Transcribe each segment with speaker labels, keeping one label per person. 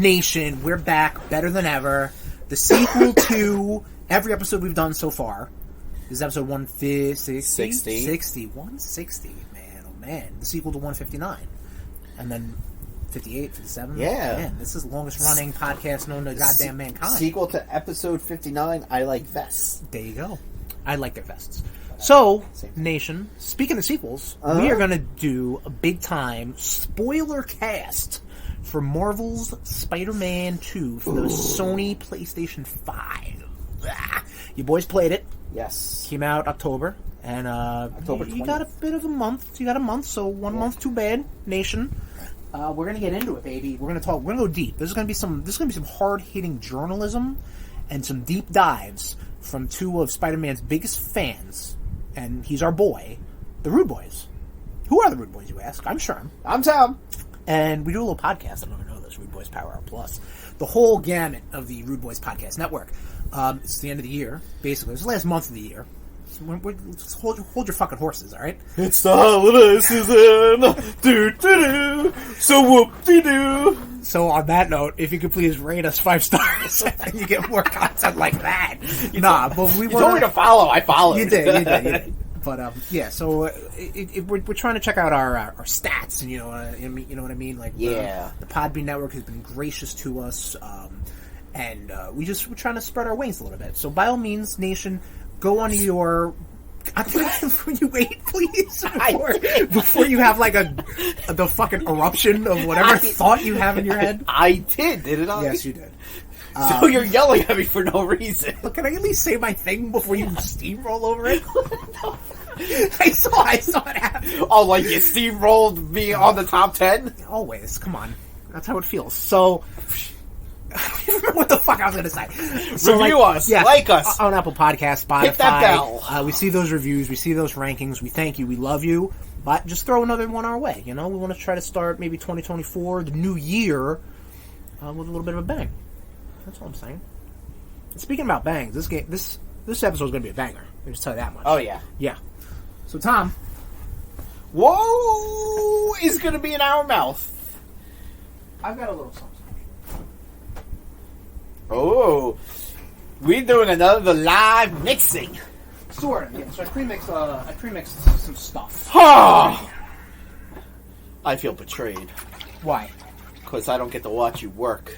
Speaker 1: RudeNation, we're back, better than ever. The sequel to every episode we've done so far. This is episode 160? 60. 160, man, oh man. The sequel to 159. And then 58, 57.
Speaker 2: Yeah.
Speaker 1: Man, this is the longest running podcast known to goddamn mankind.
Speaker 2: Sequel to episode 59, I Like Vests.
Speaker 1: There you go. I like their vests. So, Nation, speaking of sequels, we are going to do a big time spoiler cast for Marvel's Spider-Man 2 for the Sony PlayStation 5. You boys played it.
Speaker 2: Yes.
Speaker 1: Came out October. And
Speaker 2: October 20th.
Speaker 1: You got a bit of a month. You got a month, so 1 month too bad, Nation. We're gonna get into it, baby. We're gonna talk. We're gonna go deep. There's gonna be some hard hitting journalism and some deep dives from two of Spider-Man's biggest fans, and he's our boy, the RudeBoyz. Who are the RudeBoyz, you ask? I'm Sherm.
Speaker 2: I'm Tom.
Speaker 1: And we do a little podcast. I don't know this. RudeBoyz Power Hour Plus. The whole gamut of the RudeBoyz Podcast Network. It's the end of the year, basically. It's the last month of the year. Just hold your fucking horses, alright?
Speaker 2: It's the holiday season! Do-do-do! So whoop-de-doo!
Speaker 1: So on that note, if you could please rate us 5 stars, and you get more content like that. But we
Speaker 2: You told me to follow, I followed.
Speaker 1: You did. But yeah, so we're trying to check out our stats, and you know what I mean. Like the Podbean network has been gracious to us, and we're trying to spread our wings a little bit. So by all means, Nation, go on your. Before you wait, please, before you have like the fucking eruption of whatever thought you have in your head.
Speaker 2: I didn't I?
Speaker 1: Yes, you did.
Speaker 2: So you're yelling at me for no reason.
Speaker 1: Look, can I at least say my thing before you steamroll over it? I saw it happen.
Speaker 2: Oh, like you steamrolled me on the top 10?
Speaker 1: Always, come on. That's how it feels. So, what the fuck I was going to say. So,
Speaker 2: Review us, like us.
Speaker 1: On Apple Podcasts, Spotify.
Speaker 2: Hit that bell.
Speaker 1: We see those reviews, we see those rankings, we thank you, we love you, but just throw another one our way, you know? We want to try to start maybe 2024, the new year, with a little bit of a bang. That's all I'm saying. And speaking about bangs, this episode is going to be a banger. Let me just tell you that much.
Speaker 2: Oh, yeah.
Speaker 1: Yeah. So, Tom.
Speaker 2: Whoa! Is going to be in our mouth.
Speaker 1: I've got a little something.
Speaker 2: Oh. We're doing another live mixing.
Speaker 1: Sort of, yeah. So I premixed some stuff.
Speaker 2: I feel betrayed.
Speaker 1: Why?
Speaker 2: Because I don't get to watch you work.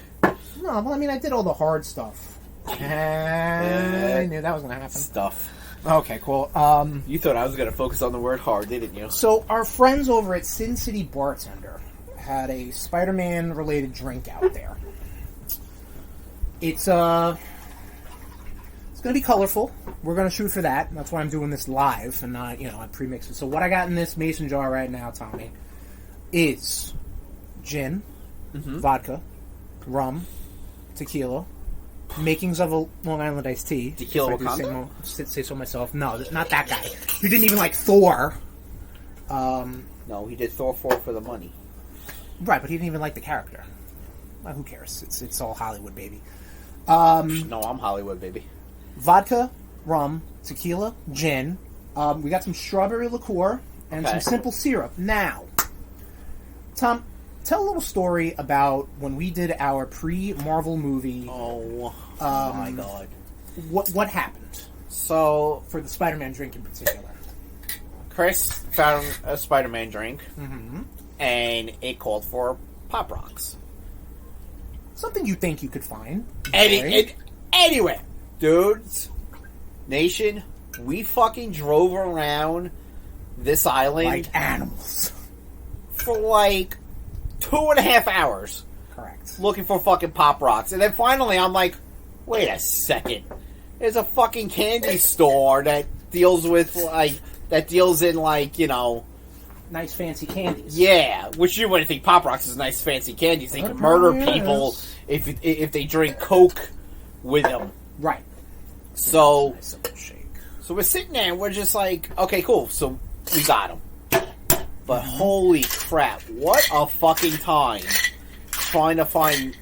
Speaker 1: No, well, I mean, I did all the hard stuff. I knew that was going to happen.
Speaker 2: Stuff.
Speaker 1: Okay, cool.
Speaker 2: You thought I was going to focus on the word hard, didn't you?
Speaker 1: So our friends over at Sin City Bartender had a Spider-Man related drink out there. It's going to be colorful. We're going to shoot for that. That's why I'm doing this live and not, I pre-mixed it. So what I got in this mason jar right now, Tommy, is gin, vodka, rum, tequila, makings of a Long Island iced tea.
Speaker 2: Tequila Wakanda?
Speaker 1: Say so myself. No, not that guy. He didn't even like Thor.
Speaker 2: No, he did Thor 4 for the money.
Speaker 1: Right, but he didn't even like the character. Well, who cares? It's all Hollywood, baby.
Speaker 2: No, I'm Hollywood, baby.
Speaker 1: Vodka, rum, tequila, gin. We got some strawberry liqueur and some simple syrup. Now, Tom, tell a little story about when we did our pre-Marvel movie.
Speaker 2: Oh my god!
Speaker 1: What happened?
Speaker 2: So
Speaker 1: for the Spider-Man drink in particular,
Speaker 2: Chris found a Spider-Man drink, and it called for Pop Rocks.
Speaker 1: Something you think you could find
Speaker 2: anyway, dudes, Nation, we fucking drove around this island
Speaker 1: like animals
Speaker 2: for like 2.5 hours.
Speaker 1: Correct.
Speaker 2: Looking for fucking Pop Rocks. And then finally I'm like, wait a second. There's a fucking candy store that deals with,
Speaker 1: nice fancy candies.
Speaker 2: Yeah, which you wouldn't think Pop Rocks is nice fancy candies. They can murder people if they drink Coke with them.
Speaker 1: Right.
Speaker 2: So we're sitting there and we're just like, okay, cool. So we got them. But holy crap, what a fucking time trying to find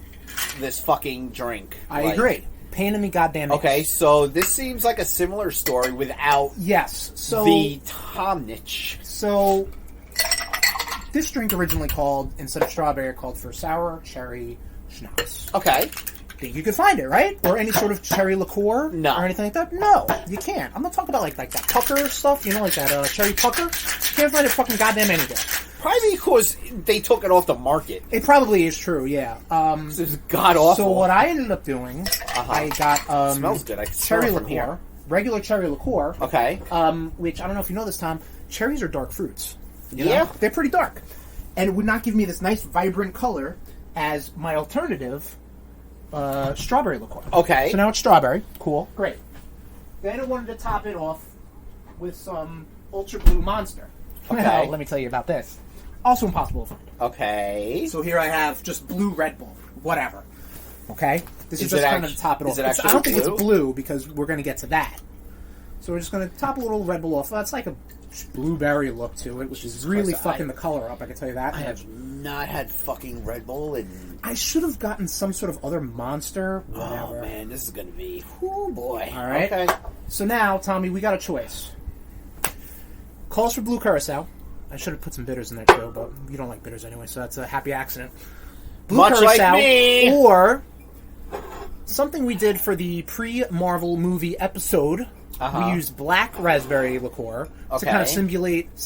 Speaker 2: this fucking drink.
Speaker 1: I agree. Pain in the goddamn ass.
Speaker 2: Okay, so this seems like a similar story without the Tomnich.
Speaker 1: So this drink originally called, instead of strawberry, called for sour cherry schnapps.
Speaker 2: Okay.
Speaker 1: Think you could find it, right? Or any sort of cherry liqueur?
Speaker 2: No.
Speaker 1: Or anything like that? No, you can't. I'm not talking about like that pucker stuff, you know, like that cherry pucker. You can't find it fucking goddamn anywhere.
Speaker 2: Probably because they took it off the market.
Speaker 1: It probably is true, yeah.
Speaker 2: It was god awful.
Speaker 1: So what I ended up doing, I got
Speaker 2: it smells good. I can
Speaker 1: cherry
Speaker 2: smell it from
Speaker 1: liqueur,
Speaker 2: here.
Speaker 1: regular cherry liqueur.
Speaker 2: Okay.
Speaker 1: Which I don't know if you know this, Tom. Cherries are dark fruits. You
Speaker 2: Yeah.
Speaker 1: know? They're pretty dark, and it would not give me this nice vibrant color as my alternative strawberry liqueur.
Speaker 2: Okay.
Speaker 1: So now it's strawberry. Cool. Great. Then I wanted to top it off with some Ultra Blue Monster.
Speaker 2: Okay.
Speaker 1: Now, let me tell you about this. Also impossible to find.
Speaker 2: Okay.
Speaker 1: So here I have just blue Red Bull. Whatever. Okay? This is just kind of to top it off.
Speaker 2: Is it actually
Speaker 1: I don't think
Speaker 2: blue?
Speaker 1: it's blue because we're going to get to that. So we're just going to top a little Red Bull off. That's like a blueberry look to it, which is really fucking the color up, I can tell you that.
Speaker 2: I have not had fucking Red Bull in...
Speaker 1: I should have gotten some sort of other monster. Whatever.
Speaker 2: Oh, man, this is going to be... Oh, boy.
Speaker 1: All right.
Speaker 2: Okay.
Speaker 1: So now, Tommy, we got a choice. Calls for blue curacao. I should have put some bitters in there, too, but you don't like bitters anyway, so that's a happy accident. Blue
Speaker 2: Much
Speaker 1: curacao,
Speaker 2: like me!
Speaker 1: Or something we did for the pre-Marvel movie episode. We used black raspberry liqueur to kind of simulate the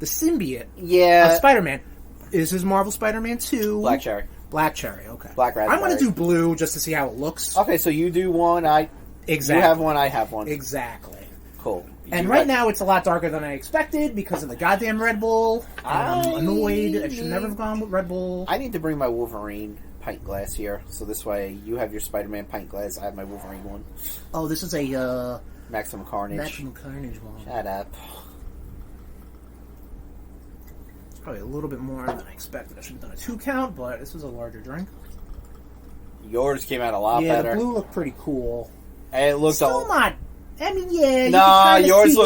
Speaker 1: symbiote of Spider-Man. Is his Marvel Spider-Man 2?
Speaker 2: Black cherry.
Speaker 1: Black cherry, okay.
Speaker 2: Black raspberry.
Speaker 1: I'm going to do blue just to see how it looks.
Speaker 2: Okay, so you do one,
Speaker 1: Exactly.
Speaker 2: You have one, I have one.
Speaker 1: Exactly.
Speaker 2: Cool.
Speaker 1: And right now it's a lot darker than I expected because of the goddamn Red Bull. I'm annoyed. I should never have gone with Red Bull.
Speaker 2: I need to bring my Wolverine pint glass here, so this way you have your Spider-Man pint glass, I have my Wolverine one.
Speaker 1: Oh, this is a
Speaker 2: Maximum Carnage.
Speaker 1: Maximum Carnage one.
Speaker 2: Shut up.
Speaker 1: It's probably a little bit more than I expected. I should have done a 2 count, but this was a larger drink.
Speaker 2: Yours came out a lot better.
Speaker 1: Yeah, the blue looked pretty cool.
Speaker 2: And it looked
Speaker 1: still not. I mean, yeah.
Speaker 2: Nah, yours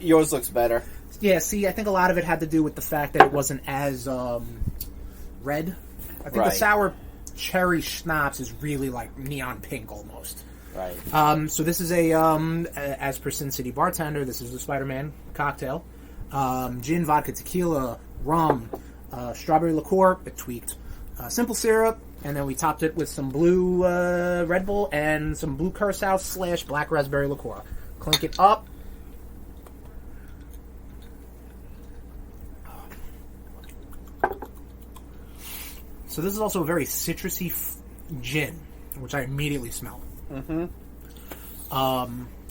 Speaker 1: yours
Speaker 2: looks better.
Speaker 1: Yeah, see, I think a lot of it had to do with the fact that it wasn't as red. I think the sour cherry schnapps is really like neon pink almost.
Speaker 2: Right.
Speaker 1: So this is as per Sin City Bartender, this is the Spider-Man cocktail. Gin, vodka, tequila, rum, strawberry liqueur, it tweaked, simple syrup, and then we topped it with some blue Red Bull and some blue curacao / black raspberry liqueur. Clink it up. So this is also a very citrusy gin, which I immediately smell.
Speaker 2: Mm-hmm.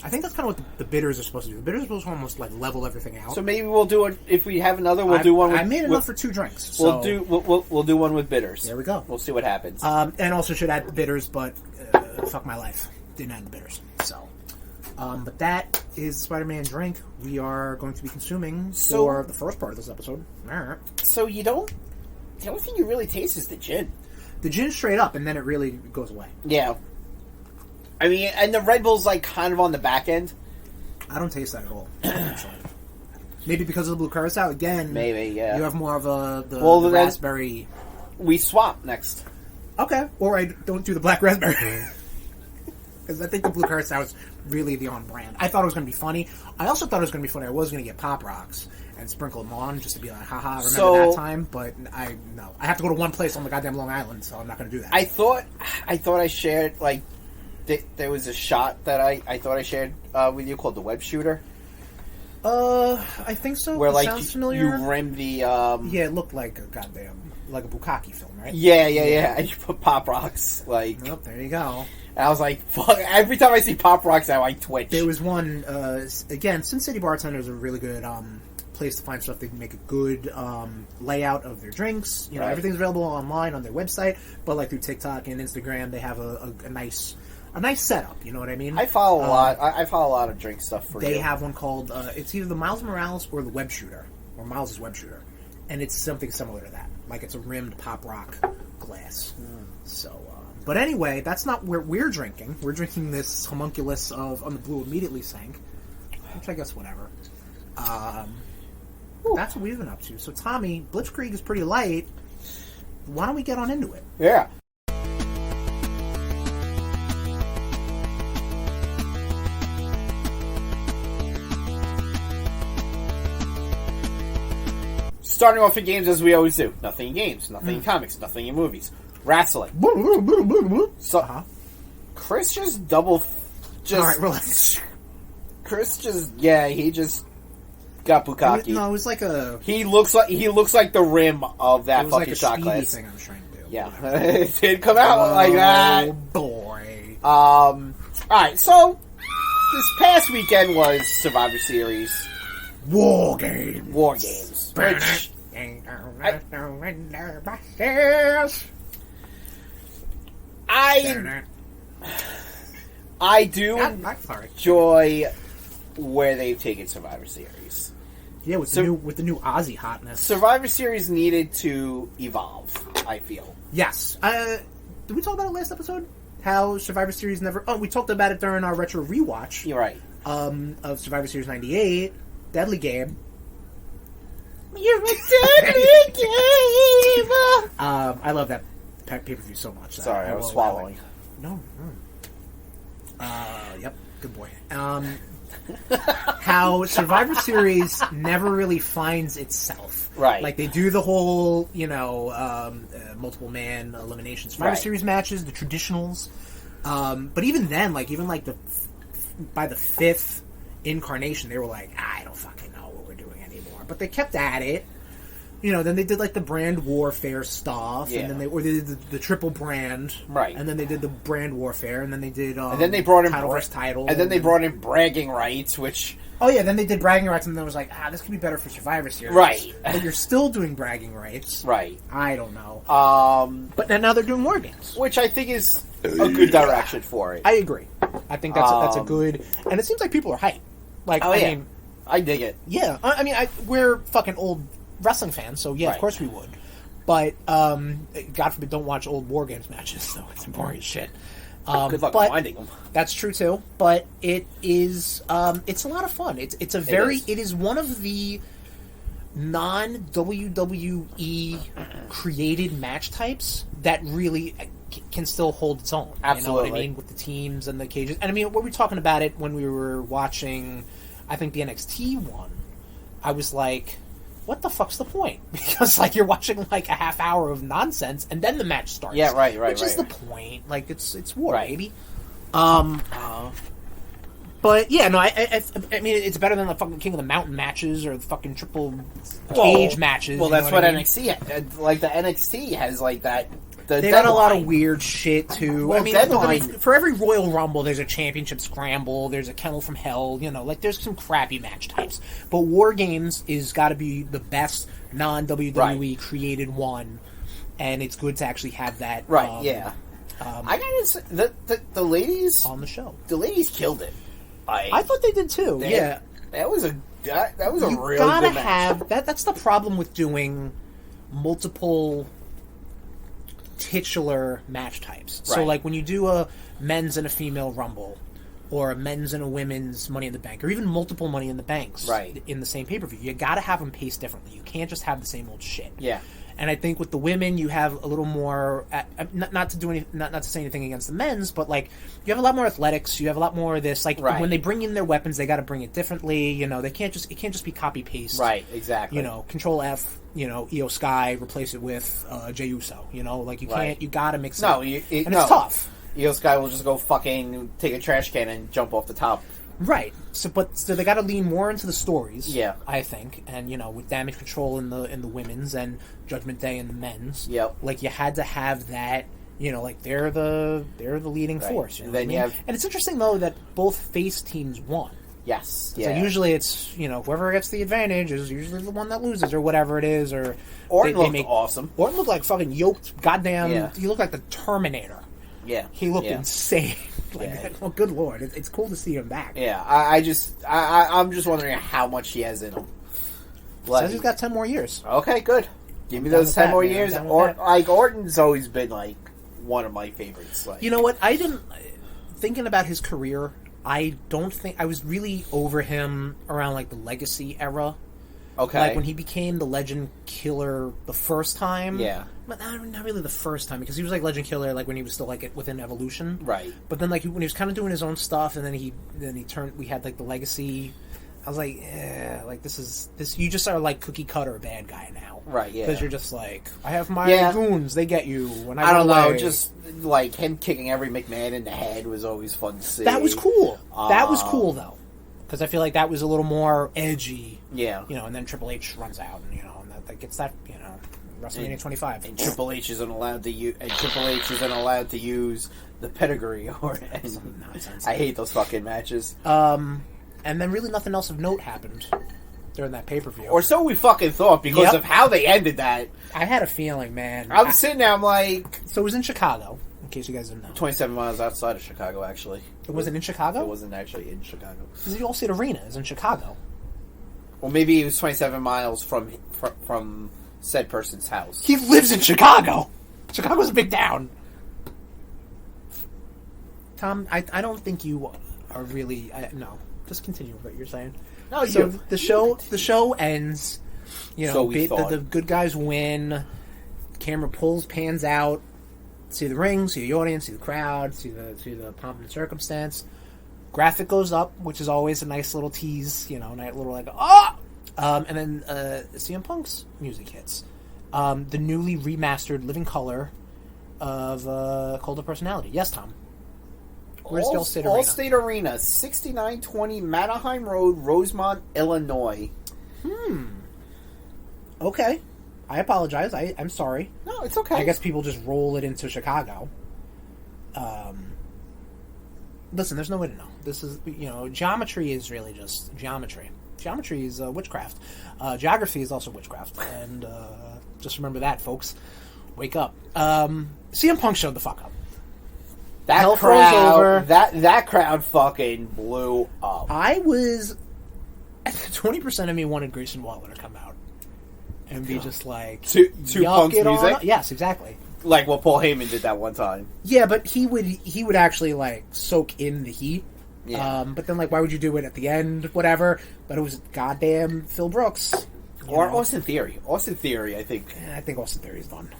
Speaker 1: I think that's kind of what the bitters are supposed to do. The bitters are supposed to almost like level everything out.
Speaker 2: So maybe we'll do it if we have another. We'll do one.
Speaker 1: I made enough for 2 drinks.
Speaker 2: So. We'll do one with bitters.
Speaker 1: There we go.
Speaker 2: We'll see what happens.
Speaker 1: And also should add the bitters, but fuck my life, didn't add the bitters. So, but that is the Spider-Man drink we are going to be consuming for the first part of this episode. All right.
Speaker 2: So you don't. The only thing you really taste is the gin.
Speaker 1: The gin straight up, and then it really goes away.
Speaker 2: Yeah. I mean, and the Red Bull's like kind of on the back end.
Speaker 1: I don't taste that at all. Maybe because of the blue curacao again.
Speaker 2: Maybe, yeah.
Speaker 1: You have more of the raspberry.
Speaker 2: We swap next.
Speaker 1: Okay, or I don't do the black raspberry because I think the blue curacao is really the on brand. I thought it was going to be funny. I also thought it was going to be funny. I was going to get Pop Rocks and sprinkle them on just to be like, haha, remember that time? But I have to go to one place on the goddamn Long Island, so I'm not going to do that.
Speaker 2: I thought I shared like there was a shot that I thought I shared with you called the web shooter.
Speaker 1: I think so.
Speaker 2: Where like
Speaker 1: sounds familiar.
Speaker 2: You rim the
Speaker 1: yeah, it looked like a goddamn like a bukkake film, right?
Speaker 2: Yeah. And you put Pop Rocks like.
Speaker 1: Oh, there you go.
Speaker 2: And I was like, fuck. Every time I see Pop Rocks now, I twitch.
Speaker 1: There was one again. Sin City Bartender is a really good place to find stuff. They can make a good layout of their drinks. You know, everything's available online on their website, but like through TikTok and Instagram, they have a nice setup. You know what I mean?
Speaker 2: I follow a lot. I follow a lot of drink stuff for
Speaker 1: They have one called it's either the Miles Morales or the Web Shooter, or Miles' Web Shooter, and it's something similar to that. Like it's a rimmed Pop Rock glass. So, but anyway, that's not where we're drinking. We're drinking this homunculus of On the Blue Immediately Sank, which I guess whatever. That's what we've been up to. So, Tommy, Blitzkrieg is pretty light. Why don't we get on into it?
Speaker 2: Yeah. starting off in games as we always do. Nothing in games, nothing in comics, nothing in movies. Wrestling. So, Chris just all right, relax. Chris he just got bukkake.
Speaker 1: No, it was like a...
Speaker 2: He looks like the rim of that fucking shot glass.
Speaker 1: Thing I was trying to do.
Speaker 2: Yeah. It did come out like that.
Speaker 1: Oh, boy.
Speaker 2: Alright, so, this past weekend was Survivor Series.
Speaker 1: War Games.
Speaker 2: Which... I do enjoy where they've taken Survivor Series.
Speaker 1: Yeah, with the new Aussie hotness.
Speaker 2: Survivor Series needed to evolve, I feel.
Speaker 1: Yes. Did we talk about it last episode? How Survivor Series never... Oh, we talked about it during our retro rewatch.
Speaker 2: You're right.
Speaker 1: Of Survivor Series 98. Deadly Game.
Speaker 2: You're a deadly game!
Speaker 1: I love that pay-per-view so much.
Speaker 2: Sorry, I was swallowing.
Speaker 1: No. Yep. Good boy. How Survivor Series never really finds itself.
Speaker 2: Right.
Speaker 1: Like, they do the whole, multiple man elimination Survivor Series matches, the traditionals. But even then, by the fifth incarnation, they were like, I don't fucking know what we're doing anymore. But they kept at it. Then they did the brand warfare stuff, and then they did the triple brand,
Speaker 2: right?
Speaker 1: And then they did the brand warfare, and then they did
Speaker 2: and then they brought in
Speaker 1: title versus title,
Speaker 2: and then they brought in bragging rights, which
Speaker 1: then they did bragging rights, and then it was like, this could be better for Survivor Series,
Speaker 2: right?
Speaker 1: But you're still doing bragging rights,
Speaker 2: right?
Speaker 1: I don't know,
Speaker 2: but
Speaker 1: now they're doing war games,
Speaker 2: which I think is a good direction for it.
Speaker 1: I agree. I think that's a good, and it seems like people are hyped.
Speaker 2: I dig it.
Speaker 1: Yeah, we're fucking old wrestling fans, so of course we would. But God forbid, don't watch old War Games matches. So it's boring as shit.
Speaker 2: Good luck finding them.
Speaker 1: That's true too. But it is it's a lot of fun. It is one of the non WWE created match types that really can still hold its own.
Speaker 2: Absolutely.
Speaker 1: You know what I mean, with the teams and the cages. And what we talking about it when we were watching, I think, the NXT one. I was like, what the fuck's the point? Because you're watching a half hour of nonsense and then the match starts.
Speaker 2: Yeah, right.
Speaker 1: Which is the point. It's war, baby. But yeah, no, I mean, it's better than the fucking King of the Mountain matches or the fucking triple cage matches.
Speaker 2: Well, that's what NXT had. The NXT has that.
Speaker 1: They got a lot of weird shit too.
Speaker 2: Well,
Speaker 1: for every Royal Rumble, there's a championship scramble. There's a Kennel from Hell. There's some crappy match types. But War Games is got to be the best non-WWE created one, and it's good to actually have that.
Speaker 2: Right. I gotta say, the ladies
Speaker 1: on the show.
Speaker 2: The ladies killed it.
Speaker 1: I thought they did too.
Speaker 2: That was a real
Speaker 1: gotta
Speaker 2: good match.
Speaker 1: Have that. That's the problem with doing multiple titular match types. So when you do a men's and a female Rumble, or a men's and a women's Money in the Bank, or even multiple Money in the Banks in the same pay-per-view, you gotta have them paced differently. You can't just have the same old shit.
Speaker 2: Yeah.
Speaker 1: And I think with the women, you have a little more. Not to say anything against the men's, but you have a lot more athletics. You have a lot more of this. When they bring in their weapons, they got to bring it differently. They can't just. It can't just be copy paste.
Speaker 2: Right. Exactly.
Speaker 1: Control F. Io Sky, replace it with Jey Uso. You can't. You got to mix it. No, it's tough.
Speaker 2: Io Sky will just go fucking take a trash can and jump off the top.
Speaker 1: Right. So they got to lean more into the stories.
Speaker 2: Yeah.
Speaker 1: I think, and with Damage Control in the women's and Judgment Day in the men's.
Speaker 2: Yep.
Speaker 1: You had to have that. They're the leading force.
Speaker 2: And then you have,
Speaker 1: and it's interesting though that both face teams won.
Speaker 2: Yes.
Speaker 1: Yeah. So usually it's whoever gets the advantage is usually the one that loses or whatever it is. Or
Speaker 2: Orton looked awesome.
Speaker 1: Orton looked like fucking yoked. Goddamn. Yeah. He looked like the Terminator.
Speaker 2: Yeah.
Speaker 1: He looked insane. Oh, good lord! It's cool to see him back.
Speaker 2: Yeah, I'm just wondering how much he has in him.
Speaker 1: Says he's got 10 more years.
Speaker 2: Okay, good. Give me those 10 more years. Orton's always been one of my favorites.
Speaker 1: You know what? Thinking about his career, I don't think I was really over him around the Legacy era.
Speaker 2: Okay.
Speaker 1: When he became the Legend Killer the first time.
Speaker 2: Yeah.
Speaker 1: But not really the first time, because he was Legend Killer when he was still within Evolution.
Speaker 2: Right.
Speaker 1: But then when he was kind of doing his own stuff, and then he turned. We had the Legacy I was like, like this. You just are like cookie cutter bad guy now,
Speaker 2: right? Yeah,
Speaker 1: because you're just like, I have my goons. They get you when I
Speaker 2: don't
Speaker 1: know.
Speaker 2: Just like him kicking every McMahon in the head was always fun to see.
Speaker 1: That was cool. That was cool though, because I feel like that was a little more edgy.
Speaker 2: Yeah,
Speaker 1: and then Triple H runs out, and and that gets that WrestleMania 25.
Speaker 2: And Triple H isn't allowed to use. And Triple H isn't allowed to use the pedigree or nonsense. I hate those fucking matches.
Speaker 1: And then really nothing else of note happened during that pay-per-view.
Speaker 2: Or so we fucking thought, because of how they ended that.
Speaker 1: I had a feeling, man.
Speaker 2: I'm sitting there, I'm like...
Speaker 1: So it was in Chicago, in case you guys didn't know.
Speaker 2: 27 miles outside of Chicago, actually.
Speaker 1: It wasn't in Chicago?
Speaker 2: It wasn't actually in Chicago.
Speaker 1: Because the Allstate Arena is in Chicago.
Speaker 2: Well, maybe it was 27 miles from said person's house.
Speaker 1: He lives in Chicago! Chicago's a big town. Tom, I don't think you are really... No. Just continue with what you're saying.
Speaker 2: No,
Speaker 1: so the show ends.
Speaker 2: So
Speaker 1: the good guys win. Camera pans out, see the ring, see the audience, see the crowd, see the pomp and circumstance. Graphic goes up, which is always a nice little tease. Nice little like and then CM Punk's music hits. The newly remastered living color of Cult of Personality. Yes, Tom. Where's the Allstate Arena?
Speaker 2: Allstate Arena, 6920 Manheim Road, Rosemont, Illinois.
Speaker 1: Okay. I apologize. I'm sorry.
Speaker 2: No, it's okay.
Speaker 1: I guess people just roll it into Chicago. Listen, there's no way to know. This is, geometry is really just geometry. Geometry is witchcraft. Geography is also witchcraft. And just remember that, folks. Wake up. CM Punk showed the fuck up.
Speaker 2: That crowd, that crowd fucking blew up.
Speaker 1: I was 20% of me wanted Grayson Waller to come out and be just like
Speaker 2: to Punk's music.
Speaker 1: Yes, exactly.
Speaker 2: Like what Paul Heyman did that one time.
Speaker 1: Yeah, but he would actually like soak in the heat.
Speaker 2: Yeah.
Speaker 1: But then why would you do it at the end? Whatever. But it was goddamn Phil Brooks
Speaker 2: or Austin Theory. Austin Theory, I think.
Speaker 1: I think Austin Theory is done.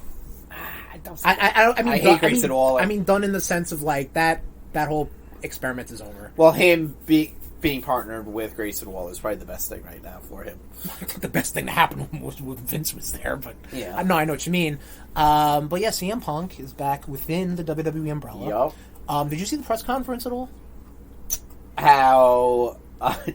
Speaker 2: I hate Grayson Waller.
Speaker 1: I mean, done in the sense of like that whole experiment is over.
Speaker 2: Well, him being partnered with Grayson Waller is probably the best thing right now for him.
Speaker 1: I think the best thing to happen was when Vince was there, but
Speaker 2: yeah,
Speaker 1: I know what you mean. But yeah, CM Punk is back within the WWE umbrella.
Speaker 2: Yup.
Speaker 1: Did you see the press conference at all?
Speaker 2: How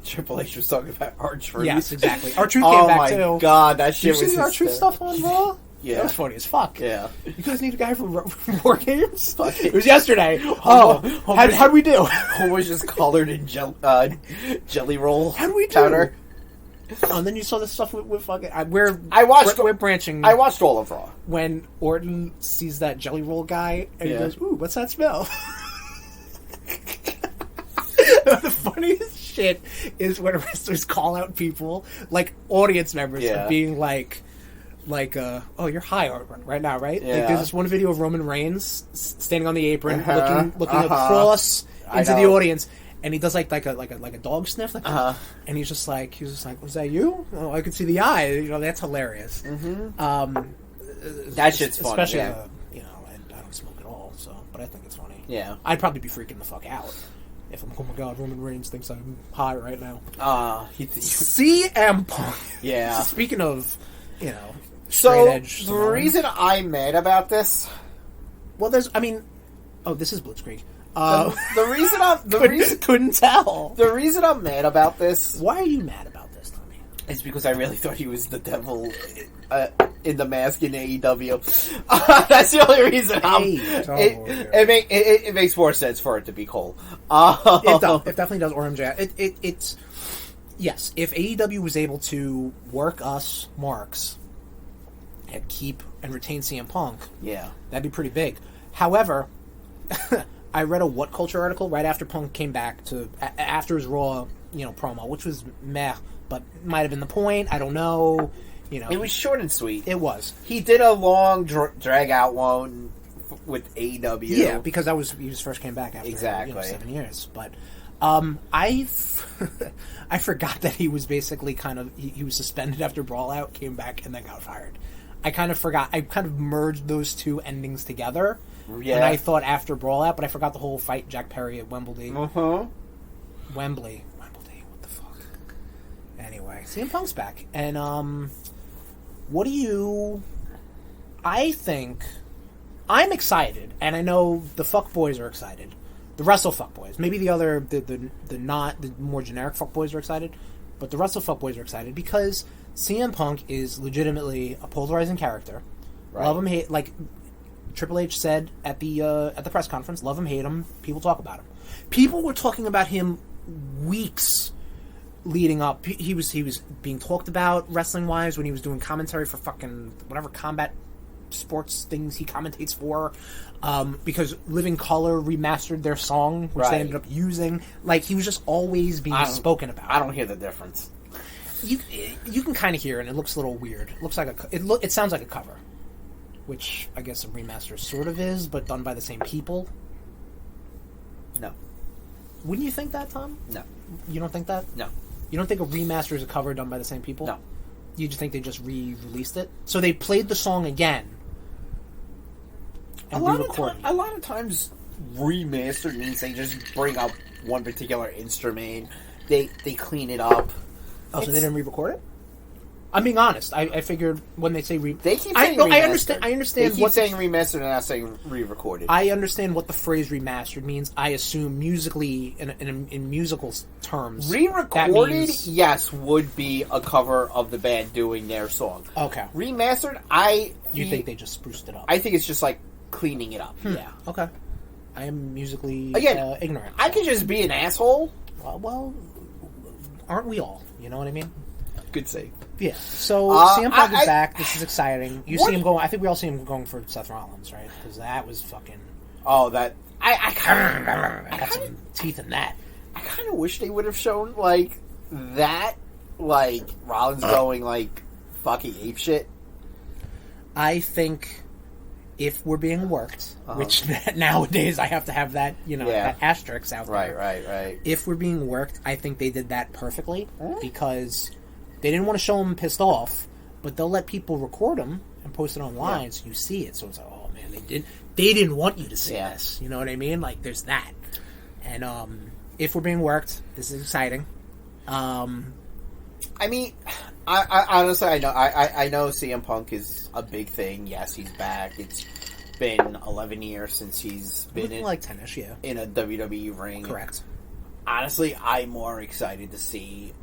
Speaker 2: Triple H was talking about R-Truth.
Speaker 1: Yes, exactly. R-Truth came back too.
Speaker 2: Oh my god, that shit was.
Speaker 1: Did you see the R-Truth stuff on Raw?
Speaker 2: Yeah.
Speaker 1: That was funny as fuck.
Speaker 2: Yeah.
Speaker 1: You guys need a guy from War Games? It was yesterday. How'd we do?
Speaker 2: Who was just colored in jelly roll
Speaker 1: how'd we do?
Speaker 2: powder.
Speaker 1: Oh, and then you saw the stuff with fucking...
Speaker 2: We're branching. I watched all of Raw.
Speaker 1: When Orton sees that jelly roll guy, and he goes, ooh, what's that smell? The funniest shit is when wrestlers call out people, like audience members, of being like, oh, you're high right now, right?
Speaker 2: Yeah.
Speaker 1: Like, there's this one video of Roman Reigns standing on the apron, looking across into the audience, and he does like a dog sniff, and he's just like, was that you? Oh, I could see the eye. That's hilarious.
Speaker 2: Mm-hmm. That shit's funny,
Speaker 1: especially and I don't smoke at all, but I think it's funny.
Speaker 2: Yeah,
Speaker 1: I'd probably be freaking the fuck out if I'm like, oh my god, Roman Reigns thinks I'm high right now. CM Punk.
Speaker 2: Yeah.
Speaker 1: Speaking of,
Speaker 2: so
Speaker 1: edge,
Speaker 2: the reason I'm mad about this,
Speaker 1: this is Blitzkrieg.
Speaker 2: The reason I'm
Speaker 1: couldn't tell.
Speaker 2: The reason I'm mad about this.
Speaker 1: Why are you mad about this, Tommy?
Speaker 2: It's because I really thought he was the devil in the mask in AEW. That's the only reason. It makes more sense for it to be Cole.
Speaker 1: It does. It definitely does. Or MJ. It's yes. If AEW was able to work us marks and keep and retain CM Punk, that'd be pretty big. However, I read a What Culture article right after Punk came back after his Raw, promo, which was meh, but might have been the point. I don't know.
Speaker 2: It was short and sweet.
Speaker 1: It was.
Speaker 2: He did a long drag out one with AEW.
Speaker 1: Yeah, because he just first came back after 7 years. But I forgot that he was basically he was suspended after Brawl Out, came back, and then got fired. I kind of forgot. I kind of merged those two endings together. Yeah. And I thought after Brawl Out, but I forgot the whole fight Jack Perry at Wembley.
Speaker 2: Uh-huh.
Speaker 1: Wembley. What the fuck? Anyway, CM Punk's back. And, what do you... I think... I'm excited, and I know the fuckboys are excited. The wrestle fuckboys. Maybe the other, the more generic fuckboys are excited, but the wrestle fuckboys are excited because CM Punk is legitimately a polarizing character. Right. Love him, hate... Like, Triple H said at the press conference, love him, hate him, people talk about him. People were talking about him weeks leading up. He was being talked about wrestling-wise when he was doing commentary for fucking whatever combat sports things he commentates for, because Living Colour remastered their song, which they ended up using. Like, he was just always being spoken about.
Speaker 2: I don't hear the difference.
Speaker 1: You can kind of hear it, and it looks a little weird. It looks like it sounds like a cover, which I guess a remaster sort of is, but done by the same people.
Speaker 2: No.
Speaker 1: Wouldn't you think that, Tom?
Speaker 2: No.
Speaker 1: You don't think that?
Speaker 2: No.
Speaker 1: You don't think a remaster is a cover done by the same people?
Speaker 2: No.
Speaker 1: You just think they just re-released it? So they played the song again and re-recorded it.
Speaker 2: A lot of times, remastered means they just bring up one particular instrument, they clean it up.
Speaker 1: Oh, so they didn't re-record it? I'm being honest. I figured when they say
Speaker 2: they keep saying remastered.
Speaker 1: I understand.
Speaker 2: They keep saying remastered and not saying re-recorded.
Speaker 1: I understand what the phrase remastered means. I assume musically, in musical terms,
Speaker 2: re-recorded,
Speaker 1: means...
Speaker 2: yes, would be a cover of the band doing their song.
Speaker 1: Okay.
Speaker 2: Remastered,
Speaker 1: You think they just spruced it up?
Speaker 2: I think it's just like cleaning it up. Yeah.
Speaker 1: Okay. I am musically ignorant.
Speaker 2: I could just be an asshole.
Speaker 1: Well, aren't we all? You know what I mean?
Speaker 2: Good save.
Speaker 1: Yeah. So CM Punk is back. This is exciting. You see him going. I think we all see him going for Seth Rollins, right? Because that was fucking.
Speaker 2: Oh, that I kind of remember.
Speaker 1: I got some teeth in that.
Speaker 2: I kind of wish they would have shown like that, like Rollins going like fucking apeshit.
Speaker 1: I think if we're being worked, which nowadays I have to have that, that asterisk out there.
Speaker 2: Right.
Speaker 1: If we're being worked, I think they did that perfectly because they didn't want to show him pissed off, but they'll let people record him and post it online so you see it. So it's like, oh man, they didn't want you to see this. You know what I mean? Like there's that. And if we're being worked, this is exciting.
Speaker 2: I mean, I honestly, I know CM Punk is a big thing. Yes, he's back. It's been 11 years since he's been in
Speaker 1: like 10ish,
Speaker 2: in a WWE ring.
Speaker 1: Correct.
Speaker 2: Honestly, I'm more excited to see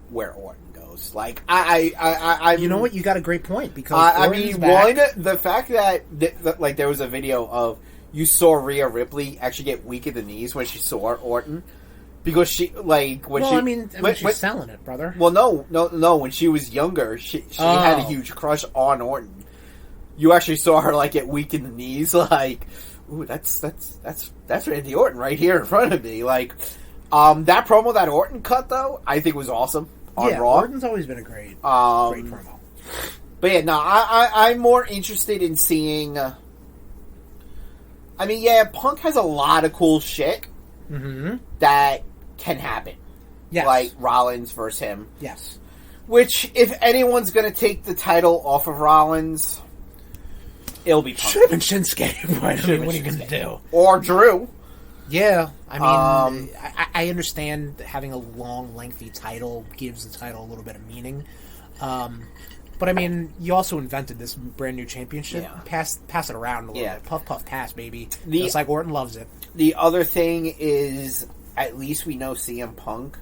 Speaker 2: where Orton goes. Like, I
Speaker 1: you know what? You got a great point because
Speaker 2: I mean, back. The fact that like there was a video of you saw Rhea Ripley actually get weak in the knees when she saw Orton. Because she, like,
Speaker 1: she's selling it, brother.
Speaker 2: Well, no. When she was younger, she had a huge crush on Orton. You actually saw her, like, get weak in the knees, like, ooh, that's Randy Orton right here in front of me. Like, that promo that Orton cut, though, I think was awesome on Raw.
Speaker 1: Orton's always been a great promo.
Speaker 2: But yeah, no, I'm more interested in seeing, Punk has a lot of cool shit that can happen.
Speaker 1: Yes.
Speaker 2: Like Rollins versus him.
Speaker 1: Yes.
Speaker 2: Which, if anyone's going to take the title off of Rollins, it'll be Punk.
Speaker 1: Should have been Shinsuke, but what are you going to do?
Speaker 2: Or Drew.
Speaker 1: Yeah. I mean, I understand that having a long, lengthy title gives the title a little bit of meaning. But I mean, you also invented this brand new championship. Yeah. Pass it around a little bit. Puff, puff, pass, baby. Just like Orton loves it.
Speaker 2: The other thing is, at least we know CM Punk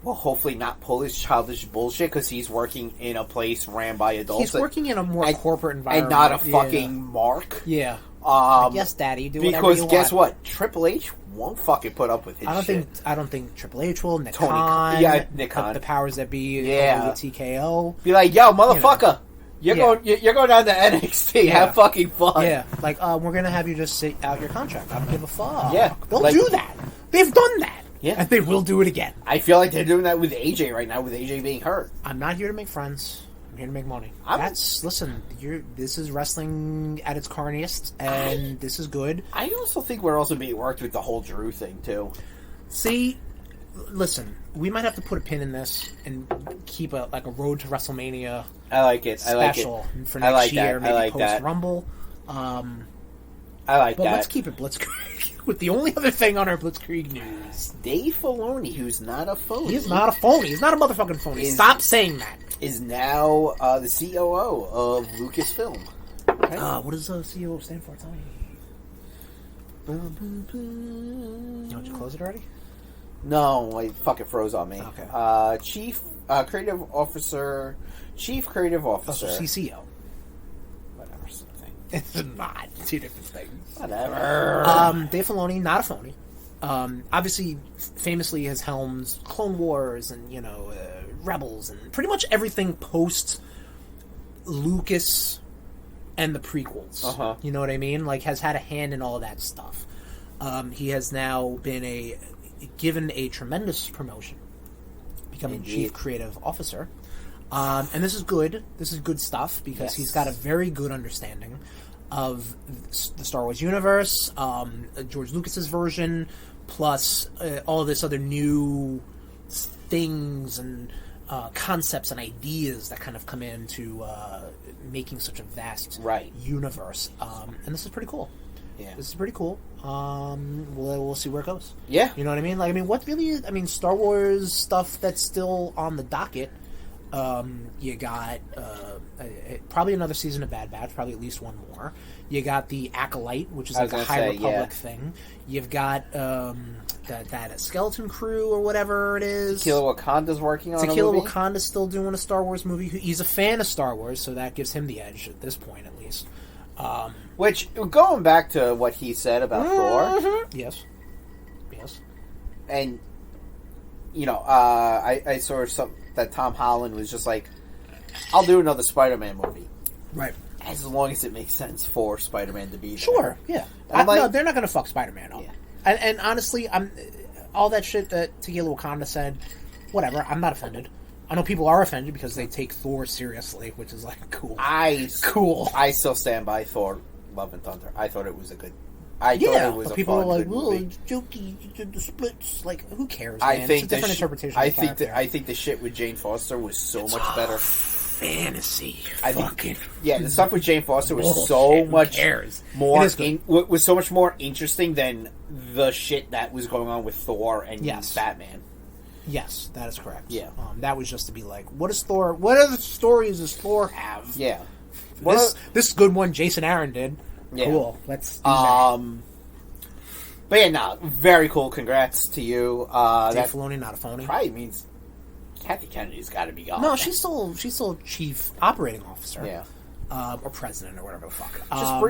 Speaker 2: will hopefully not pull his childish bullshit because he's working in a place ran by adults.
Speaker 1: He's working in a more corporate environment.
Speaker 2: And not a fucking mark.
Speaker 1: Yeah.
Speaker 2: Yes,
Speaker 1: Daddy, do whatever you want.
Speaker 2: Because guess what? Triple H won't fucking put up with his shit.
Speaker 1: I don't think Triple H will. Nick Khan.
Speaker 2: Nick Khan.
Speaker 1: The powers that be. Yeah. TKO.
Speaker 2: Be like, yo, motherfucker. You're going down to NXT. Yeah. Have fucking fun.
Speaker 1: Yeah, like we're gonna have you just sit out your contract. I don't give a fuck.
Speaker 2: Yeah,
Speaker 1: they'll do that. They've done that.
Speaker 2: Yeah,
Speaker 1: and they will do it again.
Speaker 2: I feel like they're doing that with AJ right now. With AJ being hurt.
Speaker 1: I'm not here to make friends. I'm here to make money. This is wrestling at its carniest, and this is good.
Speaker 2: I also think we're also being worked with the whole Drew thing too.
Speaker 1: See, listen, we might have to put a pin in this and keep a road to WrestleMania.
Speaker 2: I like it.
Speaker 1: Special for next year, maybe post Rumble.
Speaker 2: I like
Speaker 1: but
Speaker 2: that.
Speaker 1: let's keep it Blitzkrieg with the only other thing on our Blitzkrieg news.
Speaker 2: Dave Filoni, who's not a phony.
Speaker 1: He's not a phony. He's not a motherfucking phony. Stop saying that.
Speaker 2: Is now the COO of Lucasfilm.
Speaker 1: Okay. What does COO stand for? Tell me. Did you close it already?
Speaker 2: No, it fucking froze on me.
Speaker 1: Okay.
Speaker 2: Chief Creative Officer. Oh, so
Speaker 1: CCO.
Speaker 2: Whatever, something.
Speaker 1: It's not. Two different things.
Speaker 2: Whatever.
Speaker 1: Dave Filoni, not a phony. Obviously, famously has helmed Clone Wars and, Rebels and pretty much everything post Lucas and the prequels.
Speaker 2: Uh-huh.
Speaker 1: You know what I mean? Like, has had a hand in all that stuff. He has now been given a tremendous promotion, becoming Chief Creative Officer. And this is good. This is good stuff because he's got a very good understanding of the Star Wars universe, George Lucas's version, plus all this other new things and concepts and ideas that kind of come into making such a vast universe. And this is pretty cool. Yeah, this is pretty cool. We'll see where it goes.
Speaker 2: Yeah,
Speaker 1: you know what I mean. Like, what really? I mean, Star Wars stuff that's still on the docket. You got probably another season of Bad Batch, probably at least one more. You got the Acolyte, which is like a High Republic thing. You've got that Skeleton Crew or whatever it is.
Speaker 2: Tequila Wakanda's working on a movie.
Speaker 1: Tequila Wakanda's still doing a Star Wars movie. He's a fan of Star Wars, so that gives him the edge at this point, at least.
Speaker 2: Which, going back to what he said about Thor.
Speaker 1: Yes.
Speaker 2: And, I saw something that Tom Holland was just like, I'll do another Spider-Man movie.
Speaker 1: Right.
Speaker 2: As long as it makes sense for Spider-Man to be there.
Speaker 1: Sure, yeah. No, they're not going to fuck Spider-Man up. Yeah. And honestly, all that shit that Tequila Wakanda said, whatever, I'm not offended. I know people are offended because they take Thor seriously, which is like, cool. I
Speaker 2: still stand by Thor Love and Thunder. I thought it was a good... thought it was a
Speaker 1: people
Speaker 2: fun,
Speaker 1: are like,
Speaker 2: well,
Speaker 1: it's jokey, you did the splits. Like, who cares, man? It's a different interpretation
Speaker 2: I think the shit with Jane Foster was so much better.
Speaker 1: Fantasy.
Speaker 2: The stuff with Jane Foster was so much more... was so much more interesting than the shit that was going on with Thor and Batman.
Speaker 1: Yes, that is correct. Yeah. That was just to be like, what other stories does Thor have?
Speaker 2: Yeah.
Speaker 1: This good one Jason Aaron did. Yeah. Cool. Let's do
Speaker 2: that. But yeah, no, very cool. Congrats to you.
Speaker 1: Dave Filoni, not a phony.
Speaker 2: Probably means Kathy Kennedy's got to be gone.
Speaker 1: No, she's still Chief Operating Officer. Yeah. Or President or whatever the fuck.
Speaker 2: Just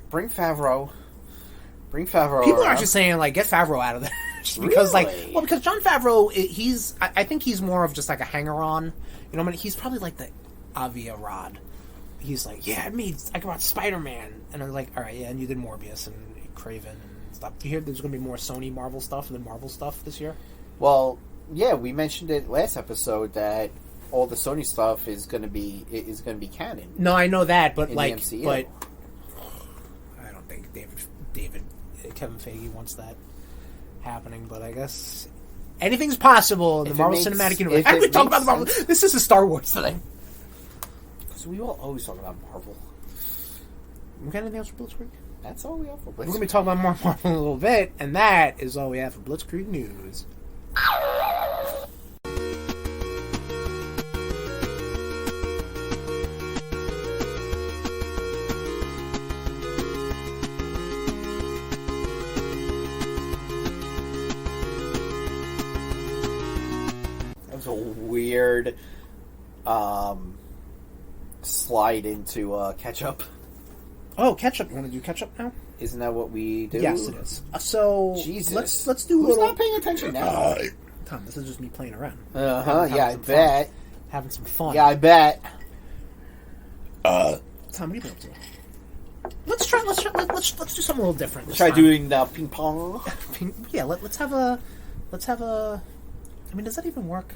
Speaker 2: bring Favreau. People
Speaker 1: are actually saying, like, get Favreau out of there. Just because,
Speaker 2: really?
Speaker 1: Because Jon Favreau, I think he's more of just like a hanger-on. You know what I mean? He's probably like the Avia Rod. He's like, I got Spider-Man. And I was like, all right, yeah, and you did Morbius and Craven and stuff. Do you hear there's going to be more Sony Marvel stuff than Marvel stuff this year?
Speaker 2: Well, yeah, we mentioned it last episode that all the Sony stuff is going to be canon.
Speaker 1: No, I know that, but
Speaker 2: but
Speaker 1: I don't think Kevin Feige wants that happening. But I guess anything's possible in the Marvel Cinematic Universe. How do we talk about Marvel? This is a Star Wars thing.
Speaker 2: So we all always talk about Marvel.
Speaker 1: We got anything else for Blitzkrieg?
Speaker 2: That's all we have for Blitzkrieg.
Speaker 1: We're going to be talking about more Marvel in a little bit, and that is all we have for Blitzkrieg News.
Speaker 2: That was a weird slide into CatchUp.
Speaker 1: Oh, CatchUp! You want to do CatchUp now?
Speaker 2: Isn't that what we do?
Speaker 1: Yes, it is. So
Speaker 2: Jesus,
Speaker 1: let's do.
Speaker 2: Who's not paying attention now?
Speaker 1: Tom, this is just me playing around.
Speaker 2: Yeah, I bet.
Speaker 1: Having some fun.
Speaker 2: Yeah, I bet.
Speaker 1: Tom, what are you up to? Let's do something a little different.
Speaker 2: Let's try doing the ping pong.
Speaker 1: Yeah, let's have a. I mean, does that even work?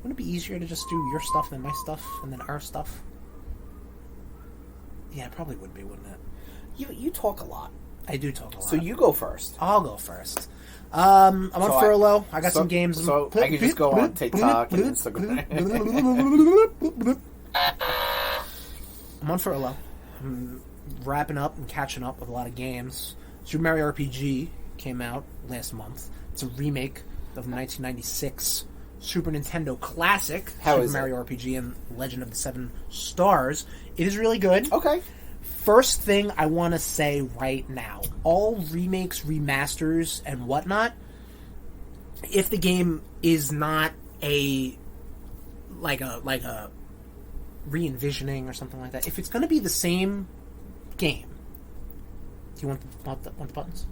Speaker 1: Wouldn't it be easier to just do your stuff than my stuff and then our stuff? Yeah, it probably would be, wouldn't it?
Speaker 2: You talk a lot.
Speaker 1: I do talk a lot.
Speaker 2: So you go first.
Speaker 1: I'll go first. I'm on furlough. I got some games.
Speaker 2: So I can just go on TikTok and Instagram.
Speaker 1: I'm on furlough. wrapping up and catching up with a lot of games. Super Mario RPG came out last month. It's a remake of the 1996 Super Nintendo classic Super Mario RPG and Legend of the Seven Stars. It is really good.
Speaker 2: Okay.
Speaker 1: First thing I want to say right now, all remakes, remasters, and whatnot, if the game is not like a re-envisioning or something like that, if it's going to be the same game, do you want the buttons?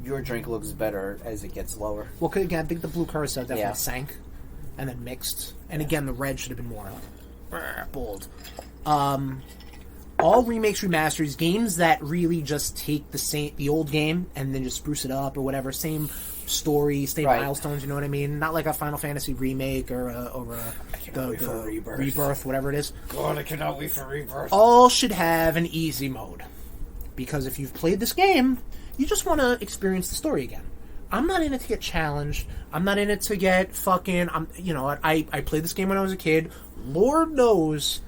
Speaker 2: Your drink looks better as it gets lower.
Speaker 1: Well, again, I think the blue carousel definitely sank and then mixed, and again, the red should have been more bold. All remakes, remasters, games that really just take the old game and then just spruce it up or whatever, same story, same milestones, you know what I mean? Not like a Final Fantasy remake or the Rebirth, whatever it is.
Speaker 2: God, I cannot wait for Rebirth.
Speaker 1: All should have an easy mode. Because if you've played this game, you just want to experience the story again. I'm not in it to get challenged. I'm not in it to get fucking... I played this game when I was a kid. Lord knows...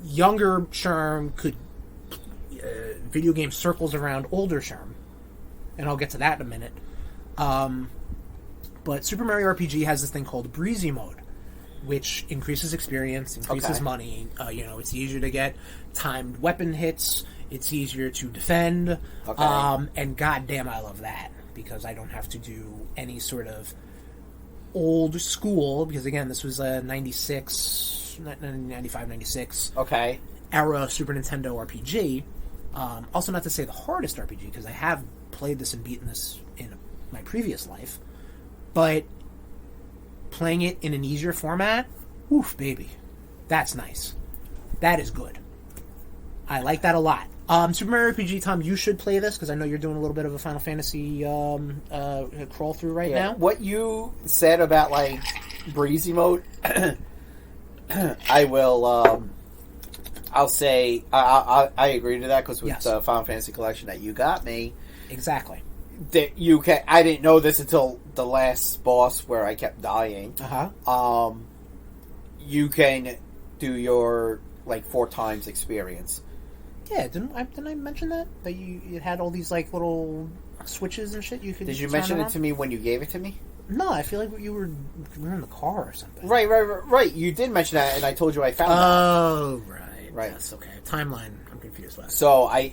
Speaker 1: younger Sherm could video game circles around older Sherm, and I'll get to that in a minute. But Super Mario RPG has this thing called Breezy Mode, which increases experience, increases money. It's easier to get timed weapon hits. It's easier to defend. And goddamn, I love that because I don't have to do any sort of old school. Because again, this was a 96, 95, 96 era Super Nintendo RPG. Also, not to say the hardest RPG because I have played this and beaten this in my previous life, but playing it in an easier format, oof, baby, that's nice. That is good. I like that a lot. Super Mario RPG, Tom, you should play this because I know you're doing a little bit of a Final Fantasy crawl through right now.
Speaker 2: What you said about like breezy mode, I will. I'll say I agree to that because with the Final Fantasy collection that you got me,
Speaker 1: exactly.
Speaker 2: That you can. I didn't know this until the last boss where I kept dying. You can do your like 4 times experience.
Speaker 1: Yeah, didn't I mention that you had all these like little switches and shit you could.
Speaker 2: Did you mention it to me when you gave it to me?
Speaker 1: No, I feel like you were in the car or something.
Speaker 2: Right. You did mention that, and I told you I found that.
Speaker 1: Oh, right. Yes, okay. Timeline. I'm confused.
Speaker 2: So I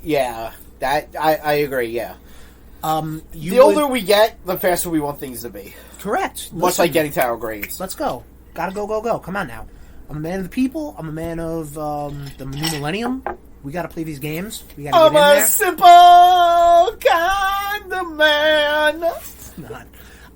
Speaker 2: agree. Yeah. The older we get, the faster we want things to be.
Speaker 1: Correct.
Speaker 2: Much like getting tarot grades.
Speaker 1: Let's go. Gotta go. Come on now. I'm a man of the people. I'm a man of the new millennium. We gotta play these games. We gotta get in there.
Speaker 2: I'm a simple kind of man.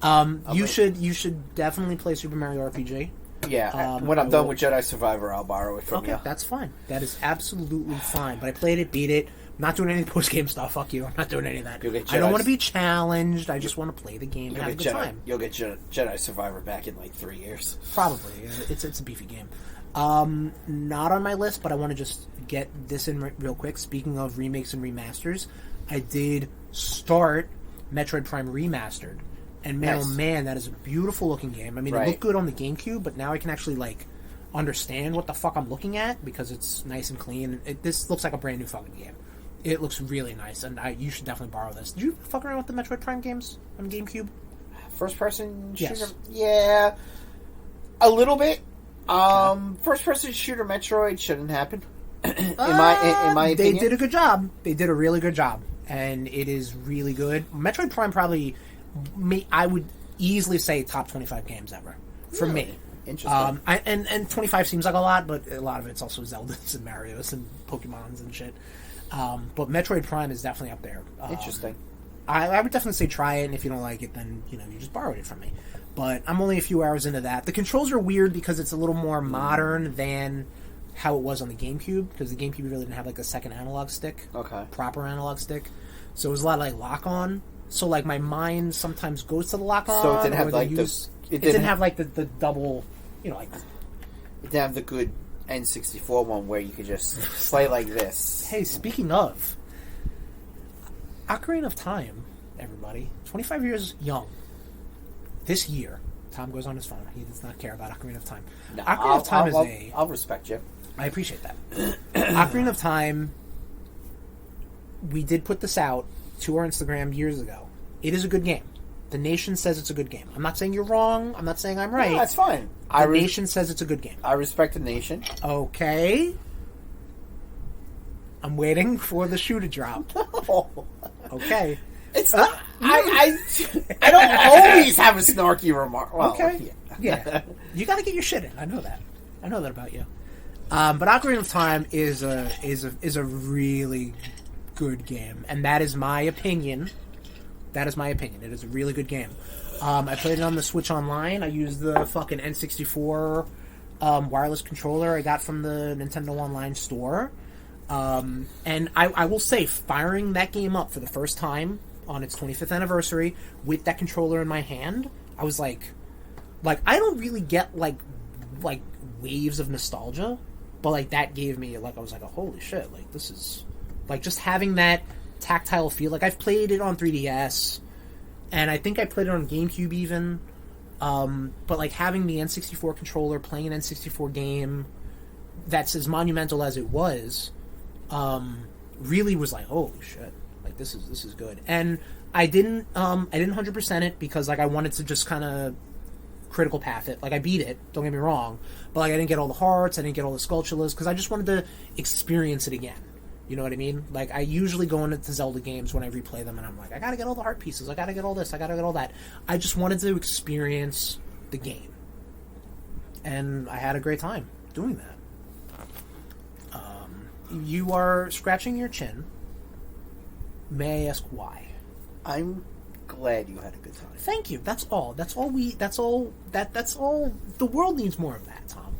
Speaker 1: Not. You should definitely play Super Mario RPG.
Speaker 2: Yeah. When I'm done with Jedi Survivor, I'll borrow it from you.
Speaker 1: Okay, that's fine. That is absolutely fine. But I played it, beat it. I'm not doing any post-game stuff. Fuck you. I'm not doing any of that. I don't want to be challenged. I just want to play the game and have a good time.
Speaker 2: You'll get Jedi Survivor back in like 3 years.
Speaker 1: Probably. It's a beefy game. Not on my list, but I want to just get this in real quick. Speaking of remakes and remasters, I did start Metroid Prime Remastered. And man, oh man, that is a beautiful looking game. I mean, it looked good on the GameCube, but now I can actually like understand what the fuck I'm looking at because it's nice and clean. This looks like a brand new fucking game. It looks really nice, and you should definitely borrow this. Did you fuck around with the Metroid Prime games on GameCube?
Speaker 2: First person shooter?
Speaker 1: Yes.
Speaker 2: Yeah, a little bit. First person shooter Metroid shouldn't happen. in my opinion,
Speaker 1: they did a good job. They did a really good job, and it is really good. Metroid Prime probably. I would easily say top 25 games ever for me.
Speaker 2: Interesting.
Speaker 1: And 25 seems like a lot, but a lot of it's also Zeldas and Marios and Pokemons and shit. But Metroid Prime is definitely up there.
Speaker 2: Interesting.
Speaker 1: I would definitely say try it, and if you don't like it, then you just borrowed it from me. But I'm only a few hours into that. The controls are weird because it's a little more modern than how it was on the GameCube, because the GameCube really didn't have like a second analog stick, proper analog stick. So it was a lot of like lock-on. So like my mind sometimes goes to the lock-on.
Speaker 2: So it didn't have like
Speaker 1: it didn't have like the double, like.
Speaker 2: It didn't have the good N64 one where you could just play like this.
Speaker 1: Hey, speaking of, Ocarina of Time, everybody, 25 years young. This year, Tom goes on his phone. He does not care about Ocarina of Time.
Speaker 2: No, Ocarina of Time I'll respect you.
Speaker 1: I appreciate that. Ocarina of Time we did put this out to our Instagram years ago. It is a good game. The Nation says it's a good game. I'm not saying you're wrong. I'm not saying I'm right.
Speaker 2: No, that's fine.
Speaker 1: The Nation says it's a good game.
Speaker 2: I respect the Nation.
Speaker 1: Okay. I'm waiting for the shoe to drop. Okay.
Speaker 2: It's not, I don't always have a snarky remark. Well,
Speaker 1: okay. Yeah. You got to get your shit in. I know that. I know that about you. But Ocarina of Time is a really good game, and that is my opinion. That is my opinion. It is a really good game. I played it on the Switch Online. I used the fucking N64 wireless controller I got from the Nintendo Online store. And I will say, firing that game up for the first time on its 25th anniversary with that controller in my hand, I was like I don't really get like waves of nostalgia, but like that gave me I was like, oh, holy shit, like this is like just having that tactile feel. Like I've played it on 3DS, and I think I played it on GameCube even, but like having the N64 controller, playing an N64 game that's as monumental as it was, really was like, holy shit, like this is good. And I didn't 100% it because like I wanted to just kind of critical path it. Like I beat it, don't get me wrong, but like I didn't get all the hearts, I didn't get all the Skulltulas because I just wanted to experience it again. You know what I mean? Like I usually go into Zelda games when I replay them and I'm like, I gotta get all the heart pieces, I gotta get all this, I gotta get all that. I just wanted to experience the game, and I had a great time doing that. You are scratching your chin. May I ask why?
Speaker 2: I'm glad you had a good time.
Speaker 1: Thank you. That's all. That's all. The world needs more of that, Tom.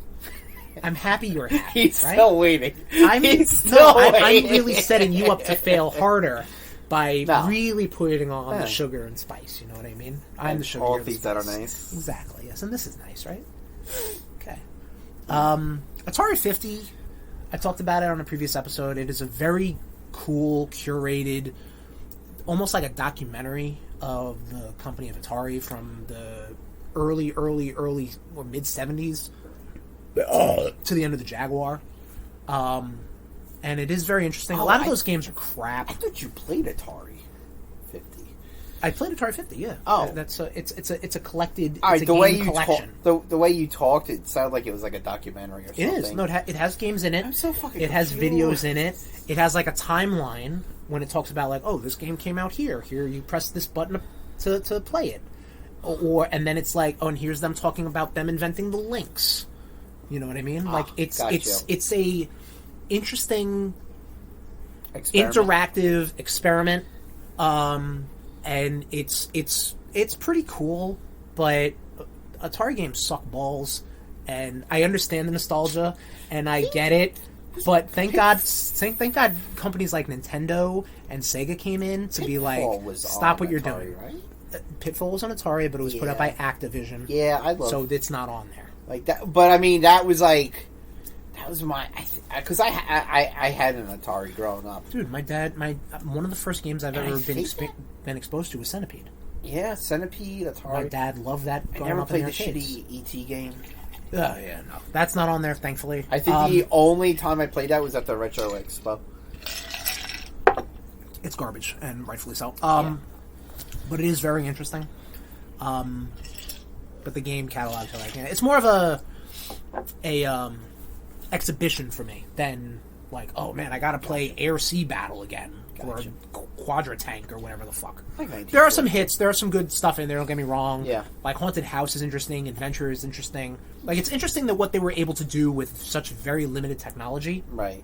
Speaker 1: I'm happy you're happy.
Speaker 2: He's
Speaker 1: right?
Speaker 2: still waiting.
Speaker 1: I'm really setting you up to fail harder by really putting on the sugar and spice. You know what I mean? I'm the sugar.
Speaker 2: All
Speaker 1: the
Speaker 2: things that are nice.
Speaker 1: Exactly. Yes, and this is nice, right? Okay. Atari 50. I talked about it on a previous episode. It is a very cool, curated, almost like a documentary of the company of Atari from the early or mid 70s to the end of the Jaguar. And it is very interesting. A lot of those games are crap.
Speaker 2: I thought you played Atari 50.
Speaker 1: I played Atari 50. Yeah.
Speaker 2: Oh,
Speaker 1: that's it's a collected.
Speaker 2: All right,
Speaker 1: it's a game collection.
Speaker 2: The way you talked, it sounded like it was like a documentary or something.
Speaker 1: It is. No, it has games in it.
Speaker 2: I'm so fucking.
Speaker 1: It has videos in it. It has like a timeline when it talks about like, oh, this game came out here. Here you press this button to play it, and then it's like, oh, and here's them talking about them inventing the links. You know what I mean? Like it's a interesting interactive experiment. And it's pretty cool, but Atari games suck balls, and I understand the nostalgia, and I get it, but thank God companies like Nintendo and Sega came in to be like, stop what you're doing. Right? Pitfall was on Atari, but it was put up by Activision.
Speaker 2: Yeah, I love.
Speaker 1: So it's not on there.
Speaker 2: Like that, but I mean, that was my, because I had an Atari growing up.
Speaker 1: Dude, my dad, one of the first games I've ever been exposed to was Centipede.
Speaker 2: Yeah, Centipede, Atari.
Speaker 1: My dad loved that.
Speaker 2: I never played the shitty E.T. game.
Speaker 1: Yeah, no, that's not on there, thankfully.
Speaker 2: I think the only time I played that was at the Retro Expo.
Speaker 1: It's garbage, and rightfully so. But it is very interesting. But the game catalog, it's more of a exhibition for me than like, oh man, I gotta play Air-Sea Battle again or Quadra Tank or whatever the fuck. There are some hits, there are some good stuff in there, don't get me wrong.
Speaker 2: Yeah.
Speaker 1: Like Haunted House is interesting, Adventure is interesting. Like it's interesting that what they were able to do with such very limited technology.
Speaker 2: Right.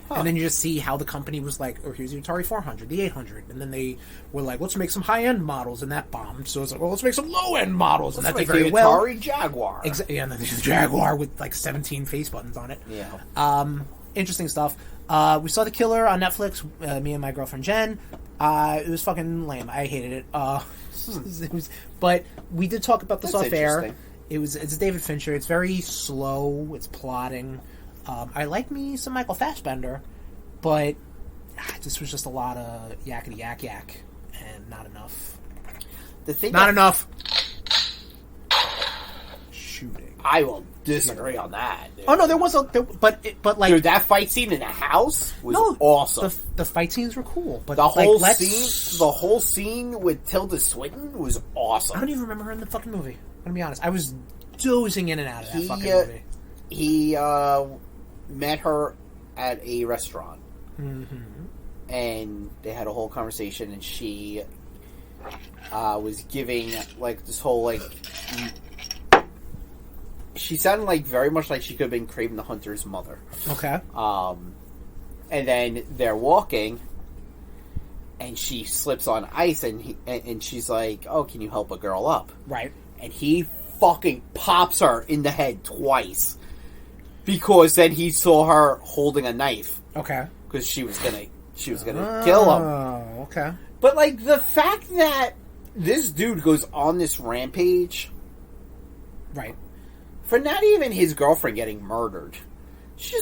Speaker 2: Huh.
Speaker 1: And then you just see how the company was like, oh, here's the Atari 400, the 800. And then they were like, let's make some high-end models, and that bombed. So it's like, well, let's make some low-end models, and that did very well.
Speaker 2: Atari Jaguar.
Speaker 1: Yeah, and then there's a Jaguar with like 17 face buttons on it.
Speaker 2: Yeah.
Speaker 1: Interesting stuff. We saw The Killer on Netflix, me and my girlfriend Jen. It was fucking lame. I hated it. But we did talk about this off air. It's David Fincher. It's very slow. It's plotting. I like me some Michael Fassbender, but this was just a lot of yakety yak and not enough.
Speaker 2: Enough shooting. disagree on that. Dude.
Speaker 1: Oh no, there was but like
Speaker 2: dude, that fight scene in the house was awesome.
Speaker 1: The fight scenes were cool, but
Speaker 2: the whole scene with Tilda Swinton was awesome.
Speaker 1: I don't even remember her in the fucking movie. I'm gonna be honest. I was dozing in and out of that fucking movie.
Speaker 2: He met her at a restaurant, and they had a whole conversation, and she was giving like this whole like. She sounded like very much like she could have been Kraven the Hunter's mother.
Speaker 1: Okay.
Speaker 2: And then they're walking, and she slips on ice, and she's like, "Oh, can you help a girl up?"
Speaker 1: Right.
Speaker 2: And he fucking pops her in the head twice because then he saw her holding a knife.
Speaker 1: Okay.
Speaker 2: Because she was gonna kill him.
Speaker 1: Oh, okay.
Speaker 2: But like the fact that this dude goes on this rampage,
Speaker 1: right.
Speaker 2: For not even his girlfriend getting murdered. She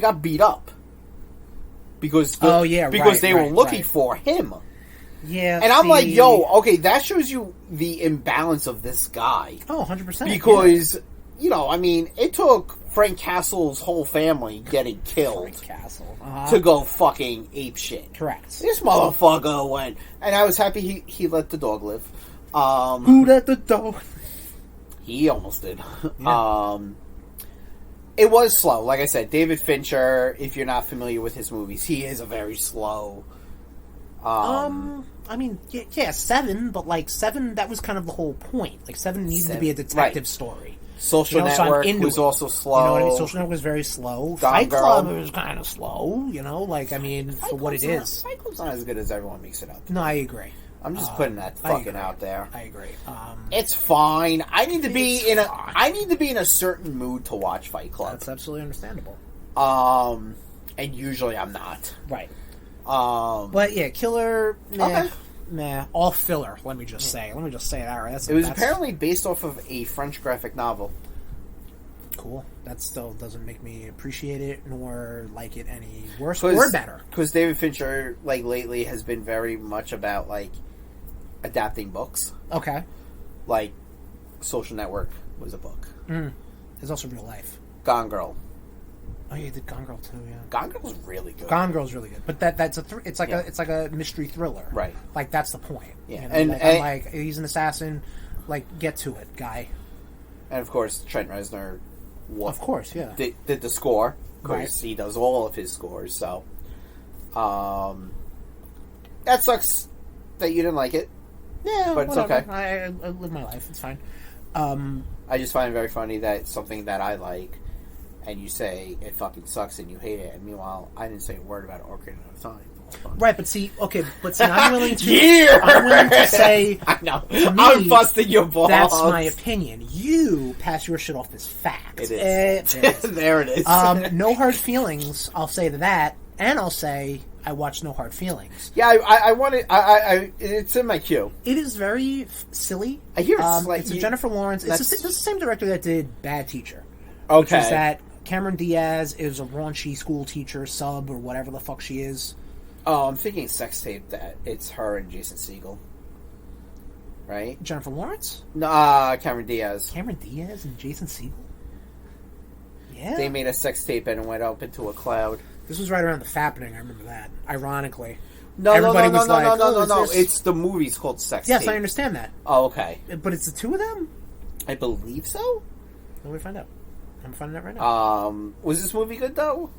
Speaker 2: got beat up. Because they were looking for him.
Speaker 1: Yeah.
Speaker 2: And I'm like, yo, okay, that shows you the imbalance of this guy.
Speaker 1: Oh, 100%.
Speaker 2: Because, I mean, it took Frank Castle's whole family getting killed to go fucking ape shit.
Speaker 1: Correct.
Speaker 2: This motherfucker went. And I was happy he let the dog live.
Speaker 1: Who let the dog?
Speaker 2: He almost did.
Speaker 1: Yeah.
Speaker 2: It was slow. Like I said, David Fincher, if you're not familiar with his movies, he is a very slow...
Speaker 1: I mean, yeah, 7, but like 7, that was kind of the whole point. Like 7 needed to be a detective story.
Speaker 2: Social Network was also slow.
Speaker 1: You know what I mean? Social Network was very slow. Fight Club was kind of slow, I mean, for what it is.
Speaker 2: Fight Club's not as good as everyone makes it up.
Speaker 1: No, I agree.
Speaker 2: I'm just putting that fucking out there.
Speaker 1: I agree.
Speaker 2: It's fine. I need to be in a certain mood to watch Fight Club.
Speaker 1: That's absolutely understandable.
Speaker 2: And usually I'm not.
Speaker 1: Right. But yeah, Killer. Meh. All filler. Let me just say that. Right.
Speaker 2: It was apparently based off of a French graphic novel.
Speaker 1: Cool. That still doesn't make me appreciate it nor like it any worse or better.
Speaker 2: Because David Fincher, like lately, has been very much about like adapting books.
Speaker 1: Okay.
Speaker 2: Like Social Network was a book.
Speaker 1: There's also real life.
Speaker 2: Gone Girl.
Speaker 1: Oh, yeah, you did Gone Girl too. Yeah.
Speaker 2: Gone Girl's really good.
Speaker 1: Gone Girl's really good, but that's it's like a mystery thriller.
Speaker 2: Right.
Speaker 1: Like that's the point.
Speaker 2: Yeah.
Speaker 1: And I'm like he's an assassin. Like get to it, guy.
Speaker 2: And of course Trent Reznor.
Speaker 1: Of course, yeah.
Speaker 2: Did the score. Of course, he does all of his scores. So, that sucks that you didn't like it.
Speaker 1: Yeah,
Speaker 2: but
Speaker 1: whatever.
Speaker 2: It's okay.
Speaker 1: I live my life. It's fine.
Speaker 2: I just find it very funny that it's something that I like, and you say it fucking sucks and you hate it, and meanwhile, I didn't say a word about Ocarina of Time.
Speaker 1: Right, but see, I'm willing to. I'm willing to say.
Speaker 2: I know. I'm busting your balls.
Speaker 1: That's my opinion. You pass your shit off as fact.
Speaker 2: It is. There it is.
Speaker 1: No hard feelings. I'll say that, and I'll say I watched No Hard Feelings.
Speaker 2: Yeah, I want it. It's in my queue.
Speaker 1: It is very silly.
Speaker 2: I hear it's like
Speaker 1: it's a Jennifer Lawrence. It's the same director that did Bad Teacher.
Speaker 2: Okay.
Speaker 1: Which is that Cameron Diaz is a raunchy school teacher sub or whatever the fuck she is.
Speaker 2: Oh, I'm thinking sex tape that it's her and Jason Segel. Right?
Speaker 1: Jennifer Lawrence?
Speaker 2: No, Cameron Diaz.
Speaker 1: Cameron Diaz and Jason Segel? Yeah.
Speaker 2: They made a sex tape and it went up into a cloud.
Speaker 1: This was right around the fappening, I remember that. Ironically.
Speaker 2: No. It's the movie's called Sex Tape.
Speaker 1: Yes, I understand that.
Speaker 2: Oh, okay.
Speaker 1: But it's the two of them?
Speaker 2: I believe so.
Speaker 1: Let me find out. I'm finding out right now.
Speaker 2: Was this movie good, though?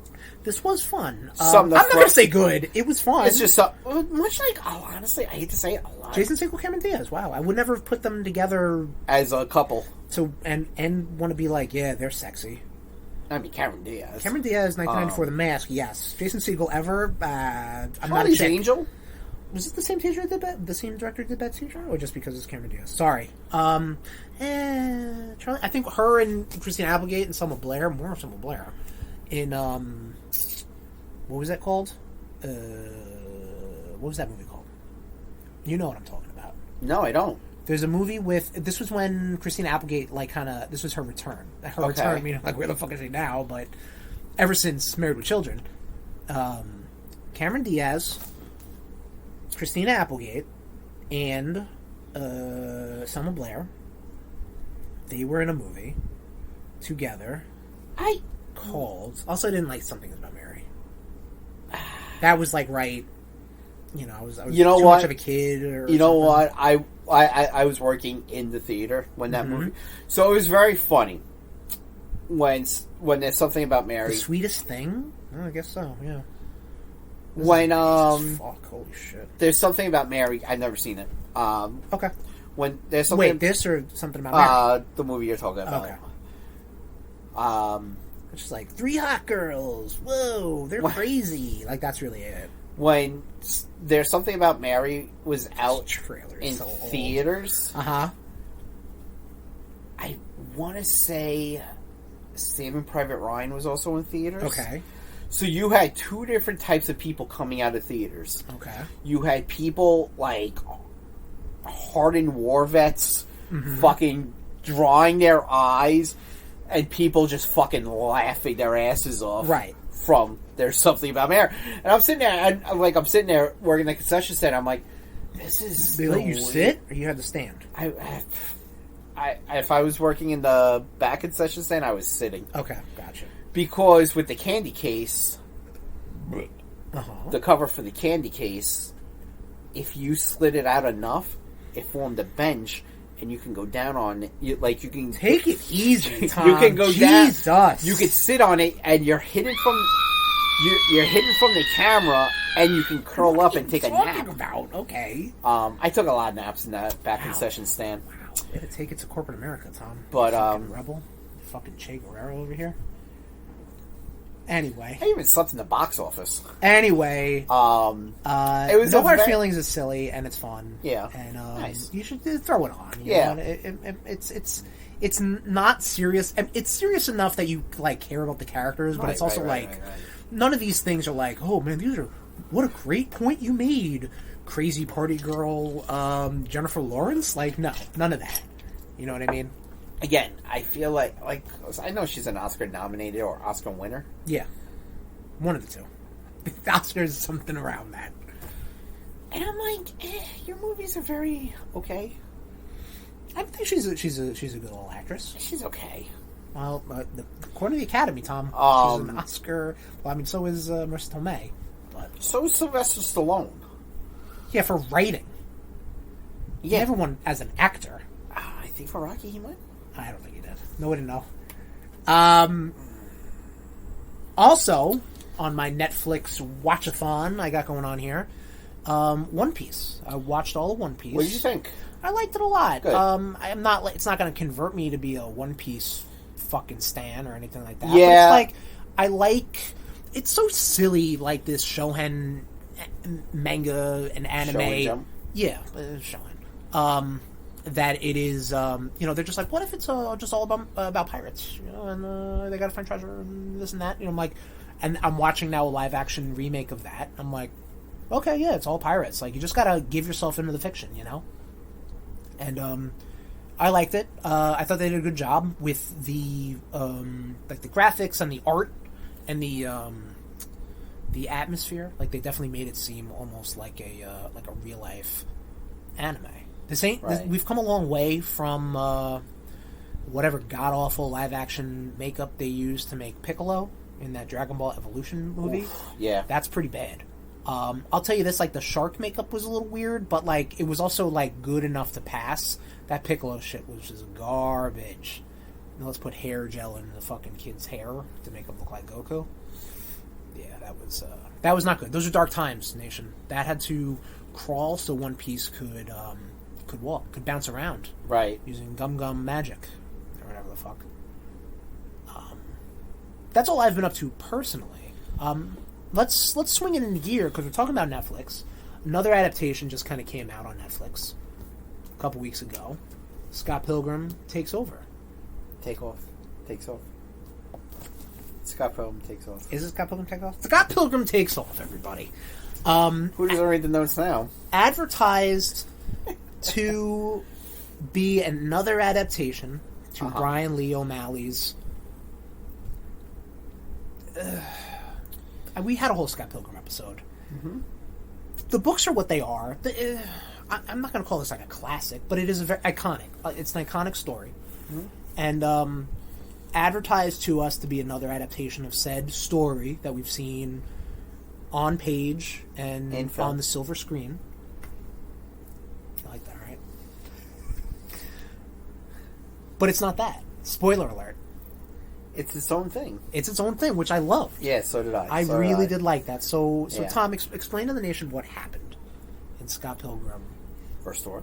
Speaker 1: This was fun. I'm not going to say good. It was fun.
Speaker 2: It's just much like, honestly, I hate to say it a lot.
Speaker 1: Jason Segel, Cameron Diaz. Wow. I would never have put them together
Speaker 2: as a couple.
Speaker 1: And want to be like, yeah, they're sexy.
Speaker 2: I mean, Cameron Diaz.
Speaker 1: Cameron Diaz, 1994, The Mask, yes. Jason Segel, Ever, I'm
Speaker 2: not a chick. Angel?
Speaker 1: Was it the same teacher that did the same director did that teacher? Or just because it's Cameron Diaz? Sorry. Charlie, I think her and Christina Applegate and Selma Blair, more of Selma Blair, in, what was that called? What was that movie called? You know what I'm talking about.
Speaker 2: No, I don't.
Speaker 1: There's a movie with... This was when Christina Applegate, this was her return. Her return, meaning, where the fuck is she now? But ever since Married with Children. Cameron Diaz, Christina Applegate, and Selma Blair, they were in a movie together. Also, I didn't like Something About Mary. That was like right. You know, I was
Speaker 2: you know
Speaker 1: too
Speaker 2: what?
Speaker 1: much of a kid. Or
Speaker 2: you know
Speaker 1: something.
Speaker 2: what? I was working in the theater when that movie, so it was very funny when there's Something About Mary.
Speaker 1: The Sweetest Thing. Oh, I guess so. Yeah.
Speaker 2: When
Speaker 1: fuck, holy shit.
Speaker 2: There's Something About Mary. I've never seen it.
Speaker 1: Okay.
Speaker 2: When there's something.
Speaker 1: Wait, this or Something About Mary?
Speaker 2: The movie you're talking about.
Speaker 1: Okay. It's just like 3 hot girls. Whoa, they're crazy. Like that's really it.
Speaker 2: When there's Something About Mary was out in
Speaker 1: so
Speaker 2: theaters.
Speaker 1: I
Speaker 2: want to say Saving Private Ryan was also in theaters.
Speaker 1: Okay.
Speaker 2: So you had 2 different types of people coming out of theaters.
Speaker 1: Okay.
Speaker 2: You had people like hardened war vets fucking drying their eyes and people just fucking laughing their asses off.
Speaker 1: Right.
Speaker 2: From There's Something About Mary. And I'm sitting there, and I'm sitting there working the concession stand. I'm like, this is.
Speaker 1: They let you sit, or you had to stand?
Speaker 2: If I was working in the back concession stand, I was sitting.
Speaker 1: Okay, gotcha.
Speaker 2: Because with the candy case, the cover for the candy case, if you slid it out enough, it formed a bench. And you can go down on it. You can
Speaker 1: take it easy, Tom.
Speaker 2: You can go
Speaker 1: Jesus.
Speaker 2: down. You can sit on it, and you're hidden from the camera, and you can curl up and take a nap.
Speaker 1: About okay.
Speaker 2: I took a lot of naps in that back concession stand.
Speaker 1: Wow, way to take it to corporate America, Tom.
Speaker 2: But
Speaker 1: fucking rebel, fucking Che Guevara over here. Anyway,
Speaker 2: I even slept in the box office.
Speaker 1: Anyway,
Speaker 2: it was
Speaker 1: No Hard Feelings is silly and it's fun.
Speaker 2: Yeah,
Speaker 1: and
Speaker 2: nice.
Speaker 1: You should throw it on. You know? It's not serious. It's serious enough that you like care about the characters, but it's also none of these things are like, oh man, what a great point you made, crazy party girl, Jennifer Lawrence. Like, no, none of that. You know what I mean?
Speaker 2: Again, I feel like I know she's an Oscar nominated or Oscar winner.
Speaker 1: Yeah, one of the two. The Oscar is something around that.
Speaker 2: And I'm like, your movies are very okay.
Speaker 1: I think she's a good little actress.
Speaker 2: She's okay.
Speaker 1: Well, according to the Academy, Tom, she's an Oscar. Well, I mean, so is Marissa Tomei. But
Speaker 2: so is Sylvester Stallone.
Speaker 1: Yeah, for writing.
Speaker 2: Yeah,
Speaker 1: never won as an actor.
Speaker 2: I think for Rocky he might.
Speaker 1: I don't think he did. No way to know. Also, on my Netflix watch-a-thon I got going on here, One Piece. I watched all of One Piece.
Speaker 2: What did you think?
Speaker 1: I liked it a lot.
Speaker 2: Good.
Speaker 1: I'm not. It's not going to convert me to be a One Piece fucking stan or anything like that.
Speaker 2: Yeah.
Speaker 1: But it's like it's so silly, like this Shonen manga and anime.
Speaker 2: Shonen Jump?
Speaker 1: Yeah, Shonen. That it is, they're just like, what if it's just all about pirates, and they gotta find treasure and this and that, I'm like, and I'm watching now a live action remake of that. I'm like, okay, yeah, it's all pirates. Like, you just gotta give yourself into the fiction, And I liked it. I thought they did a good job with the the graphics and the art and the atmosphere. Like, they definitely made it seem almost like a real life anime. We've come a long way from whatever god-awful live-action makeup they used to make Piccolo in that Dragon Ball Evolution movie.
Speaker 2: Oof, yeah.
Speaker 1: That's pretty bad. I'll tell you this, the shark makeup was a little weird, but, it was also, good enough to pass. That Piccolo shit was just garbage. Now let's put hair gel in the fucking kid's hair to make him look like Goku. Yeah, that was not good. Those are dark times, Nation. That had to crawl so One Piece could walk, could bounce around,
Speaker 2: right,
Speaker 1: using gum magic or whatever the fuck. That's all I've been up to personally. Let's swing it into gear because we're talking about Netflix. Another adaptation just kind of came out on Netflix a couple weeks ago. Scott Pilgrim Takes Over.
Speaker 2: Takes off. Scott Pilgrim Takes Off.
Speaker 1: Is it Scott Pilgrim Takes Off? Scott Pilgrim Takes Off, everybody.
Speaker 2: Who doesn't read the notes now?
Speaker 1: Advertised to be another adaptation to Brian Lee O'Malley's. We had a whole Scott Pilgrim episode.
Speaker 2: Mm-hmm.
Speaker 1: The books are what they are. I'm not going to call this a classic, but it is a very iconic. It's an iconic story, and advertised to us to be another adaptation of said story that we've seen on page and on the silver screen. You like that, right? But it's not that. Spoiler alert.
Speaker 2: It's its own thing.
Speaker 1: It's its own thing, which I love.
Speaker 2: Yeah, so did I.
Speaker 1: I really did like that. So
Speaker 2: Yeah.
Speaker 1: Tom, explain to the nation what happened in Scott Pilgrim.
Speaker 2: First story.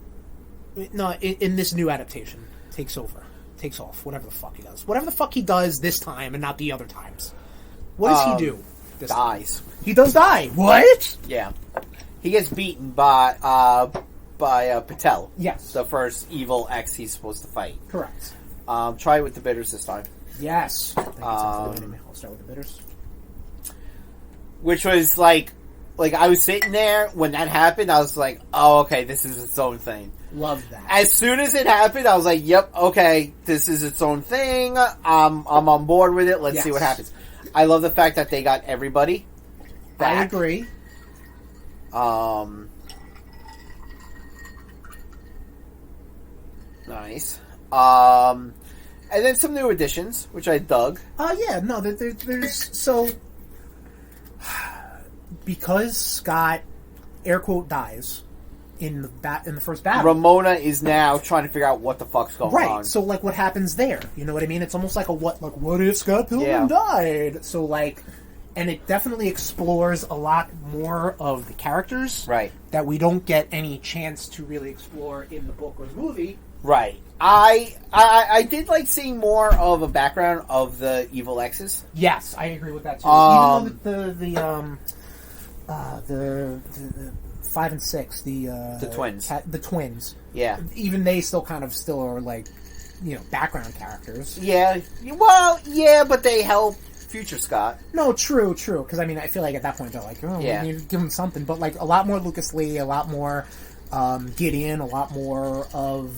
Speaker 1: No, in this new adaptation. Takes off, whatever the fuck he does. Whatever the fuck he does this time and not the other times. What does he do?
Speaker 2: Dies.
Speaker 1: Time? He does die. What?
Speaker 2: Yeah. He gets beaten by Patel.
Speaker 1: Yes.
Speaker 2: The first evil X he's supposed to fight.
Speaker 1: Correct.
Speaker 2: Try it with the bitters this time.
Speaker 1: Yes. I'll start with the bitters.
Speaker 2: Which was like I was sitting there when that happened. I was like, oh, okay, this is its own thing.
Speaker 1: Love that.
Speaker 2: As soon as it happened, I was like, yep, okay, this is its own thing. I'm on board with it. Let's see what happens. I love the fact that they got everybody back.
Speaker 1: I agree.
Speaker 2: Nice. And then some new additions, which I dug.
Speaker 1: Yeah, no, there's so because Scott air quote dies in the first battle.
Speaker 2: Ramona is now trying to figure out what the fuck's going on.
Speaker 1: Right. So like what happens there? You know what I mean? It's almost like what if Scott Pilgrim died? So like, and it definitely explores a lot more of the characters.
Speaker 2: Right.
Speaker 1: That we don't get any chance to really explore in the book or the movie.
Speaker 2: Right. I did like seeing more of a background of the evil X's.
Speaker 1: Yes, I agree with that too. Even though the 5 and 6, the
Speaker 2: twins,
Speaker 1: the twins,
Speaker 2: yeah,
Speaker 1: even they still are like, background characters.
Speaker 2: Yeah, well, yeah, but they help future Scott.
Speaker 1: No, true. Because I mean, I feel like at that point they're like, we need to give him something. But like a lot more Lucas Lee, a lot more Gideon, a lot more of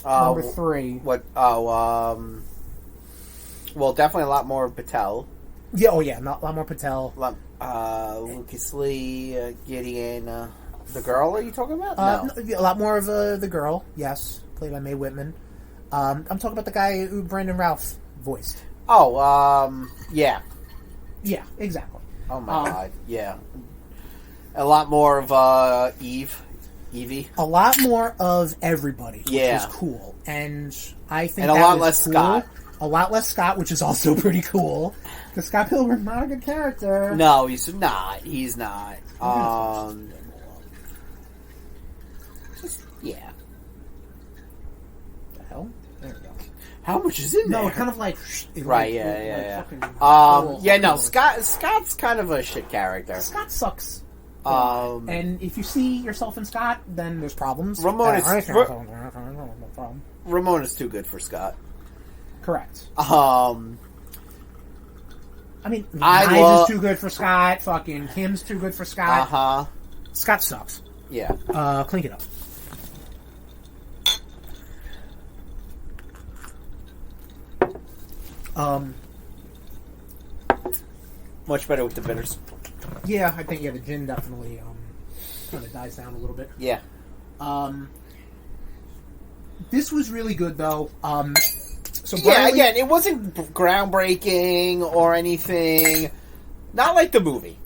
Speaker 1: number 3.
Speaker 2: What? Oh, well, definitely a lot more Patel.
Speaker 1: Yeah. Oh, yeah. A lot more Patel.
Speaker 2: Lucas Lee, Gideon, the girl. Are you talking about? No.
Speaker 1: A lot more of the girl. Yes, played by Mae Whitman. I'm talking about the guy who Brandon Routh voiced.
Speaker 2: Oh, yeah.
Speaker 1: Yeah, exactly.
Speaker 2: Oh my god, yeah. A lot more of Evie.
Speaker 1: A lot more of everybody, which is cool. And I think
Speaker 2: a lot less cool. Scott.
Speaker 1: A lot less Scott, which is also pretty cool. Because Scott Pilgrim's not a good character.
Speaker 2: No, he's not. He's not. Yeah.
Speaker 1: The hell? There we go.
Speaker 2: How much is in there?
Speaker 1: No, kind of like...
Speaker 2: Right, yeah. No, Scott's kind of a shit character.
Speaker 1: Scott sucks. And if you see yourself in Scott, then there's problems.
Speaker 2: Ramona's too good for Scott.
Speaker 1: Correct.
Speaker 2: I
Speaker 1: mean, Knives is too good for Scott. Fucking Kim's too good for Scott. Scott sucks.
Speaker 2: Yeah.
Speaker 1: Clink it up.
Speaker 2: Much better with the bitters.
Speaker 1: Yeah, I think the gin definitely kind of dies down a little bit.
Speaker 2: Yeah.
Speaker 1: This was really good though. So
Speaker 2: again, it wasn't groundbreaking or anything. Not like the movie.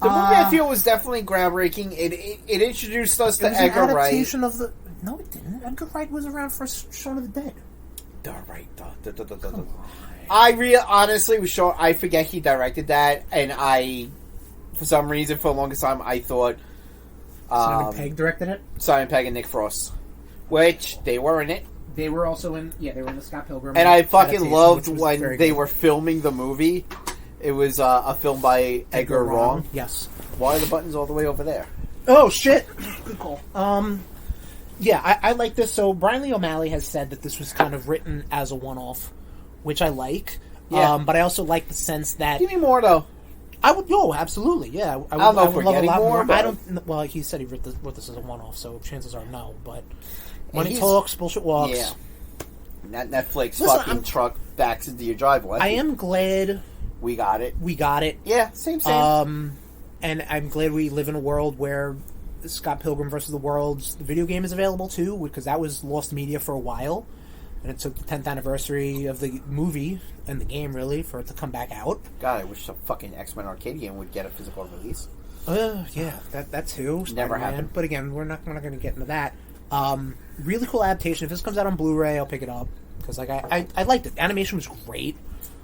Speaker 2: The movie I feel was definitely groundbreaking. It introduced us to Edgar Wright.
Speaker 1: Adaptation of the... No, it didn't. Edgar Wright was around for Shaun of the Dead.
Speaker 2: I honestly was sure. I forget he directed that, and for some reason, for the longest time, I thought
Speaker 1: Simon Pegg directed it.
Speaker 2: Simon Pegg and Nick Frost, which they were in it.
Speaker 1: They were also in. Yeah, they were in the Scott Pilgrim.
Speaker 2: And I fucking loved when they were filming the movie. It was a film by Edgar Wrong.
Speaker 1: Yes.
Speaker 2: Why are the buttons all the way over there?
Speaker 1: Oh shit! Good call. Yeah, I like this. So Brian Lee O'Malley has said that this was kind of written as a one-off, which I like.
Speaker 2: Yeah.
Speaker 1: But I also like the sense that...
Speaker 2: Give me more, though.
Speaker 1: I would... absolutely, yeah.
Speaker 2: I don't know if we're getting more, but...
Speaker 1: I don't... Well, he said he wrote this as a one-off, so chances are no, but... Money talks, bullshit walks.
Speaker 2: Yeah. That Netflix truck backs into your driveway.
Speaker 1: I am glad...
Speaker 2: We got it.
Speaker 1: Yeah,
Speaker 2: same.
Speaker 1: And I'm glad we live in a world where Scott Pilgrim vs. the World's the video game is available too, because that was lost media for a while. and it took the 10th anniversary of the movie and the game, really, for it to come back out.
Speaker 2: God, I wish the fucking X-Men arcade game would get a physical release.
Speaker 1: Yeah, that too.
Speaker 2: Never happened.
Speaker 1: But again, we're not going to get into that. Really cool adaptation. If this comes out on Blu-ray, I'll pick it up. Because like I liked it. The animation was great.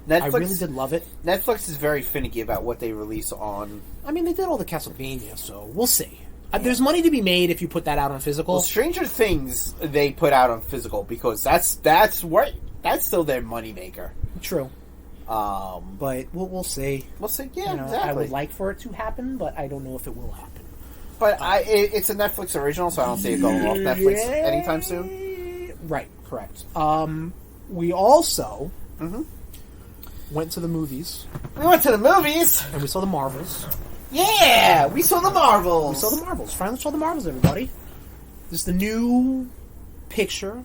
Speaker 1: Netflix, I really did love it.
Speaker 2: Netflix is very finicky about what they release on.
Speaker 1: I mean, they did all the Castlevania, so we'll see. Yeah. There's money to be made if you put that out on physical.
Speaker 2: Well, Stranger Things they put out on physical because that's still their moneymaker.
Speaker 1: True. But we'll see.
Speaker 2: We'll see. Yeah, exactly.
Speaker 1: I would like for it to happen, but I don't know if it will happen.
Speaker 2: But it's a Netflix original, so I don't see it going off Netflix anytime soon.
Speaker 1: Right. Correct. We also went to the movies.
Speaker 2: We went to the movies,
Speaker 1: and we saw the Marvels.
Speaker 2: Yeah, we saw the Marvels.
Speaker 1: We saw the Marvels. Finally saw the Marvels, everybody. This is the new picture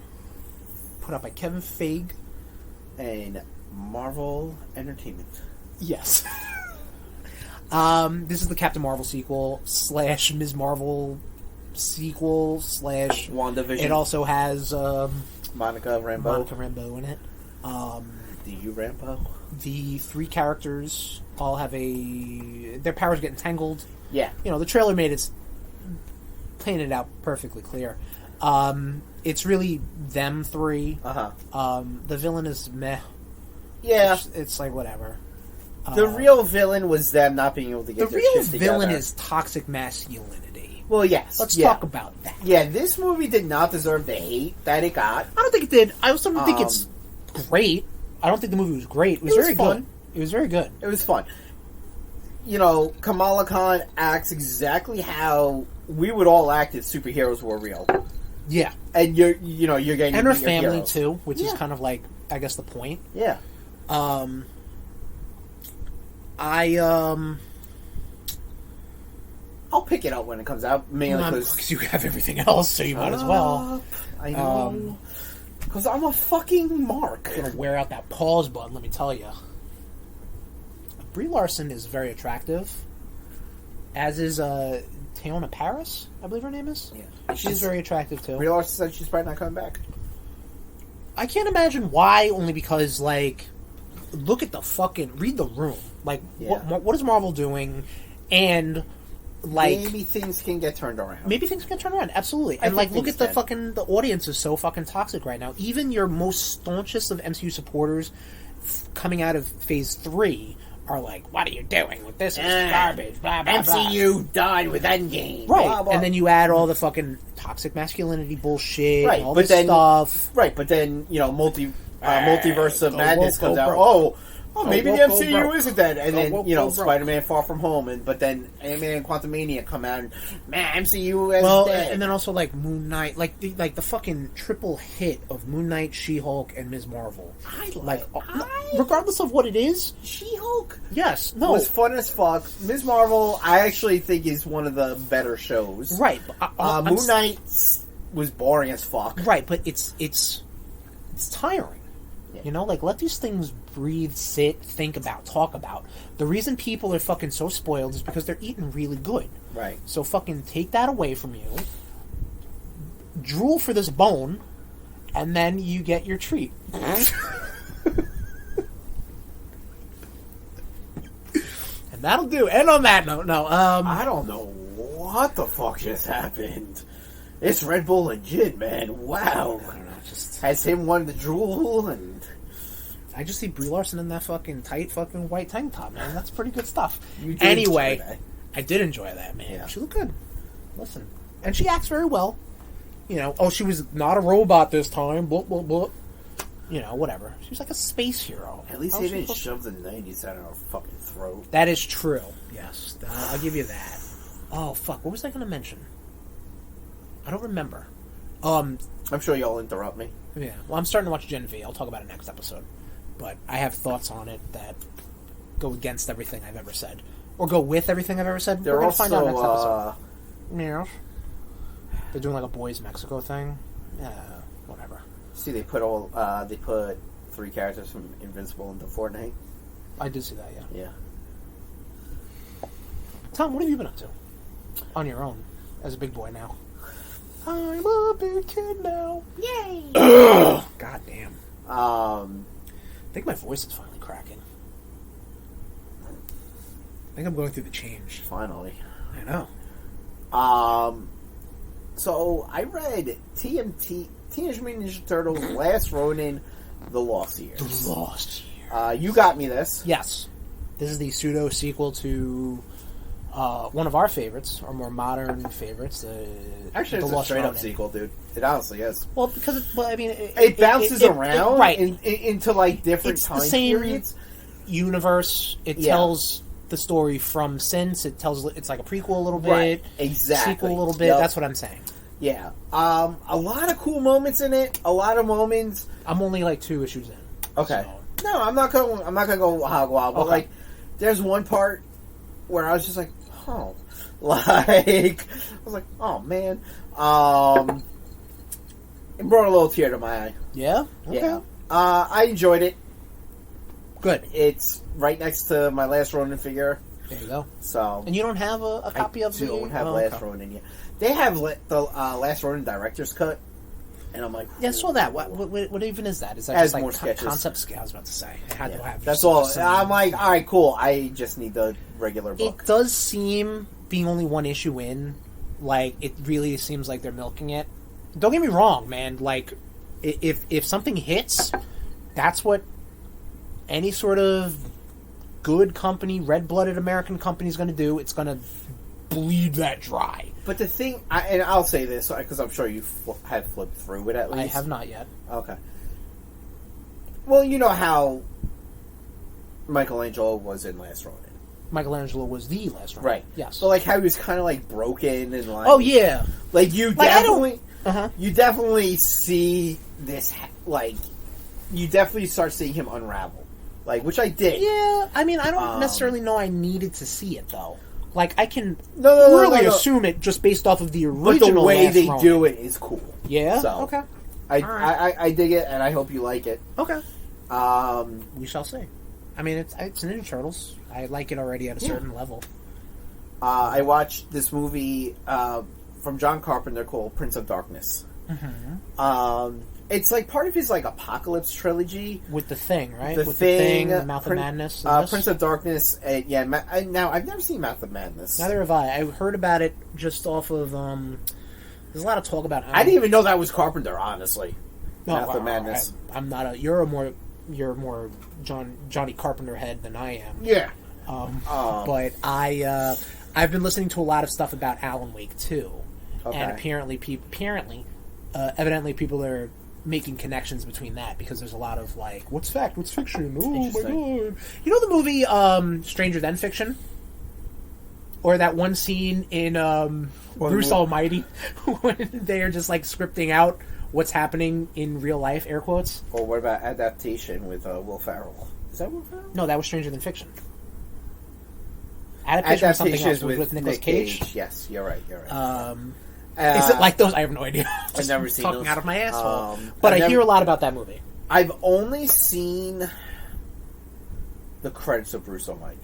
Speaker 1: put out by Kevin Feige
Speaker 2: and Marvel Entertainment.
Speaker 1: Yes. This is the Captain Marvel sequel / Ms. Marvel sequel /
Speaker 2: WandaVision.
Speaker 1: It also has
Speaker 2: Monica Rambeau
Speaker 1: in it.
Speaker 2: Do you Rambo?
Speaker 1: The 3 characters all have their powers get entangled.
Speaker 2: Yeah.
Speaker 1: The trailer made it painted out perfectly clear. It's really them 3. The villain is meh.
Speaker 2: Yeah.
Speaker 1: It's like whatever.
Speaker 2: The real villain was them not being able to get their shit together.
Speaker 1: The real villain is toxic masculinity.
Speaker 2: Well, yes.
Speaker 1: Let's talk about that.
Speaker 2: Yeah, this movie did not deserve the hate that it got.
Speaker 1: I don't think it did. I also don't think it's great. I don't think the movie was great. It was very
Speaker 2: fun.
Speaker 1: Good. It was very good.
Speaker 2: It was fun. Kamala Khan acts exactly how we would all act if superheroes were real.
Speaker 1: Yeah.
Speaker 2: And you're getting
Speaker 1: and her family heroes. Too, which is kind of like I guess the point.
Speaker 2: Yeah. I'll pick it up when it comes out, mainly because
Speaker 1: you have everything else, so you might as well.
Speaker 2: I know. Because I'm a fucking mark.
Speaker 1: I'm gonna wear out that pause button, let me tell you. Brie Larson is very attractive, as is Teyonah Parris, I believe her name is.
Speaker 2: Yeah.
Speaker 1: She's very attractive, too.
Speaker 2: Brie Larson said she's probably not coming back.
Speaker 1: I can't imagine why, only because, look at the fucking... Read the room. What is Marvel doing? And...
Speaker 2: maybe things can get turned around.
Speaker 1: Maybe things can get turned around, absolutely. And look at the audience is so fucking toxic right now. Even your most staunchest of MCU supporters coming out of Phase 3 are like, what are you doing with this? It's garbage, blah, blah,
Speaker 2: MCU
Speaker 1: blah.
Speaker 2: died with Endgame.
Speaker 1: Right,
Speaker 2: blah, blah.
Speaker 1: And then you add all the fucking toxic masculinity bullshit,
Speaker 2: right,
Speaker 1: and all this stuff.
Speaker 2: Right, but then, Multiverse of Madness comes out. Maybe the MCU isn't dead. And then, Spider-Man Far From Home, but then Ant-Man and Quantumania come out and, MCU is dead.
Speaker 1: And then also, Moon Knight, the fucking triple hit of Moon Knight, She-Hulk, and Ms. Marvel. Regardless of what it is.
Speaker 2: She-Hulk?
Speaker 1: Yes. No.
Speaker 2: Was fun as fuck. Ms. Marvel, I actually think is one of the better shows.
Speaker 1: Right.
Speaker 2: Moon Knight was boring as fuck.
Speaker 1: Right, but it's tiring. Yeah. Let these things breathe, sit, think about, talk about. The reason people are fucking so spoiled is because they're eating really good.
Speaker 2: Right.
Speaker 1: So fucking take that away from you, drool for this bone, and then you get your treat. And that'll do. And on that note,
Speaker 2: I don't know what the fuck just happened. It's Red Bull and gin, man. Wow.
Speaker 1: I don't know,
Speaker 2: has him wanted to drool, and
Speaker 1: I just see Brie Larson in that fucking tight fucking white tank top, man. That's pretty good stuff.
Speaker 2: Anyway,
Speaker 1: I did enjoy that, man.
Speaker 2: Yeah.
Speaker 1: She looked good. Listen. And she acts very well. She was not a robot this time. Blah, blah, blah. Whatever. She was like a space hero.
Speaker 2: At least they didn't shove the 90s down her fucking throat.
Speaker 1: That is true. Yes. I'll give you that. Oh, fuck. What was I going to mention? I don't remember.
Speaker 2: I'm sure y'all interrupt me.
Speaker 1: Yeah. Well, I'm starting to watch Gen V. I'll talk about it next episode. But I have thoughts on it that go against everything I've ever said. Or go with everything I've ever said. We're going to find out next episode. Yeah. They're doing a Boys Mexico thing. Yeah, whatever.
Speaker 2: See, they put 3 characters from Invincible into Fortnite.
Speaker 1: I did see that, yeah.
Speaker 2: Yeah.
Speaker 1: Tom, what have you been up to? On your own. As a big boy now. I'm a a big kid now.
Speaker 2: Yay!
Speaker 1: God damn.
Speaker 2: I
Speaker 1: think my voice is finally cracking. I think I'm going through the change.
Speaker 2: Finally.
Speaker 1: I know.
Speaker 2: So I read TMNT, Teenage Mutant Ninja Turtles, Last Ronin, The Lost Years.
Speaker 1: The Lost Years.
Speaker 2: You got me this.
Speaker 1: Yes. This is the pseudo sequel to one of our favorites, our more modern favorites.
Speaker 2: Actually, it's a straight up sequel, dude. It honestly is.
Speaker 1: Well, because
Speaker 2: it bounces around
Speaker 1: right.
Speaker 2: into like different
Speaker 1: it's
Speaker 2: time
Speaker 1: the same
Speaker 2: periods.
Speaker 1: Universe. It tells the story from since. It tells it's like a prequel a little bit,
Speaker 2: right. Exactly.
Speaker 1: Sequel a little bit.
Speaker 2: Yep.
Speaker 1: That's what I'm saying.
Speaker 2: Yeah. A lot of cool moments in it. A lot of moments.
Speaker 1: I'm only like 2 issues in.
Speaker 2: Okay.
Speaker 1: So.
Speaker 2: No, I'm not gonna go hog wild, but like, there's one part where I was just like, oh, like I was like, oh man, it brought a little tear to my eye.
Speaker 1: Yeah. Okay.
Speaker 2: Yeah. I enjoyed it.
Speaker 1: Good.
Speaker 2: It's right next to my Last Ronin figure.
Speaker 1: There you go.
Speaker 2: So,
Speaker 1: and you don't have a copy of
Speaker 2: the? I don't have Last Ronin yet. They have the Last Ronin director's cut, and I'm like,
Speaker 1: yeah, I saw that. What even is that? Is that just like more sketches. Concept scale? I was about to say. I had to have.
Speaker 2: That's all. I'm like, all right, cool. I just need the regular book.
Speaker 1: It does seem, being only 1 issue in, like it really seems like they're milking it. Don't get me wrong, man. Like, if something hits, that's what any sort of good company, red-blooded American company is going to do. It's going to bleed that dry.
Speaker 2: But the thing, and I'll say this because I'm sure you have flipped through it at least.
Speaker 1: I have not yet.
Speaker 2: Okay. Well, you know how Michelangelo was in Last Ronin.
Speaker 1: Michelangelo was the Last Ronin.
Speaker 2: Right.
Speaker 1: Yes.
Speaker 2: But like how he was kind of like broken and like.
Speaker 1: Oh yeah.
Speaker 2: Like you definitely. You definitely see this. Like, you definitely start seeing him unravel. Like, which I did.
Speaker 1: Yeah. I mean, I don't necessarily know I needed to see it though. Like, I can really assume it just based off of the original.
Speaker 2: But the way they do it is cool.
Speaker 1: Yeah.
Speaker 2: So,
Speaker 1: okay.
Speaker 2: I dig it, and I hope you like it.
Speaker 1: Okay. We shall see. I mean, it's Ninja Turtles. I like it already at a certain level.
Speaker 2: I watched this movie from John Carpenter called Prince of Darkness. Mm-hmm. It's like part of his like Apocalypse trilogy
Speaker 1: with the Thing, right? With the Thing, the Mouth of Madness.
Speaker 2: Prince of Darkness. Now I've never seen Mouth of Madness.
Speaker 1: Neither have I. I've heard about it just off of. There's a lot of talk about.
Speaker 2: I didn't even know that was Carpenter. Honestly, Mouth of Madness.
Speaker 1: I'm not a. You're more Johnny Carpenter head than I am.
Speaker 2: Yeah.
Speaker 1: But I've been listening to a lot of stuff about Alan Wake too, and evidently people are making connections between that because there's a lot of like, what's fact, what's fiction? Oh my god! You know the movie Stranger Than Fiction, or that one scene in Bruce Almighty when they are just like scripting out what's happening in real life, air quotes.
Speaker 2: Or what about Adaptation with Will Ferrell? Is that Will Ferrell?
Speaker 1: No, that was Stranger Than Fiction. Adaptation was something else with Nicolas Cage.
Speaker 2: Yes, you're right.
Speaker 1: Is it like those? I have no idea.
Speaker 2: I've never seen
Speaker 1: talking
Speaker 2: those.
Speaker 1: Out of my asshole. But I hear a lot about that movie.
Speaker 2: I've only seen the credits of Bruce Almighty.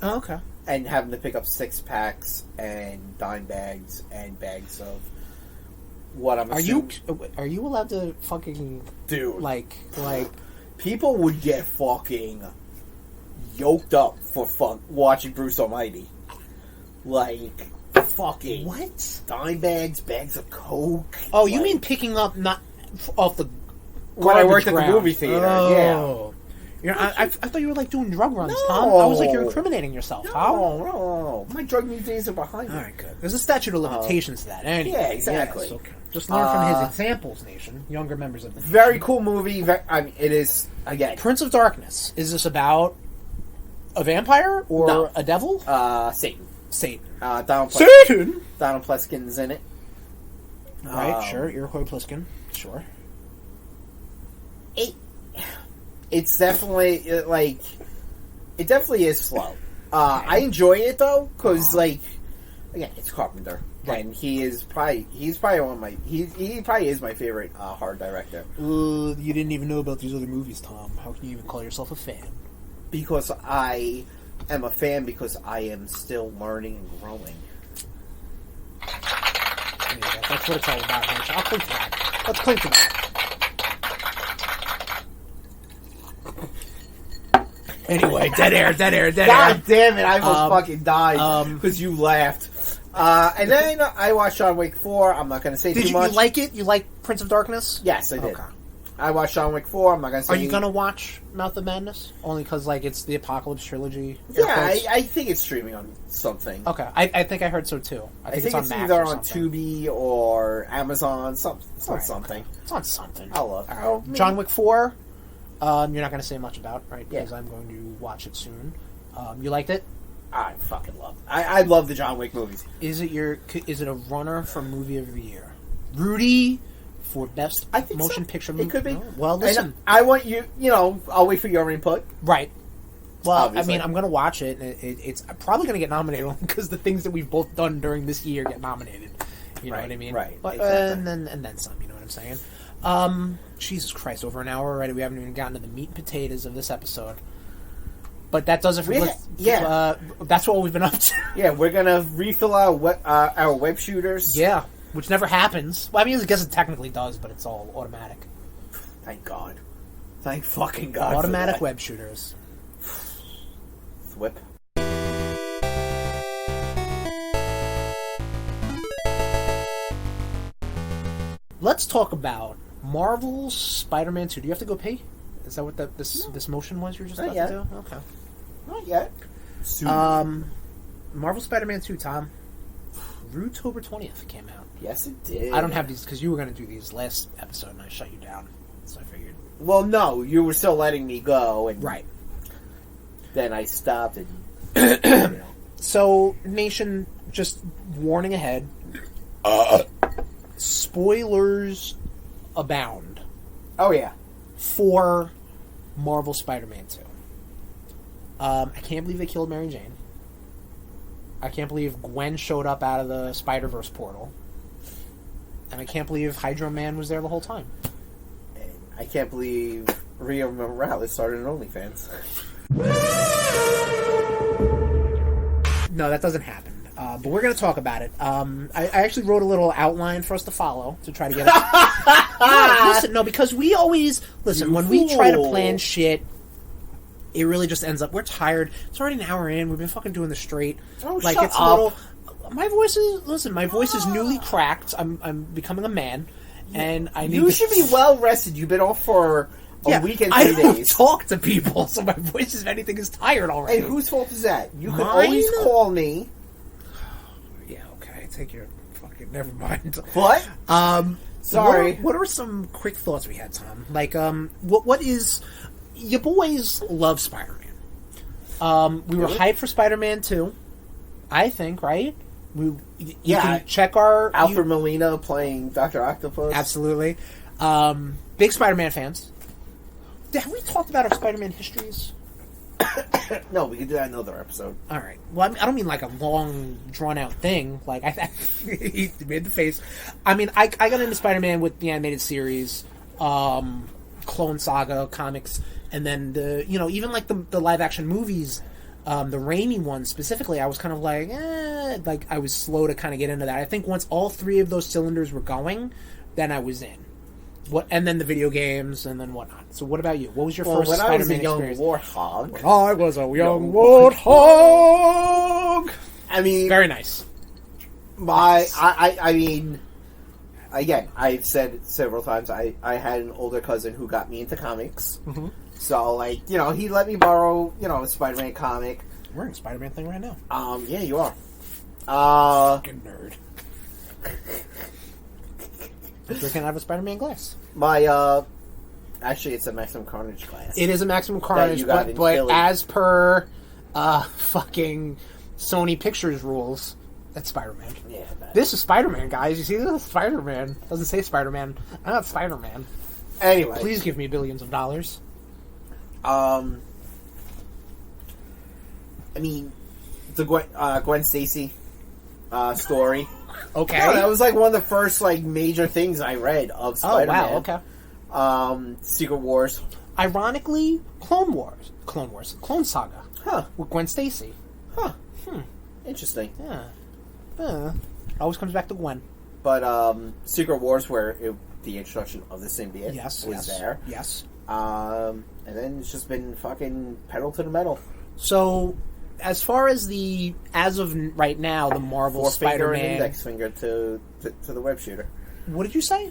Speaker 1: Oh, okay.
Speaker 2: And having to pick up 6-packs and dime bags and bags of what I'm assuming.
Speaker 1: Are you allowed to fucking...
Speaker 2: Dude.
Speaker 1: Like...
Speaker 2: People would get fucking yoked up for watching Bruce Almighty. Like... Fucking
Speaker 1: what?
Speaker 2: Dime bags, bags of coke.
Speaker 1: Oh, you mean picking up not off the
Speaker 2: when I worked at the movie theater?
Speaker 1: Oh. Yeah. I thought you were like doing drug runs, Tom. I was like, you're incriminating yourself.
Speaker 2: No. My drug use days are behind me.
Speaker 1: All right, good. There's a statute of limitations to that. Anyway.
Speaker 2: Yeah, exactly.
Speaker 1: Yes, okay. Just learn from his examples, Nation. Younger members of the
Speaker 2: very
Speaker 1: nation.
Speaker 2: Cool movie. It is again.
Speaker 1: Prince of Darkness. Is this about a vampire or a devil?
Speaker 2: Satan.
Speaker 1: Satan.
Speaker 2: Satan! Donald Pleskin's in it.
Speaker 1: Right, sure. Iroquois Pliskin. Sure.
Speaker 2: It's definitely, like... It definitely is slow. I enjoy it, though, because, like... Again, it's Carpenter. Right. And he's probably one of my... He probably is my favorite horror director.
Speaker 1: You didn't even know about these other movies, Tom. How can you even call yourself a fan?
Speaker 2: Because I... am a fan because I am still learning and growing.
Speaker 1: me to death. That's what it's all about. I'll clink to that. Let's clink to that. Anyway, dead air.
Speaker 2: God damn it, I almost fucking died because you laughed. And then I watched John Wick 4. I'm not going to say too much.
Speaker 1: Did you like it? You like Prince of Darkness?
Speaker 2: Yes, I did.
Speaker 1: Okay.
Speaker 2: I watched John Wick 4. I'm not going to say...
Speaker 1: Are you going to watch Mouth of Madness? Only because, like, it's the Apocalypse trilogy?
Speaker 2: Yeah, I think it's streaming on something.
Speaker 1: Okay, I think I heard so, too.
Speaker 2: I think it's
Speaker 1: on
Speaker 2: either on Tubi or Amazon. It's on something.
Speaker 1: It's on something.
Speaker 2: I'll look.
Speaker 1: John Wick 4, you're not going to say much about, right?
Speaker 2: Yeah.
Speaker 1: Because I'm going to watch it soon. You liked it?
Speaker 2: I fucking love it. I love the John Wick movies.
Speaker 1: Is it a runner for movie of the year? Rudy for best motion picture movie?
Speaker 2: It could be.
Speaker 1: Oh, well, listen.
Speaker 2: And I want you, I'll wait for your input.
Speaker 1: Right. Well,
Speaker 2: Obviously.
Speaker 1: I mean, I'm going to watch it. It's probably going to get nominated because the things that we've both done during this year get nominated. You know what I mean?
Speaker 2: Right.
Speaker 1: But,
Speaker 2: exactly.
Speaker 1: and then some, you know what I'm saying? Jesus Christ, over an hour already. We haven't even gotten to the meat and potatoes of this episode. But that does it for that's what we've been up to.
Speaker 2: Yeah, we're gonna refill our web shooters.
Speaker 1: Yeah, which never happens. Well, I mean, I guess it technically does, but it's all automatic.
Speaker 2: Thank God. Thank fucking God.
Speaker 1: Automatic web shooters.
Speaker 2: Whip.
Speaker 1: Let's talk about Marvel's Spider-Man 2. Do you have to go pee? Is that what this motion was you were just about to do? Okay.
Speaker 2: Not yet. Soon.
Speaker 1: Marvel Spider-Man 2, Tom. October 20th it came out.
Speaker 2: Yes, it did.
Speaker 1: I don't have these because you were going to do these last episode and I shut you down. So I figured.
Speaker 2: Well, no, you were still letting me go. And
Speaker 1: right.
Speaker 2: Then I stopped and...
Speaker 1: So, Nation, just warning ahead. Spoilers abound.
Speaker 2: Oh, yeah.
Speaker 1: For Marvel Spider-Man 2. I can't believe they killed Mary Jane. I can't believe Gwen showed up out of the Spider-Verse portal. And I can't believe Hydro Man was there the whole time.
Speaker 2: And I can't believe Rio Morales started an OnlyFans.
Speaker 1: No, that doesn't happen. But we're going to talk about it. I actually wrote a little outline for us to follow to try to get it. No, because we always... Listen, when we try to plan shit, it really just ends up... We're tired. It's already an hour in. We've been fucking doing this straight.
Speaker 2: Oh, like, shut up.
Speaker 1: My voice is... Listen, my voice is newly cracked. I'm becoming a man. And I need
Speaker 2: You should be well rested. You've been off for... a week and 3 days.
Speaker 1: I don't talk to people, so my voice, if anything, is tired already.
Speaker 2: And whose fault is that? You can always call me.
Speaker 1: Yeah, okay. Take your fucking... Never mind.
Speaker 2: What? Sorry.
Speaker 1: What are some quick thoughts we had, Tom? Like, what is... Ya Boyz love Spider-Man. We were hyped for Spider-Man 2. I think, right? You can check our...
Speaker 2: Alfred Molina playing Dr. Octopus.
Speaker 1: Absolutely. Big Spider-Man fans. Have we talked about our Spider-Man histories?
Speaker 2: No, we can do that in another episode.
Speaker 1: All right. Well, I don't mean like a long, drawn-out thing. Like, he made the face. I mean, I got into Spider-Man with the animated series, Clone Saga comics, and then even like the live-action movies, the Raimi ones specifically. I was kind of like, I was slow to kind of get into that. I think once all three of those cylinders were going, then I was in. And then the video games, and then whatnot. So what about you? What was your first Spider-Man experience?
Speaker 2: When I was a young warthog.
Speaker 1: When I was a young warthog!
Speaker 2: I mean...
Speaker 1: Very nice.
Speaker 2: I mean... Again, I've said it several times, I had an older cousin who got me into comics. Mm-hmm. So, he let me borrow, a Spider-Man comic.
Speaker 1: I'm wearing a Spider-Man thing right now.
Speaker 2: Yeah, you are.
Speaker 1: Fucking nerd. Drinking out of a Spider-Man glass.
Speaker 2: Actually, it's a Maximum Carnage glass.
Speaker 1: It is a Maximum Carnage, but as per fucking Sony Pictures rules, that's Spider-Man. Yeah, this is Spider-Man, guys. You see this? Spider-Man. Doesn't say Spider-Man. I'm not Spider-Man.
Speaker 2: Anyway.
Speaker 1: Please give me billions of dollars.
Speaker 2: I mean, the Gwen Stacy story.
Speaker 1: Okay.
Speaker 2: No, that was one of the first major things I read of Spider-Man.
Speaker 1: Oh, wow,
Speaker 2: okay. Secret Wars.
Speaker 1: Ironically, Clone Saga.
Speaker 2: Huh.
Speaker 1: With Gwen Stacy.
Speaker 2: Huh. Interesting.
Speaker 1: Yeah. Always comes back to Gwen.
Speaker 2: But Secret Wars, where the introduction of the symbiote was there.
Speaker 1: Yes.
Speaker 2: And then it's just been fucking pedal to the metal.
Speaker 1: So, as far as as of right now, the Marvel Spider-Man...
Speaker 2: and index finger to the web shooter.
Speaker 1: What did you say?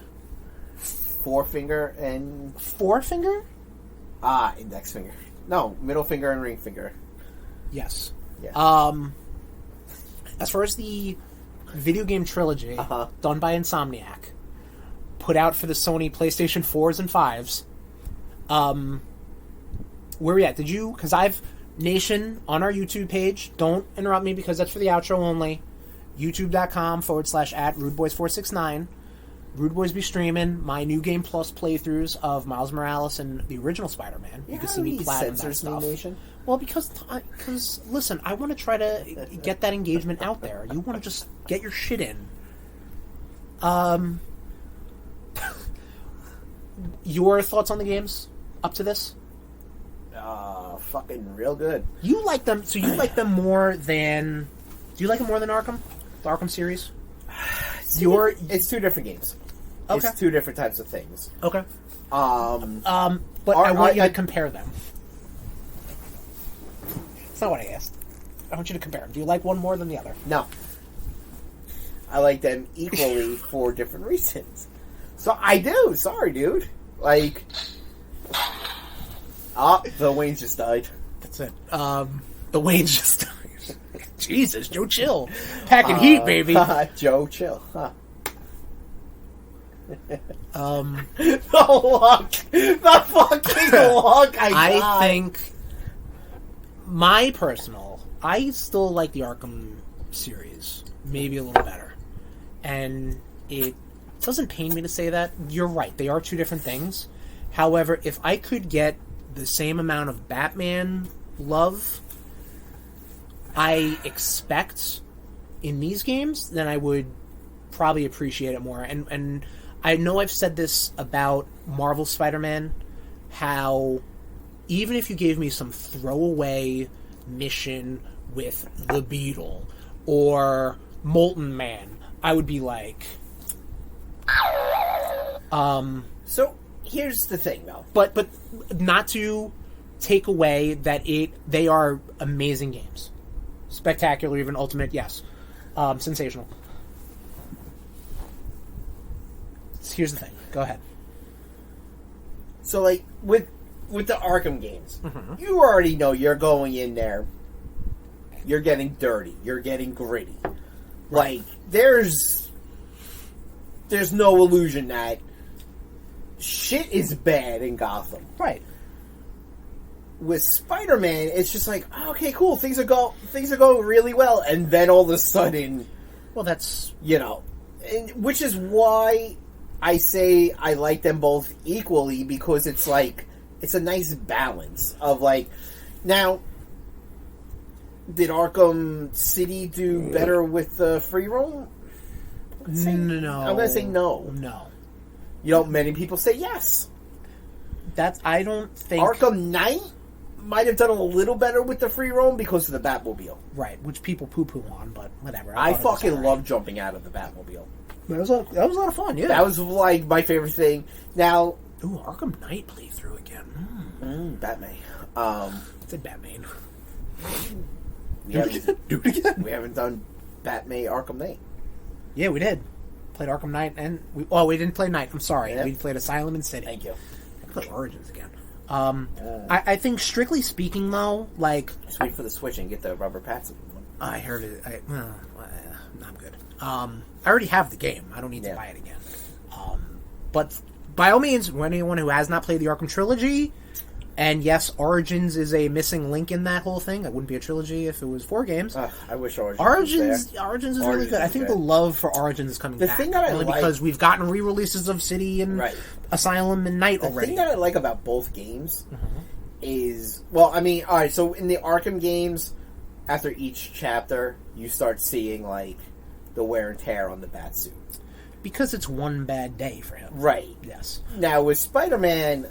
Speaker 2: Forefinger and...
Speaker 1: Forefinger?
Speaker 2: Index finger. No, middle finger and ring finger.
Speaker 1: Yes.
Speaker 2: Yeah.
Speaker 1: As far as the video game trilogy done by Insomniac, put out for the Sony PlayStation 4s and 5s, where are we at? Did you... Because Nation, on our YouTube page, don't interrupt me because that's for the outro only, youtube.com/@RudeBoyz469. RudeBoyz be streaming my New Game Plus playthroughs of Miles Morales and the original Spider-Man. You can see me platinum that stuff. Nation? Well, because listen, I want to try to get that engagement out there. You want to just get your shit in. Your thoughts on the games up to this?
Speaker 2: Fucking real good.
Speaker 1: You like them, so you like them more than... Do you like them more than Arkham? The Arkham series?
Speaker 2: It's two different games.
Speaker 1: Okay.
Speaker 2: It's two different types of things.
Speaker 1: Okay. But I want you to compare them. That's not what I asked. I want you to compare them. Do you like one more than the other?
Speaker 2: No. I like them equally for different reasons. So I do. Sorry, dude. Like... the Waynes just died.
Speaker 1: That's it. The Waynes just died. Jesus, Joe Chill. Packing heat, baby.
Speaker 2: Joe Chill. Huh.
Speaker 1: The
Speaker 2: look. The fucking look I got.
Speaker 1: think my personal... I still like the Arkham series. Maybe a little better. And it doesn't pain me to say that. You're right. They are two different things. However, if I could get the same amount of Batman love I expect in these games, then I would probably appreciate it more. And I know I've said this about Marvel Spider-Man, how even if you gave me some throwaway mission with the Beetle or Molten Man, I would be like...
Speaker 2: So, here's the thing, though.
Speaker 1: But not to take away that they are amazing games. Spectacular, even ultimate, yes. Sensational. Here's the thing. Go ahead.
Speaker 2: So, like, with the Arkham games, you already know you're going in there, you're getting dirty, you're getting gritty.
Speaker 1: Right.
Speaker 2: Like, there's no illusion that shit is bad in Gotham.
Speaker 1: Right.
Speaker 2: With Spider-Man, it's just like, okay, cool, things are going really well, and then all of a sudden,
Speaker 1: well, that's
Speaker 2: which is why I say I like them both equally, because it's like it's a nice balance of like. Now, did Arkham City do better with the free roam?
Speaker 1: No,
Speaker 2: I'm gonna say no.
Speaker 1: No.
Speaker 2: Many people say yes.
Speaker 1: I don't think
Speaker 2: Arkham Knight might have done a little better with the free roam because of the Batmobile.
Speaker 1: Right, which people poo-poo on, but whatever.
Speaker 2: I fucking love jumping out of the Batmobile.
Speaker 1: That was a lot of fun, yeah.
Speaker 2: That was, like, my favorite thing. Now...
Speaker 1: Ooh, Arkham Knight playthrough again.
Speaker 2: Batman.
Speaker 1: It's a Batman.
Speaker 2: Do it again. We haven't done Batman Arkham Knight.
Speaker 1: Yeah, we did. Played Arkham Knight, and... we didn't play Knight. I'm sorry. Yeah. We played Asylum and City.
Speaker 2: Thank you.
Speaker 1: I played Origins again. I think, strictly speaking, though, like...
Speaker 2: Just wait for the Switch and get the Robert Pattinson one.
Speaker 1: I heard it. I'm good. I already have the game. I don't need to buy it again. But by all means, anyone who has not played the Arkham trilogy, and yes, Origins is a missing link in that whole thing. It wouldn't be a trilogy if it was 4 games.
Speaker 2: I wish Origins
Speaker 1: is really good. I think the love for Origins is coming back.
Speaker 2: Thing that I like,
Speaker 1: because we've gotten re-releases of City and Asylum and Night already.
Speaker 2: The thing that I like about both games is... Well, I mean, alright, so in the Arkham games, after each chapter, you start seeing, like, the wear and tear on the Batsuit.
Speaker 1: Because it's one bad day for him.
Speaker 2: Right.
Speaker 1: Yes.
Speaker 2: Now, with Spider-Man,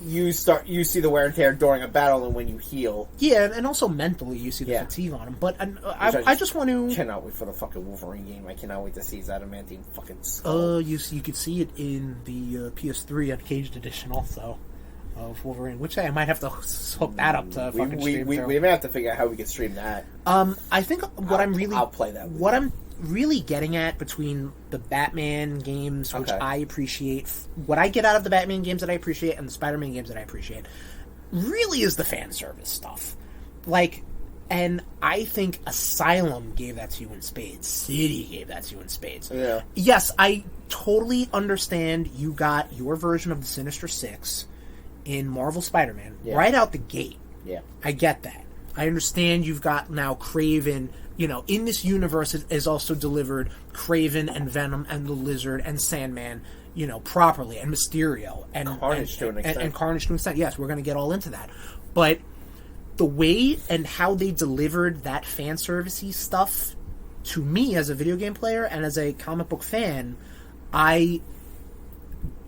Speaker 2: you see the wear and tear during a battle and when you heal.
Speaker 1: Yeah, and also mentally you see the fatigue on him. But I just want to...
Speaker 2: cannot wait for the fucking Wolverine game. I cannot wait to see his adamantine fucking skull.
Speaker 1: You could see it in the PS3 Uncaged edition also of Wolverine, which I might have to hook that up to fucking stream.
Speaker 2: We may have to figure out how we can stream that.
Speaker 1: I think I'll
Speaker 2: play that.
Speaker 1: What I'm really getting at between the Batman games, which I appreciate, what I get out of the Batman games that I appreciate and the Spider-Man games that I appreciate, really is the fan service stuff. Like, and I think Asylum gave that to you in spades. City gave that to you in spades.
Speaker 2: Yeah.
Speaker 1: Yes, I totally understand you got your version of the Sinister Six in Marvel Spider-Man right out the gate.
Speaker 2: Yeah.
Speaker 1: I get that. I understand you've got now Kraven, in this universe is also delivered Kraven and Venom and the Lizard and Sandman, properly, and Mysterio and
Speaker 2: Carnage to an extent.
Speaker 1: And Carnage to an extent. Yes, we're going to get all into that. But the way and how they delivered that fan servicey stuff to me as a video game player and as a comic book fan, I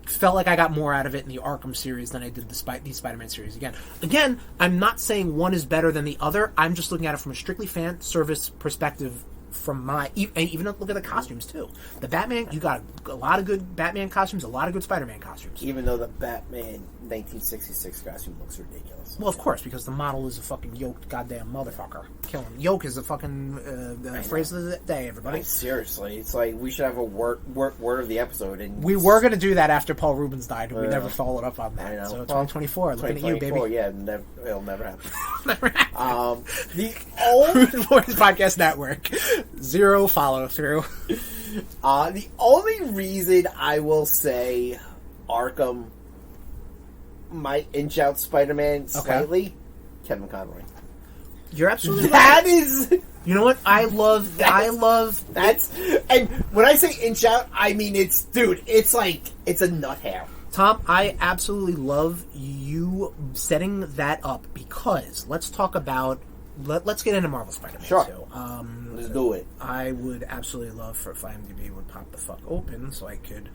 Speaker 1: felt like I got more out of it in the Arkham series than I did these Spider-Man series. Again, I'm not saying one is better than the other. I'm just looking at it from a strictly fan service perspective. Even look at the costumes too. The Batman, you got a lot of good Batman costumes, a lot of good Spider-Man costumes.
Speaker 2: Even though the Batman 1966 costume looks ridiculous.
Speaker 1: Well, of course, because the model is a fucking yoked goddamn motherfucker. Kill him. Yoke is a fucking phrase of the day, everybody.
Speaker 2: Seriously, it's like we should have a word of the episode. And
Speaker 1: we were going to do that after Paul Rubens died, but we never followed up on that. So 2024, looking at you, baby.
Speaker 2: Yeah, it'll never happen.
Speaker 1: Never happen.
Speaker 2: The old
Speaker 1: RudeBoyz Podcast Network. 0 follow through.
Speaker 2: The only reason I will say Arkham might inch out Spider-Man slightly, Kevin Conroy.
Speaker 1: You're absolutely
Speaker 2: right.
Speaker 1: That is... You know what? I love...
Speaker 2: That's... And when I say inch out, I mean it's a nut hair.
Speaker 1: Tom, I absolutely love you setting that up because let's talk about... Let's get into Marvel Spider-Man
Speaker 2: sure.
Speaker 1: too.
Speaker 2: Let's do it.
Speaker 1: I would absolutely love for if IMDb would pop the fuck open so I could...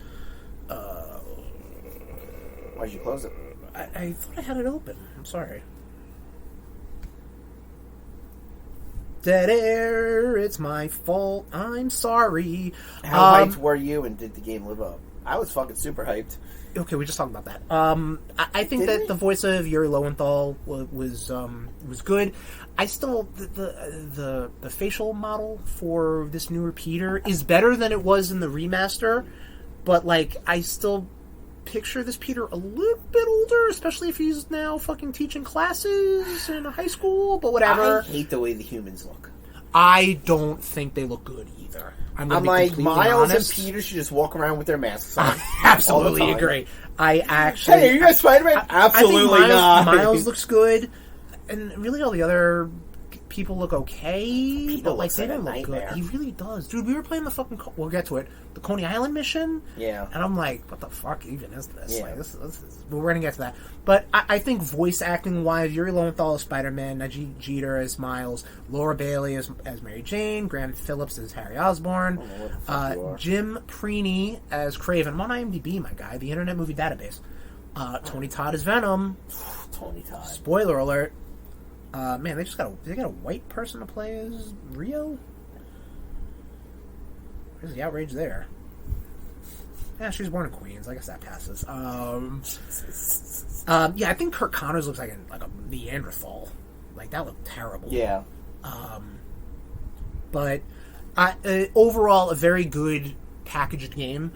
Speaker 2: Why'd you close it?
Speaker 1: I thought I had it open. I'm sorry. Dead air, it's my fault. I'm sorry.
Speaker 2: How hyped were you and did the game live up? I was fucking super hyped.
Speaker 1: Okay, we just talked about that. I think that the voice of Yuri Lowenthal was good. I still the facial model for this newer Peter is better than it was in the remaster, but I still picture this Peter a little bit older, especially if he's now fucking teaching classes in a high school. But whatever.
Speaker 2: I hate the way the humans look.
Speaker 1: I don't think they look good either. I'm
Speaker 2: like, Miles honest. And Peter should just walk around with their masks on.
Speaker 1: I absolutely agree. I actually...
Speaker 2: Hey, are you guys Spider-Man? Absolutely
Speaker 1: I think
Speaker 2: not.
Speaker 1: Miles looks good, and really all the other people look okay,
Speaker 2: Peter
Speaker 1: but they don't look
Speaker 2: nightmare.
Speaker 1: good. He really does. Dude, we were playing the fucking... We'll get to it. The Coney Island mission?
Speaker 2: Yeah.
Speaker 1: And I'm like, what the fuck even is this?
Speaker 2: Yeah.
Speaker 1: This is... We're going to get to that. But I think voice acting-wise, Yuri Lowenthal as Spider-Man, Najee Jeter as Miles, Laura Bailey as Mary Jane, Graham Phillips as Harry Osborn, Jim Preeney as Kraven. I'm on IMDb, my guy, the Internet Movie Database. Tony Todd as Venom.
Speaker 2: Tony Todd.
Speaker 1: Spoiler alert. Man, they got a white person to play as Rio? Where's the outrage there? Yeah, she was born in Queens. I guess that passes. Yeah, I think Kirk Connors looks like a Neanderthal. That looked terrible.
Speaker 2: Yeah.
Speaker 1: But overall, a very good packaged game.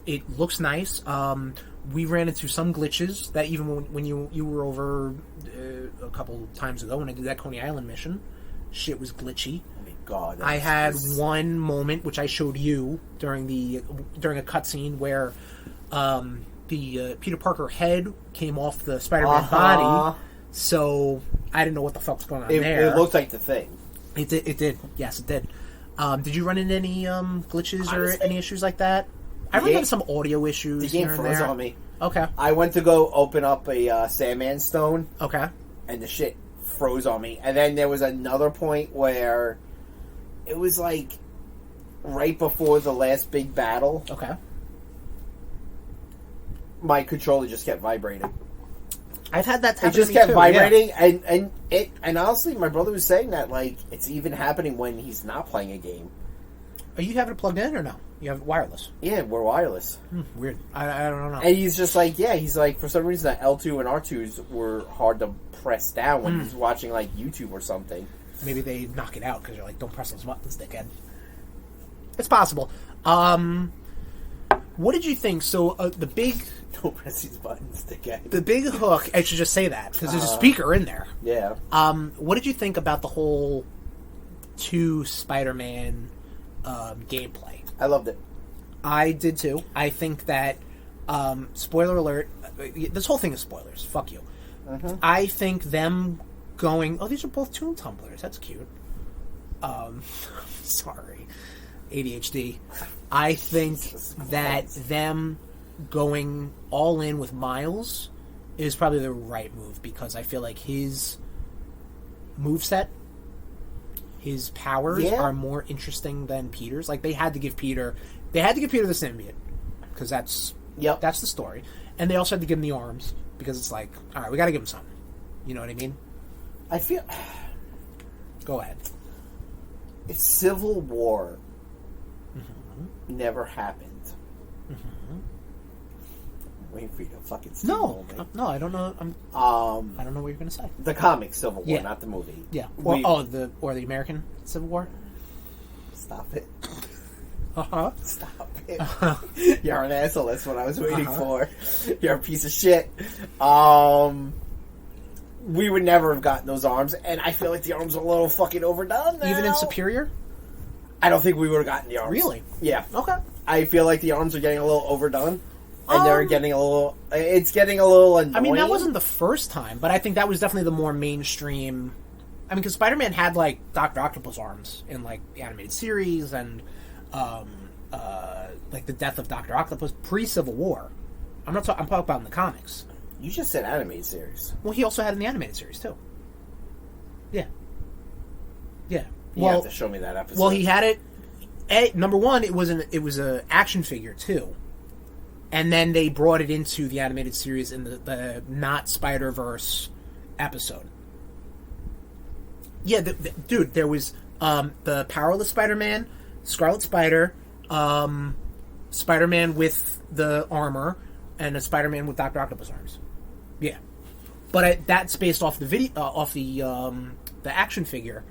Speaker 1: It looks nice. We ran into some glitches that even when you were over a couple times ago when I did that Coney Island mission, shit was glitchy.
Speaker 2: Oh my god!
Speaker 1: I had one moment which I showed you during a cutscene where the Peter Parker head came off the Spider-Man body, so I didn't know what the fuck was going on there.
Speaker 2: It looked like the Thing.
Speaker 1: It did. Yes, it did. Did you run into any glitches or any issues like that? I ran into some audio issues.
Speaker 2: The game
Speaker 1: here
Speaker 2: froze
Speaker 1: and there.
Speaker 2: on me.
Speaker 1: Okay.
Speaker 2: I went to go open up a Sandman stone.
Speaker 1: Okay.
Speaker 2: And the shit froze on me. And then there was another point where it was right before the last big battle.
Speaker 1: Okay.
Speaker 2: My controller just kept vibrating.
Speaker 1: I've had that happen.
Speaker 2: It just
Speaker 1: to me
Speaker 2: kept
Speaker 1: too,
Speaker 2: vibrating,
Speaker 1: yeah.
Speaker 2: and honestly, my brother was saying that like it's even happening when he's not playing a game.
Speaker 1: Are you having it plugged in or no? You have it wireless?
Speaker 2: Yeah, we're wireless.
Speaker 1: Weird. I don't know.
Speaker 2: And he's just like, he's like, for some reason, the L2 and R2s were hard to press down when he's watching like YouTube or something.
Speaker 1: Maybe they knock it out because you're like, don't press those buttons, dickhead. It's possible. What did you think? So the big...
Speaker 2: Don't press these buttons, dickhead.
Speaker 1: The big hook, I should just say that, because there's a speaker in there.
Speaker 2: Yeah.
Speaker 1: What did you think about the whole 2 Spider-Man gameplay?
Speaker 2: I loved it.
Speaker 1: I did too. I think that, spoiler alert, this whole thing is spoilers. Fuck you. Mm-hmm. I think them going, oh, these are both Toon tumblers. That's cute. Sorry. ADHD. I think that them going all in with Miles is probably the right move, because I feel like his moveset, his powers are more interesting than Peter's. Like, they had to give Peter the symbiote, because that's the story. And they also had to give him the arms, because it's like, all right, we got to give him something. You know what I mean?
Speaker 2: I feel...
Speaker 1: Go ahead.
Speaker 2: If Civil War never happened... I'm waiting for you to fucking
Speaker 1: No, I don't know. I don't know what you're going to say.
Speaker 2: The comic Civil War, not the movie.
Speaker 1: Yeah. Or the American Civil War?
Speaker 2: Stop it.
Speaker 1: Uh-huh.
Speaker 2: Stop it. You're an asshole. That's what I was waiting for. You're a piece of shit. We would never have gotten those arms, and I feel like the arms are a little fucking overdone now.
Speaker 1: Even in Superior?
Speaker 2: I don't think we would have gotten the arms.
Speaker 1: Really?
Speaker 2: Yeah.
Speaker 1: Okay.
Speaker 2: I feel like the arms are getting a little overdone, and they're getting a little... It's getting a little annoying.
Speaker 1: I mean, that wasn't the first time, but I think that was definitely the more mainstream... I mean, because Spider-Man had, like, Dr. Octopus arms in, like, the animated series, and... like the death of Dr. Octopus pre-Civil War. I'm talking about in the comics.
Speaker 2: You just said animated series.
Speaker 1: Well, he also had it in the animated series too. Yeah. Yeah.
Speaker 2: You have to show me that episode.
Speaker 1: Well, he had it. Number one, it was a action figure too, and then they brought it into the animated series in the not Spider-Verse episode. Yeah, dude, there was the Powerless Spider-Man, Scarlet Spider, Spider-Man with the armor, and a Spider-Man with Dr. Octopus arms. Yeah, but that's based off the video, off the action figure,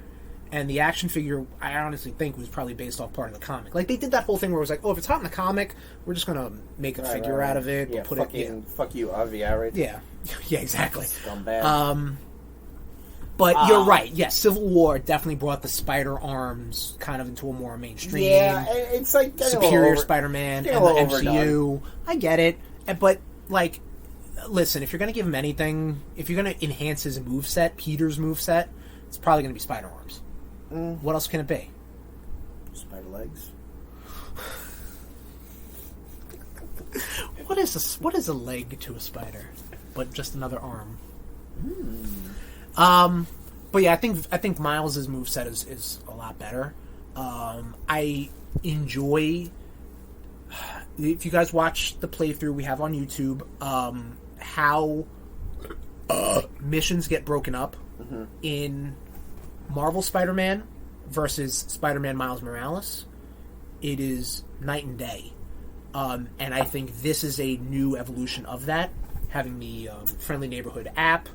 Speaker 1: and the action figure I honestly think was probably based off part of the comic. Like, they did that whole thing where it was like, oh, if it's not in the comic, we're just gonna make a figure out of it.
Speaker 2: Yeah, fuck you, Avi Arad.
Speaker 1: Yeah, yeah, exactly.
Speaker 2: Scumbag.
Speaker 1: But you're right. Yes, Civil War definitely brought the spider arms kind of into a more mainstream.
Speaker 2: Yeah, it's like
Speaker 1: Superior Spider-Man and the MCU. I get it, but like, listen, if you're going to give him anything, if you're going to enhance his moveset, Peter's moveset, it's probably going to be spider arms. What else can it be?
Speaker 2: Spider legs.
Speaker 1: What is a leg to a spider? But just another arm. But yeah, I think Miles' moveset is a lot better. I enjoy, if you guys watch the playthrough we have on YouTube, how missions get broken up in Marvel Spider-Man versus Spider-Man Miles Morales. It is night and day. And I think this is a new evolution of that, having the Friendly Neighborhood app,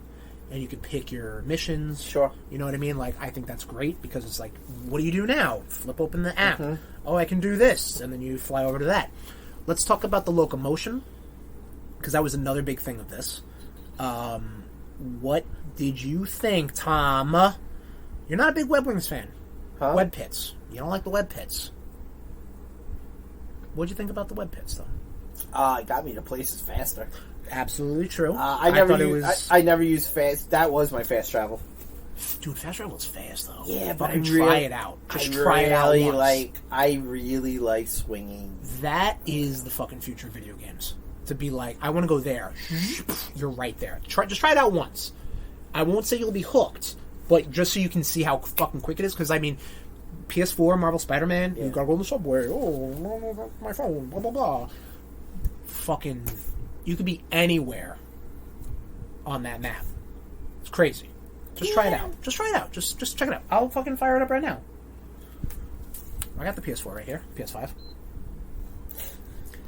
Speaker 1: and you can pick your missions.
Speaker 2: Sure.
Speaker 1: You know what I mean? Like, I think that's great, because it's like, what do you do now? Flip open the app. Oh, I can do this. And then you fly over to that. Let's talk about the locomotion, because that was another big thing of this. What did you think, Tom? You're not a big Web Wings fan.
Speaker 2: Huh?
Speaker 1: Web pits. You don't like the web pits. What'd you think about the web pits, though?
Speaker 2: It got me to places faster.
Speaker 1: Absolutely true.
Speaker 2: I never used fast. That was my fast travel.
Speaker 1: Dude, fast travel is fast, though.
Speaker 2: Yeah, but
Speaker 1: try it out. Just try it out once.
Speaker 2: I really like swinging.
Speaker 1: That is the fucking future of video games. To be like, I want to go there. You're right there. Just try it out once. I won't say you'll be hooked, but just so you can see how fucking quick it is. Because, I mean, PS4, Marvel Spider-Man, you gotta go in the subway. Oh, my phone, blah, blah, blah. Fucking, you could be anywhere on that map. It's crazy. Just try it out. Just try it out. Just check it out. I'll fucking fire it up right now. I got the PS4 right here. PS5.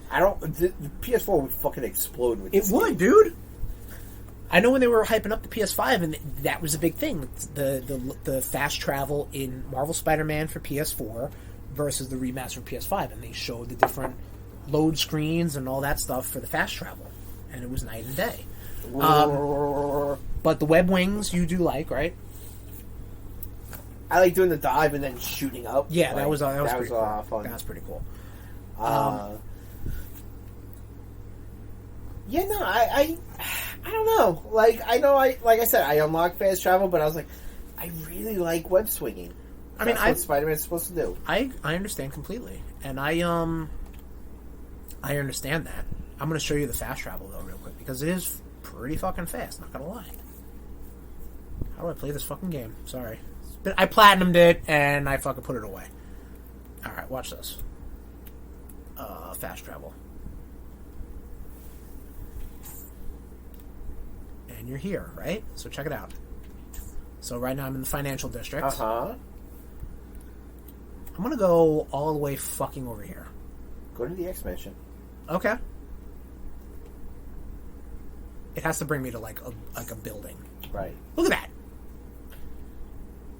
Speaker 2: The PS4 would fucking explode with this.
Speaker 1: It would, dude. I know when they were hyping up the PS5, and that was a big thing. The fast travel in Marvel Spider-Man for PS4 versus the remastered PS5, and they showed the different load screens and all that stuff for the fast travel, and it was night and day. But the web wings you do like, right?
Speaker 2: I like doing the dive and then shooting up.
Speaker 1: Yeah,
Speaker 2: like,
Speaker 1: that was pretty cool.
Speaker 2: Fun.
Speaker 1: That was pretty cool.
Speaker 2: Yeah, no, I don't know. Like I said, I unlocked fast travel, but I was like, I really like web swinging. That's what Spider-Man's supposed to do.
Speaker 1: I understand completely, and I understand that. I'm going to show you the fast travel though, real quick, because it is pretty fucking fast. Not gonna lie. How do I play this fucking game? Sorry, but I platinumed it and I fucking put it away. All right, watch this. Fast travel. And you're here, right? So check it out. So right now I'm in the financial district.
Speaker 2: Uh-huh.
Speaker 1: I'm gonna go all the way fucking over here.
Speaker 2: Go to the X Mansion.
Speaker 1: Okay. It has to bring me to like a building.
Speaker 2: Right.
Speaker 1: Look at that.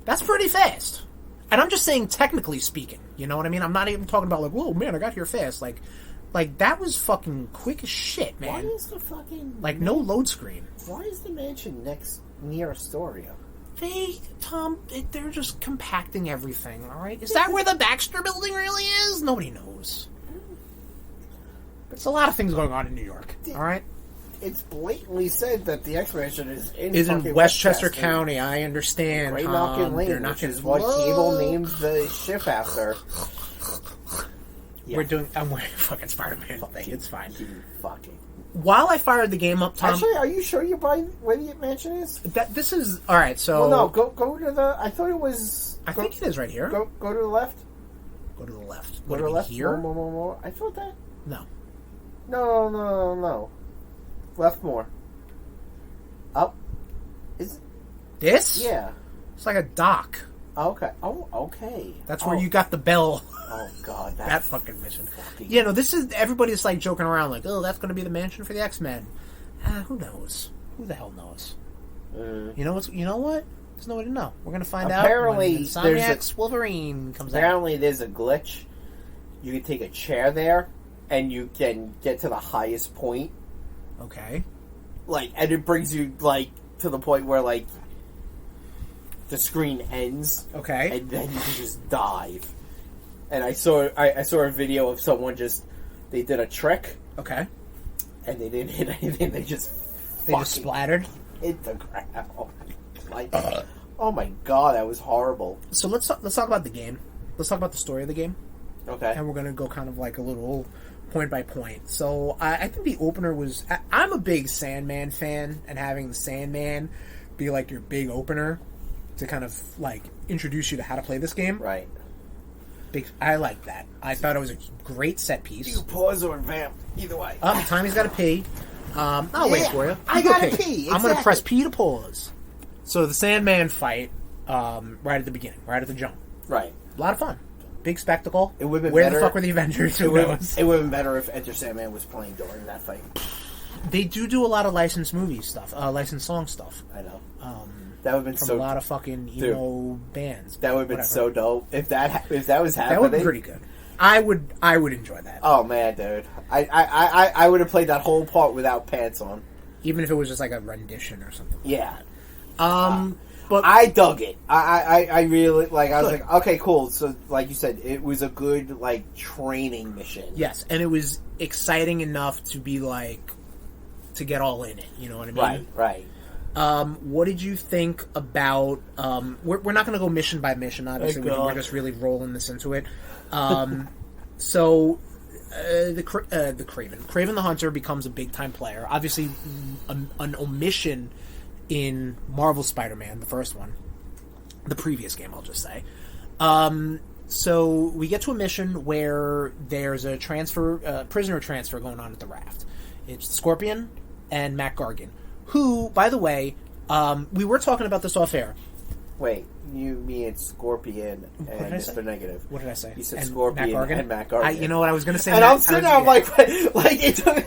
Speaker 1: That's pretty fast. And I'm just saying technically speaking. You know what I mean? I'm not even talking about like, whoa man, I got here fast. Like that was fucking quick as shit, man.
Speaker 2: Why is the fucking
Speaker 1: no load screen?
Speaker 2: Why is the mansion near Astoria?
Speaker 1: They're just compacting everything, alright? Is that where the Baxter building really is? Nobody knows. There's a lot of things going on in New York, alright?
Speaker 2: It's blatantly said that the X Mansion is
Speaker 1: in Westchester County. I understand.
Speaker 2: Great Knockin' Lane, which is what Cable named the ship after.
Speaker 1: Yeah. I'm wearing a fucking Spider-Man thing. It's fine.
Speaker 2: Fucking.
Speaker 1: While I fired the game up, Tom.
Speaker 2: Actually, are you sure you're by where the mansion is?
Speaker 1: This is alright. So.
Speaker 2: Well, no, go to the. I thought it was.
Speaker 1: I think it is right here.
Speaker 2: Go to the left.
Speaker 1: Go to the left.
Speaker 2: Go to the left.
Speaker 1: Here.
Speaker 2: More. I thought that.
Speaker 1: No.
Speaker 2: No. Left more. Up. Is it?
Speaker 1: This?
Speaker 2: Yeah.
Speaker 1: It's like a dock.
Speaker 2: Okay. Oh, okay.
Speaker 1: That's where you got the bell.
Speaker 2: Oh God,
Speaker 1: that fucking mission. Yeah, no, this is everybody's like joking around, like, oh, that's going to be the mansion for the X-Men. Who knows? Who the hell knows? You know what? There's no way to know. We're going to find out when Insomniac's Wolverine comes out.
Speaker 2: Apparently, there's a glitch. You can take a chair there, and you can get to the highest point.
Speaker 1: Okay.
Speaker 2: And it brings you to the point where the screen ends.
Speaker 1: Okay.
Speaker 2: And then you can just dive. And I saw a video of someone they did a trick.
Speaker 1: Okay.
Speaker 2: And they didn't hit anything. They just
Speaker 1: splattered.
Speaker 2: Hit the ground. Oh my God, that was horrible.
Speaker 1: So let's talk about the game. Let's talk about the story of the game.
Speaker 2: Okay.
Speaker 1: And we're gonna go kind of like a little point by point. So I think the opener was. I'm a big Sandman fan, and having the Sandman be like your big opener to kind of introduce you to how to play this game.
Speaker 2: Right.
Speaker 1: I like that. I thought it was a great set piece.
Speaker 2: You pause or vamp, either way.
Speaker 1: Tommy's got to pee. I'll wait for you.
Speaker 2: I gotta pee. Exactly.
Speaker 1: I'm going to press P to pause. So the Sandman fight, right at the beginning, right at the jump.
Speaker 2: Right.
Speaker 1: A lot of fun. Big spectacle.
Speaker 2: It would have been
Speaker 1: Where
Speaker 2: better.
Speaker 1: The fuck were the Avengers?
Speaker 2: It would have been better if Enter Sandman was playing during that fight.
Speaker 1: They do a lot of licensed movie stuff, licensed song stuff.
Speaker 2: I know. That would have been
Speaker 1: from a lot of fucking emo bands.
Speaker 2: That would have been so dope if that was happening.
Speaker 1: That would be pretty good. I would enjoy that.
Speaker 2: Oh man, dude, I would have played that whole part without pants on,
Speaker 1: even if it was just like a rendition or something.
Speaker 2: Yeah.
Speaker 1: But
Speaker 2: I dug it. I really I was like, okay, cool. So like you said, it was a good training mission.
Speaker 1: Yes, and it was exciting enough to be to get all in it. You know what I mean?
Speaker 2: Right.
Speaker 1: What did you think about? We're not going to go mission by mission. Obviously, we're just really rolling this into it. So the Kraven the Hunter becomes a big time player. Obviously, an omission in Marvel Spider-Man, the first one, the previous game, I'll just say. So we get to a mission where there's a prisoner transfer going on at the raft. It's Scorpion and Matt Gargan, who, by the way, we were talking about this off air.
Speaker 2: Wait, you mean Scorpion and Mr. Negative?
Speaker 1: What did I say?
Speaker 2: You said Scorpion and Matt Gargan.
Speaker 1: You know what I was going to say?
Speaker 2: And I'm sitting there, I'm like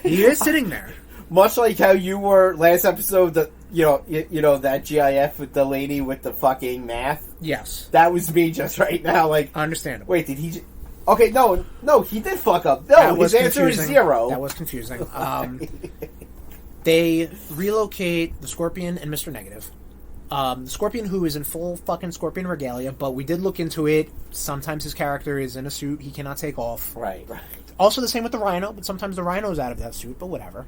Speaker 1: he is sitting there.
Speaker 2: Much like how you were last episode, you know that GIF with the lady with the fucking math.
Speaker 1: Yes,
Speaker 2: that was me just right now. Like,
Speaker 1: understandable.
Speaker 2: Wait, did he? Okay, no, he did fuck up. No, his answer is 0.
Speaker 1: That was confusing. They relocate the Scorpion and Mr. Negative. The Scorpion, who is in full fucking Scorpion regalia, but we did look into it. Sometimes his character is in a suit he cannot take off.
Speaker 2: Right.
Speaker 1: Also the same with the Rhino, but sometimes the Rhino's out of that suit, but whatever.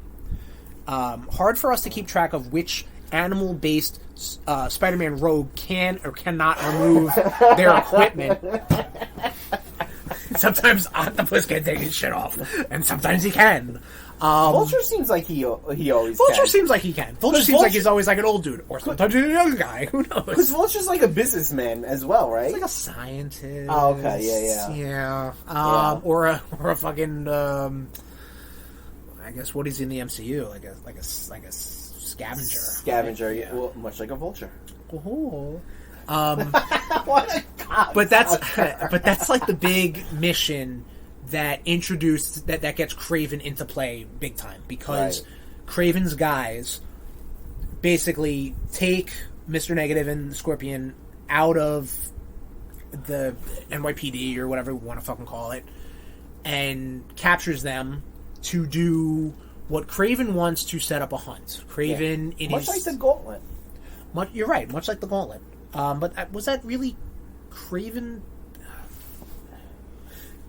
Speaker 1: Hard for us to keep track of which animal-based Spider-Man rogue can or cannot remove their equipment. Sometimes Octopus can take his shit off, and sometimes he can.
Speaker 2: Vulture seems like he always
Speaker 1: Vulture
Speaker 2: can.
Speaker 1: seems like he can. Vulture seems like he's always like an old dude, or sometimes he's a young guy. Who knows?
Speaker 2: Because Vulture's like a businessman as well, right?
Speaker 1: He's like a scientist.
Speaker 2: Oh, okay, yeah.
Speaker 1: Or a fucking. I guess what is in the MCU, like a scavenger.
Speaker 2: Scavenger, yeah. Well, much like a vulture.
Speaker 1: Oh.
Speaker 2: What a god!
Speaker 1: But that's like the big mission that introduced that gets Kraven into play big time, because Kraven's guys basically take Mr. Negative and Scorpion out of the NYPD or whatever we want to fucking call it, and captures them to do what Kraven wants to set up a hunt. Kraven in
Speaker 2: much like the Gauntlet.
Speaker 1: You're right, much like the Gauntlet. But was that really Kraven?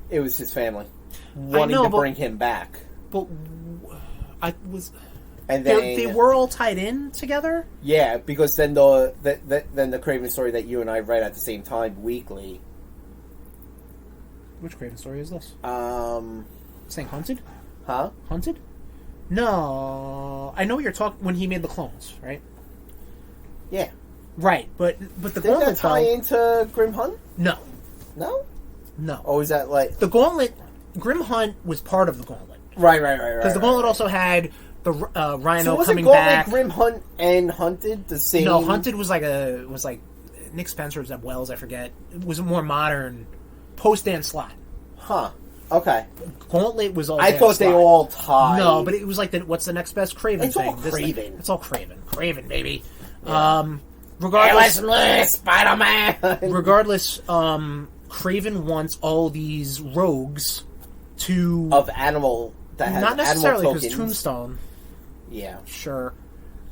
Speaker 2: It was his family wanting to bring him back.
Speaker 1: But I was,
Speaker 2: and then
Speaker 1: they were all tied in together.
Speaker 2: Yeah, because then the Kraven story that you and I read at the same time weekly.
Speaker 1: Which Kraven story is this? Saying Hunted?
Speaker 2: Huh?
Speaker 1: Hunted? No, I know what you're talking. When he made the clones, right?
Speaker 2: Yeah.
Speaker 1: Right, but the
Speaker 2: Did
Speaker 1: Gauntlet
Speaker 2: that tie into Grim Hunt?
Speaker 1: No.
Speaker 2: No?
Speaker 1: No.
Speaker 2: Or was that like...
Speaker 1: The Gauntlet... Grim Hunt was part of the Gauntlet.
Speaker 2: Right.
Speaker 1: Because the Gauntlet also had the Rhino
Speaker 2: so
Speaker 1: coming back.
Speaker 2: Grim Hunt and Hunted the same?
Speaker 1: No, Hunted was like Nick Spencer, was at Wells, I forget. It was a more modern post-Dan Slott.
Speaker 2: Huh. Okay.
Speaker 1: Gauntlet was all
Speaker 2: I thought they all tied.
Speaker 1: No, but it was like what's the next best Kraven
Speaker 2: it's
Speaker 1: thing?
Speaker 2: All Kraven.
Speaker 1: It's all Kraven. Kraven, baby.
Speaker 2: Yeah.
Speaker 1: Regardless,
Speaker 2: Spider-Man.
Speaker 1: Regardless, Kraven wants all these rogues to
Speaker 2: of animal that has
Speaker 1: not necessarily
Speaker 2: because
Speaker 1: Tombstone.
Speaker 2: Yeah,
Speaker 1: sure.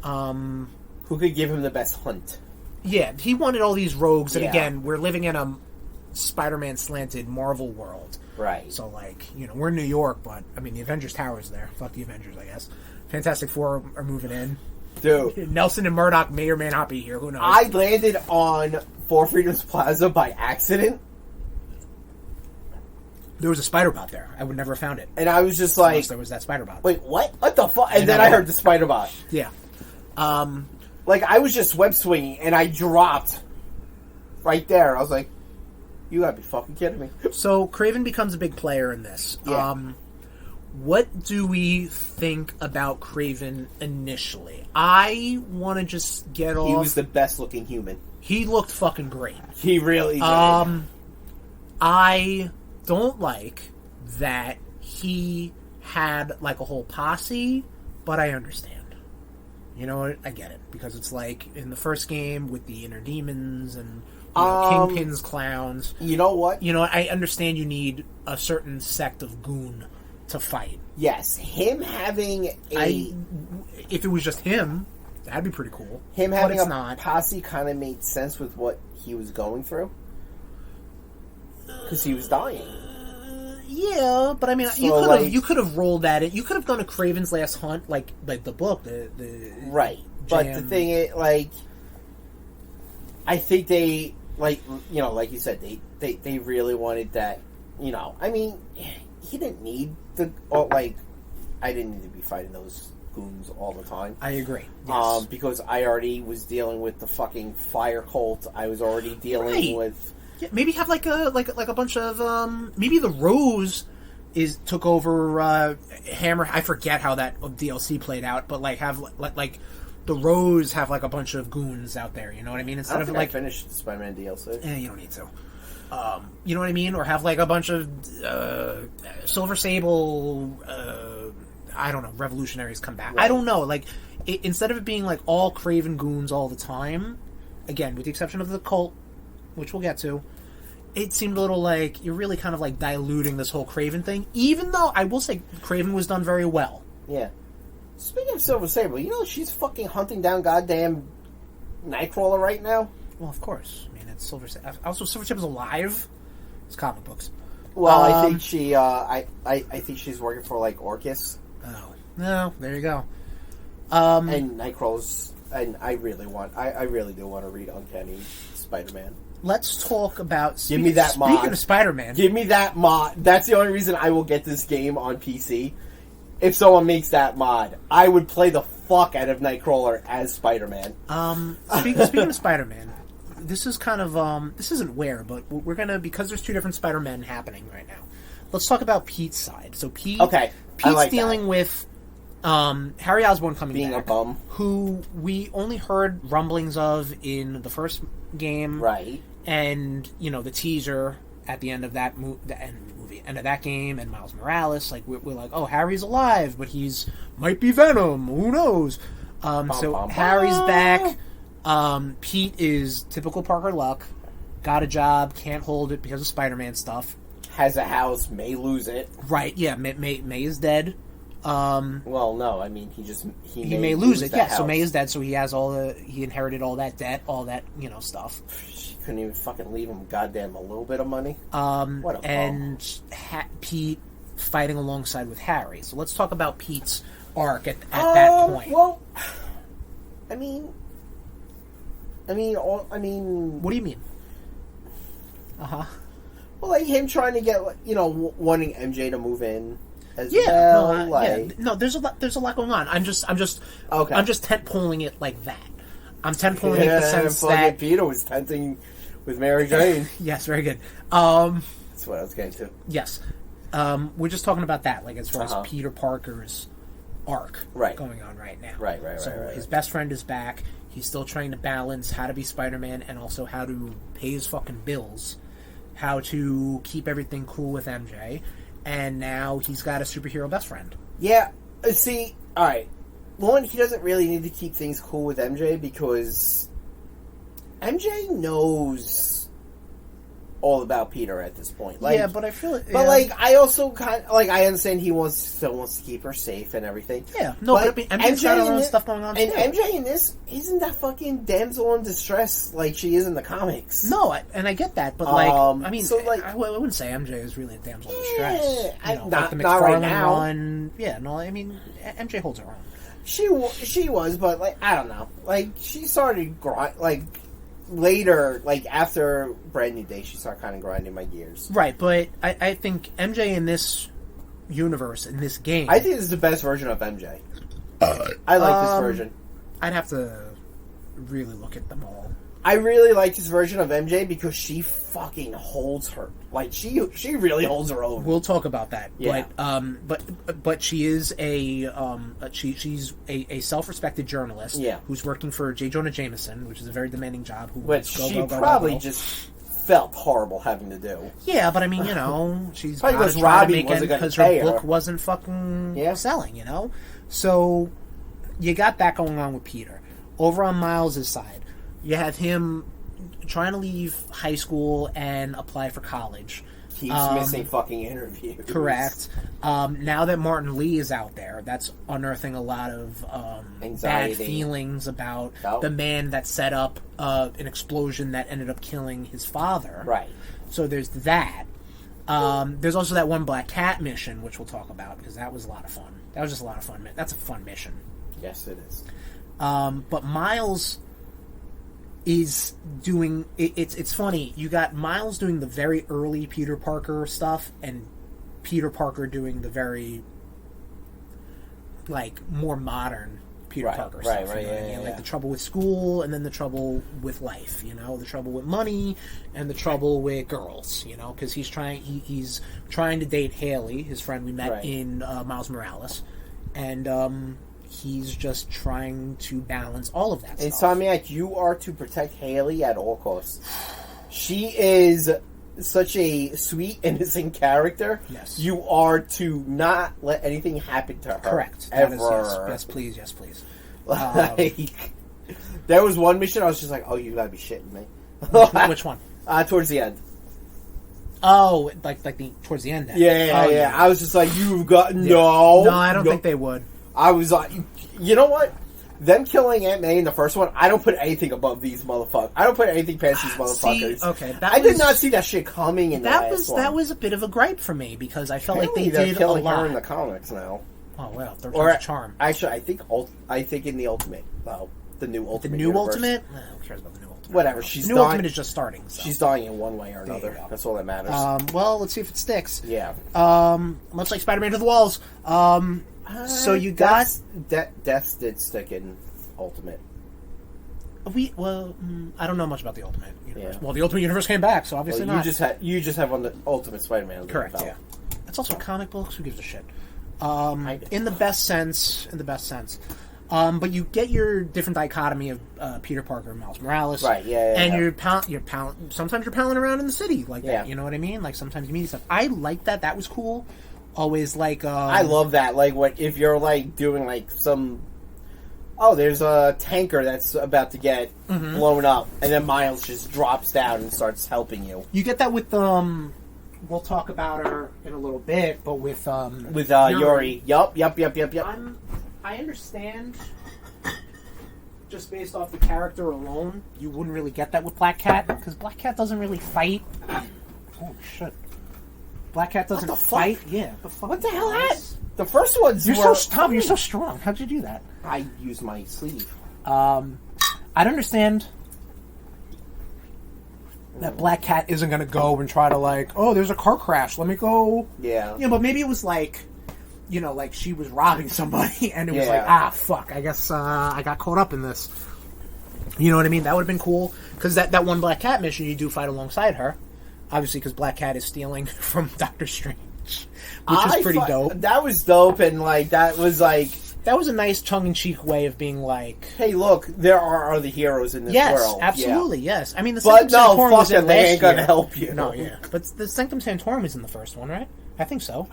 Speaker 2: Who could give him the best hunt?
Speaker 1: Yeah, he wanted all these rogues, and again, we're living in a Spider-Man slanted Marvel world,
Speaker 2: right?
Speaker 1: So, like, we're in New York, but I mean, the Avengers Tower's there. Fuck the Avengers, I guess. Fantastic Four are moving in.
Speaker 2: Dude,
Speaker 1: Nelson and Murdoch may or may not be here. Who knows?
Speaker 2: I landed on Four Freedoms Plaza by accident.
Speaker 1: There was a spider bot there. I would never have found it.
Speaker 2: And I was just like...
Speaker 1: Unless there was that spider bot.
Speaker 2: Wait, what? What the fuck? And then I heard the spider bot.
Speaker 1: Yeah.
Speaker 2: Like, I was just web swinging, and I dropped right there. I was like, you gotta be fucking kidding me.
Speaker 1: So, Kraven becomes a big player in this.
Speaker 2: Yeah.
Speaker 1: What do we think about Kraven initially? I want to just get off...
Speaker 2: He was the best looking human.
Speaker 1: He looked fucking great.
Speaker 2: He really did.
Speaker 1: I don't like that he had like a whole posse, but I understand. You know what? I get it. Because it's like in the first game with the inner demons and Kingpin's clowns.
Speaker 2: You know what?
Speaker 1: I understand you need a certain sect of goon to fight.
Speaker 2: Yes. Him having
Speaker 1: if it was just him, that'd be pretty cool.
Speaker 2: Him having a posse kind of made sense with what he was going through. Because he was dying.
Speaker 1: Yeah, but I mean, so you could have rolled that in. You could have done a Kraven's Last Hunt, like the book, the
Speaker 2: right. But the thing is, like, I think they like you said, they really wanted that. I mean, he didn't need I didn't need to be fighting those goons all the time.
Speaker 1: I agree. Yes.
Speaker 2: Because I already was dealing with the fucking fire cult. I was already dealing with.
Speaker 1: Yeah, maybe have like a bunch of maybe the Rose took over Hammer. I forget how that DLC played out, but like have like the rows have like a bunch of goons out there. You know what I mean? Instead
Speaker 2: of
Speaker 1: like
Speaker 2: finished the Spider-Man DLC.
Speaker 1: You don't need to. You know what I mean? Or have like a bunch of Silver Sable. I don't know. Revolutionaries come back. Right. I don't know. Like instead of it being like all Craven goons all the time, again with the exception of the cult, which we'll get to. It seemed a little like you're really kind of like diluting this whole Craven thing. Even though I will say Craven was done very well.
Speaker 2: Yeah. Speaking of Silver Sable, you know she's fucking hunting down goddamn Nightcrawler right now?
Speaker 1: Well, of course. I mean, it's Silver Sable. Also, Silver Sable's alive. It's comic books.
Speaker 2: Well, I think she, I think she's working for, like, Orcus.
Speaker 1: Oh. No, there you go.
Speaker 2: And Nightcrawler's, and I really do want to read Uncanny Spider-Man.
Speaker 1: Let's talk about...
Speaker 2: Give me that mod.
Speaker 1: Speaking of Spider-Man...
Speaker 2: Give me that mod. That's the only reason I will get this game on PC. If someone makes that mod, I would play the fuck out of Nightcrawler as Spider-Man.
Speaker 1: Speaking of Spider-Man, this is kind of... this isn't where, but we're going to... Because there's two different Spider-Men happening right now. Let's talk about Pete's side. So Pete's dealing with Harry Osborn coming
Speaker 2: being
Speaker 1: back.
Speaker 2: A bum.
Speaker 1: Who we only heard rumblings of in the first game.
Speaker 2: Right.
Speaker 1: And, you know, the teaser at the end of that end of that game, and Miles Morales, like, we're like, oh, Harry's alive, but he's might be Venom, who knows? Harry's back. Pete is typical Parker luck. Got a job, can't hold it because of Spider-Man stuff.
Speaker 2: Has a house, may lose it.
Speaker 1: Right, yeah, May is dead.
Speaker 2: Well, no, I mean, he
Speaker 1: may lose it, yeah, house. So May is dead, so he has he inherited all that debt, all that, you know, stuff.
Speaker 2: She couldn't even fucking leave him goddamn a little bit of money. What a
Speaker 1: and Pete fighting alongside with Harry. So let's talk about Pete's arc at that point.
Speaker 2: Well, I mean... What
Speaker 1: do you mean? Uh-huh.
Speaker 2: Well, like him trying to get, you know, wanting MJ to move in as well.
Speaker 1: No, there's a lot going on. I'm just tent poling it like that. I'm tent poling it in the sense that
Speaker 2: Peter was tenting with Mary Jane.
Speaker 1: Yes, very good.
Speaker 2: That's what I was getting to.
Speaker 1: Yes, we're just talking about that, like as far as Peter Parker's arc going on right now.
Speaker 2: Right.
Speaker 1: His best friend is back. He's still trying to balance how to be Spider-Man and also how to pay his fucking bills, how to keep everything cool with MJ, and now he's got a superhero best friend.
Speaker 2: Yeah, see, alright. One, he doesn't really need to keep things cool with MJ because MJ knows all about Peter at this point. Like,
Speaker 1: yeah, but I feel it.
Speaker 2: But like, I also kind of, like, I understand he still wants to keep her safe and everything.
Speaker 1: Yeah, no, but MJ's got her own stuff going on
Speaker 2: and
Speaker 1: too.
Speaker 2: And MJ in this isn't that fucking damsel in distress like she is in the comics.
Speaker 1: No, and I get that, but like, I mean, so like, I wouldn't say MJ is really a damsel in distress. You know,
Speaker 2: not,
Speaker 1: like the
Speaker 2: not right now.
Speaker 1: Run, yeah, no, I mean, MJ holds her own.
Speaker 2: She was, but like, I don't know, like she started like. Later, like after Brand New Day, she started kind of grinding my gears.
Speaker 1: Right, but I think MJ in this universe, in this game...
Speaker 2: I think this is the best version of MJ. I like this version.
Speaker 1: I'd have to really look at them all.
Speaker 2: I really like this version of MJ because she fucking holds her. Like, she really holds her own.
Speaker 1: We'll talk about that.
Speaker 2: Yeah.
Speaker 1: But she is she's a self-respected journalist who's working for J. Jonah Jameson, which is a very demanding job.
Speaker 2: Which she probably just felt horrible having to do.
Speaker 1: Yeah, but I mean, you know, she's
Speaker 2: probably because Robbie wasn't going
Speaker 1: because
Speaker 2: to pay
Speaker 1: her book wasn't fucking selling, you know? So, you got that going on with Peter. Over on Miles' side, you have him trying to leave high school and apply for college.
Speaker 2: Keeps missing fucking interviews.
Speaker 1: Correct. Now that Martin Lee is out there, that's unearthing a lot of bad feelings about the man that set up an explosion that ended up killing his father.
Speaker 2: Right.
Speaker 1: So there's that. There's also that one Black Cat mission, which we'll talk about, because that was a lot of fun. That was just a lot of fun. That's a fun mission.
Speaker 2: Yes, it is.
Speaker 1: But Miles is doing... It's funny. You got Miles doing the very early Peter Parker stuff, and Peter Parker doing the very, like, more modern Peter Parker stuff.
Speaker 2: Right,
Speaker 1: yeah. Like the trouble with school, and then the trouble with life, you know? The trouble with money, and the trouble with girls, you know? Because he's trying to date Haley, his friend we met in Miles Morales. And he's just trying to balance all of that stuff.
Speaker 2: Insomniac, you are to protect Haley at all costs. She is such a sweet, innocent character.
Speaker 1: Yes.
Speaker 2: You are to not let anything happen to her.
Speaker 1: Correct.
Speaker 2: Ever.
Speaker 1: Yes, please, yes, please.
Speaker 2: There was one mission I was just like, oh, you gotta be shitting me.
Speaker 1: Which one?
Speaker 2: Towards the end.
Speaker 1: Oh, like towards the end. Then.
Speaker 2: Yeah. I was just like, you've got no.
Speaker 1: No, I don't think they would.
Speaker 2: I was like, you know what? Them killing Aunt May in the first one, I don't put anything above these motherfuckers. I don't put anything past these motherfuckers. I did not see that shit coming in the last one.
Speaker 1: That was a bit of a gripe for me because I felt
Speaker 2: Apparently
Speaker 1: like they did
Speaker 2: killing
Speaker 1: a lot
Speaker 2: her in the comics now.
Speaker 1: Oh well, they're trying to charm.
Speaker 2: Actually, I think in the Ultimate, the new Ultimate.
Speaker 1: The new
Speaker 2: universe.
Speaker 1: Ultimate? No, who cares about the new Ultimate?
Speaker 2: Whatever. She's
Speaker 1: the new Ultimate is just starting. So.
Speaker 2: She's dying in one way or another. That's all that matters.
Speaker 1: Well, let's see if it sticks.
Speaker 2: Yeah.
Speaker 1: Much like Spider-Man to the Walls. So you got
Speaker 2: Deaths did stick in Ultimate.
Speaker 1: I don't know much about the Ultimate Universe.
Speaker 2: Yeah.
Speaker 1: Well, the Ultimate Universe came back, so obviously not.
Speaker 2: You just have on the Ultimate Spider-Man.
Speaker 1: Correct. Yeah. It's also comic books. Who gives a shit? In the best sense. But you get your different dichotomy of Peter Parker and Miles Morales,
Speaker 2: right? Yeah.
Speaker 1: And sometimes you're palling around in the city like that. You know what I mean? Like sometimes you meet stuff. I like that. That was cool. Always like.
Speaker 2: I love that. Like if you're like doing like some. Oh, there's a tanker that's about to get blown up, and then Miles just drops down and starts helping you.
Speaker 1: You get that with we'll talk about her in a little bit, but with
Speaker 2: Yuri. Yup.
Speaker 1: I understand. Just based off the character alone, you wouldn't really get that with Black Cat because Black Cat doesn't really fight. Oh shit! Black Cat doesn't fight. Yeah.
Speaker 2: What the hell? The first ones
Speaker 1: You're so tough. You're so strong. How'd you do that?
Speaker 2: I used my sleeve.
Speaker 1: I'd understand that Black Cat isn't going to go and try to like, oh, there's a car crash. Let me go.
Speaker 2: Yeah.
Speaker 1: Yeah, but maybe it was like, like she was robbing somebody and it was like, fuck, I guess I got caught up in this. You know what I mean? That would have been cool because that one Black Cat mission you do fight alongside her. Obviously, because Black Cat is stealing from Doctor Strange, which is pretty dope.
Speaker 2: That was dope, and that was
Speaker 1: a nice tongue-in-cheek way of being like,
Speaker 2: "Hey, look, there are other heroes in this world."
Speaker 1: Yes, absolutely, yes. I mean, the
Speaker 2: Sanctum
Speaker 1: Sanctorum was in last year.
Speaker 2: Ain't gonna help you.
Speaker 1: No, yeah, but the Sanctum Sanctorum was in the first one, right? I think so.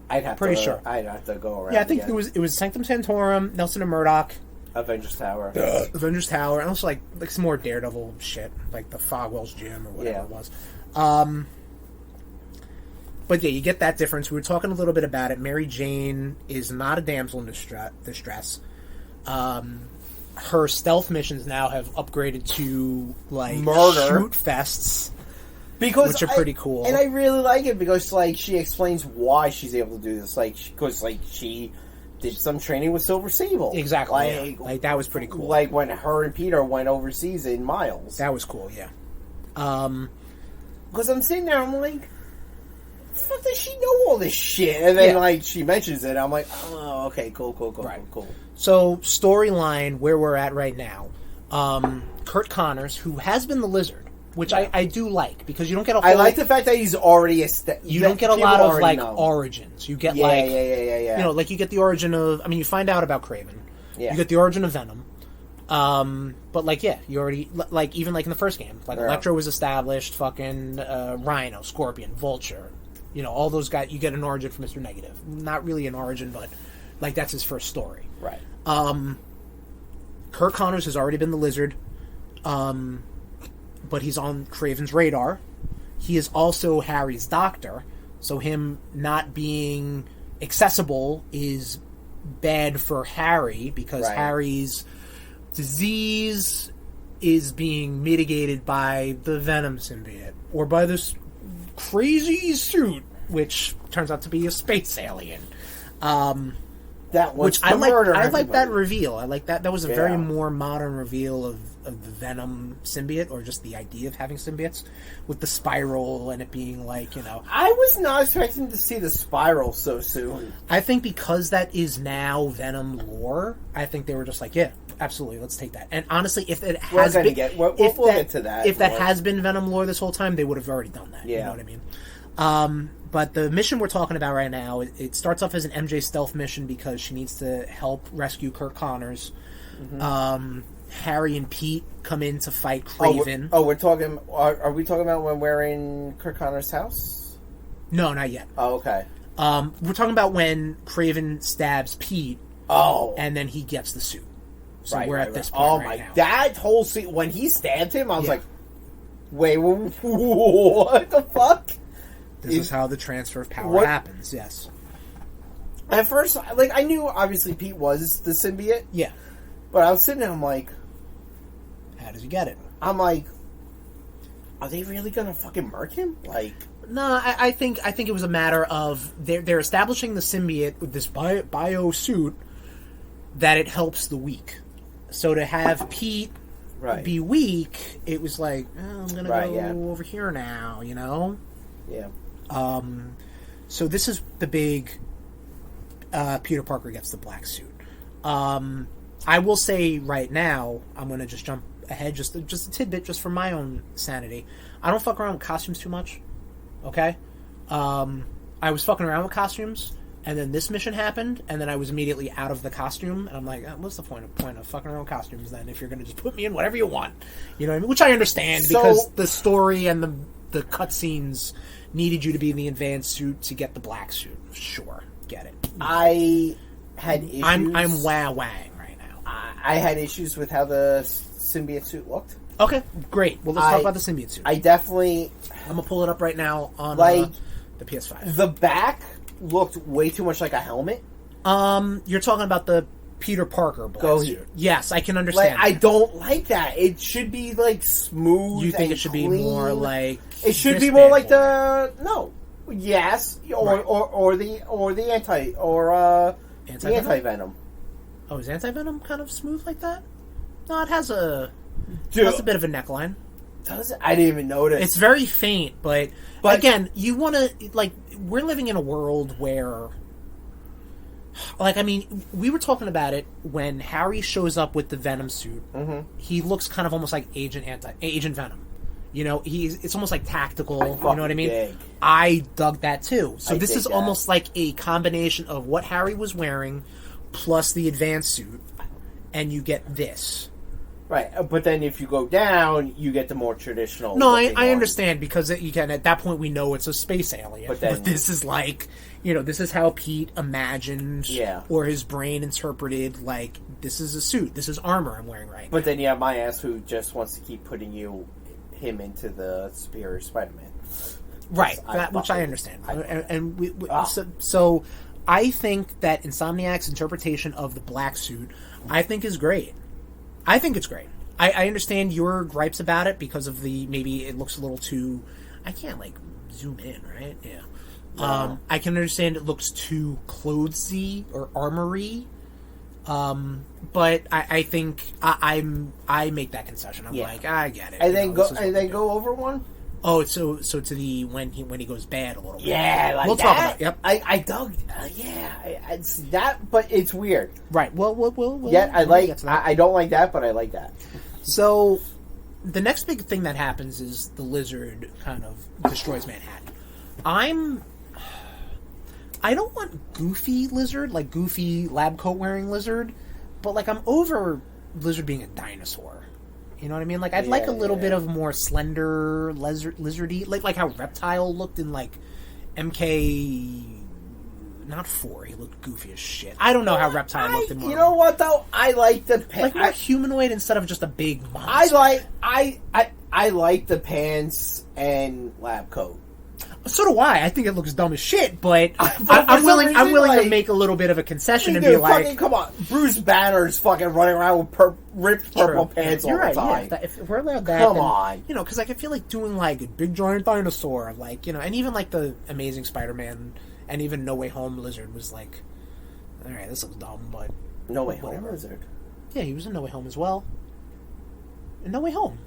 Speaker 2: I'd have
Speaker 1: sure.
Speaker 2: I'd have to go around.
Speaker 1: Yeah, I think it was Sanctum Sanctorum, Nelson and Murdoch,
Speaker 2: Avengers Tower,
Speaker 1: and also like some more Daredevil shit, like the Fogwell's Gym or whatever it was. But yeah, you get that difference. We were talking a little bit about it. Mary Jane is not a damsel in distress. Her stealth missions now have upgraded to like
Speaker 2: murder
Speaker 1: shoot fests, which are pretty cool.
Speaker 2: And I really like it because she explains why she's able to do this. Because she did some training with Silver Sable.
Speaker 1: Exactly. Like that was pretty cool.
Speaker 2: Like when her and Peter went overseas in Miles.
Speaker 1: That was cool. Yeah.
Speaker 2: Because I'm sitting there, I'm like, fuck, does she know all this shit? And then, she mentions it, I'm like, oh, okay, cool.
Speaker 1: So, storyline, where we're at right now, Kurt Connors, who has been the Lizard, which I do like, because you don't get a whole...
Speaker 2: I like the fact that he's already...
Speaker 1: You don't get a lot of, origins. You get,
Speaker 2: Yeah.
Speaker 1: You know, you get the origin of... I mean, you find out about Kraven. Yeah. You get the origin of Venom. But you already even in the first game, Electro was established, fucking Rhino, Scorpion, Vulture, all those guys. You get an origin for Mr. Negative. Not really an origin, but that's his first story.
Speaker 2: Right.
Speaker 1: Kurt Connors has already been the Lizard, but he's on Kraven's radar. He is also Harry's doctor, so him not being accessible is bad for Harry because Harry's disease is being mitigated by the Venom symbiote or by this crazy suit, which turns out to be a space alien.
Speaker 2: That was
Speaker 1: I like that reveal. I like that. That was a very more modern reveal of the Venom symbiote, or just the idea of having symbiotes with the spiral and it being
Speaker 2: I was not expecting to see the spiral so soon.
Speaker 1: I think because that is now Venom lore, I think they were just like, yeah, absolutely, let's take that. And honestly, if it has
Speaker 2: we'll get to that.
Speaker 1: If that has been Venom lore this whole time, they would have already done that.
Speaker 2: Yeah.
Speaker 1: You know what I mean? But the mission we're talking about right now, it starts off as an MJ stealth mission because she needs to help rescue Kirk Connors. Mm-hmm. Harry and Pete come in to fight Kraven.
Speaker 2: We're talking... Are we talking about when we're in Kirk Connors' house?
Speaker 1: No, not yet.
Speaker 2: Oh, okay.
Speaker 1: We're talking about when Kraven stabs Pete.
Speaker 2: Oh.
Speaker 1: And then he gets the suit. So
Speaker 2: right,
Speaker 1: we're
Speaker 2: right,
Speaker 1: at this
Speaker 2: right.
Speaker 1: point right now.
Speaker 2: That whole scene... When he stabbed him, I was like, wait, what the fuck?
Speaker 1: This is how the transfer of power happens, yes.
Speaker 2: At first, like, I knew, obviously, Pete was the symbiote.
Speaker 1: Yeah.
Speaker 2: But I was sitting there, I'm like...
Speaker 1: How does he get it?
Speaker 2: I'm like... Are they really gonna fucking murk him? Like...
Speaker 1: No, I think it was a matter of... They're establishing the symbiote with this bio suit that it helps the weak. So to have Pete be weak, it was like, I'm gonna go over here now, you know?
Speaker 2: Yeah.
Speaker 1: So this is the big Peter Parker gets the black suit. I will say right now, I'm going to just jump ahead just a tidbit just for my own sanity. I don't fuck around with costumes too much. Okay? I was fucking around with costumes, and then this mission happened, and then I was immediately out of the costume, and I'm like, what's the point of fucking around with costumes then if you're going to just put me in whatever you want? You know what I mean? Which I understand, because the story and the cutscenes needed you to be in the advanced suit to get the black suit. Sure, get it.
Speaker 2: I had issues.
Speaker 1: I'm wang right now.
Speaker 2: I had issues with how the symbiote suit looked.
Speaker 1: Okay, great. Well, let's talk about the symbiote suit.
Speaker 2: I'm
Speaker 1: gonna pull it up right now on the PS5.
Speaker 2: The back looked way too much like a helmet.
Speaker 1: You're talking about the Peter Parker black suit. Yes, I can understand.
Speaker 2: Like, I don't like that. It should be like smooth.
Speaker 1: You think it should
Speaker 2: clean.
Speaker 1: be more like?
Speaker 2: It should be more like the yes, or the anti venom.
Speaker 1: Oh, is anti venom kind of smooth like that? No, it has a bit of a neckline.
Speaker 2: Does it? I didn't even notice.
Speaker 1: It's very faint, but again, you want to like. We're living in a world where, like, I mean, we were talking about it when Harry shows up with the Venom suit. Mm-hmm. He looks kind of almost like Agent Venom. You know, it's almost like tactical. You know what I mean?
Speaker 2: Dig.
Speaker 1: I dug that too. So this is almost like a combination of what Harry was wearing plus the advanced suit, and you get this.
Speaker 2: Right, but then if you go down, you get the more traditional.
Speaker 1: No, I understand, because you can. At that point, we know it's a space alien. But this is like, you know, this is how Pete imagined, or his brain interpreted. Like, this is a suit, this is armor I'm wearing right now.
Speaker 2: But then you have my ass who just wants to keep putting him into the Superior Spider-Man.
Speaker 1: Right, which I understand, so I think that Insomniac's interpretation of the black suit, I think, is great. I think it's great. I understand your gripes about it because of maybe it looks a little too... I can't, like, zoom in, right? Yeah. No. I can understand it looks too clothesy or armory. But I think I make that concession. I'm like, I get it.
Speaker 2: And then go over one?
Speaker 1: Oh, so to the when he goes bad a little bit.
Speaker 2: Yeah, like
Speaker 1: we'll
Speaker 2: that.
Speaker 1: Talk about it. Yep.
Speaker 2: I dug. It's that, but it's weird.
Speaker 1: Right. We'll
Speaker 2: yeah, I don't like that, but I like that.
Speaker 1: So, the next big thing that happens is the lizard kind of destroys Manhattan. I don't want goofy lizard, like goofy lab coat wearing lizard, but like I'm over lizard being a dinosaur. You know what I mean? Like, I'd like a little bit of more slender, lizardy, like how Reptile looked in, like, MK... Not 4, he looked goofy as shit. I don't know how Reptile looked in Marvel.
Speaker 2: You know what, though? I like the pants.
Speaker 1: Like, more humanoid instead of just a big monster.
Speaker 2: I like the pants and lab coat.
Speaker 1: So do I. I think it looks dumb as shit, but I'm willing to make a little bit of a concession and be like...
Speaker 2: Fucking, come on, Bruce Banner's fucking running around with ripped purple pants all the time.
Speaker 1: Yeah, if we're allowed that,
Speaker 2: come on.
Speaker 1: You know, because like, I feel like doing like a big giant dinosaur, like, you know, and even like the Amazing Spider-Man and even No Way Home Lizard was like, alright, this looks dumb, but...
Speaker 2: No Way Home Lizard?
Speaker 1: Yeah, he was in No Way Home as well. In No Way Home.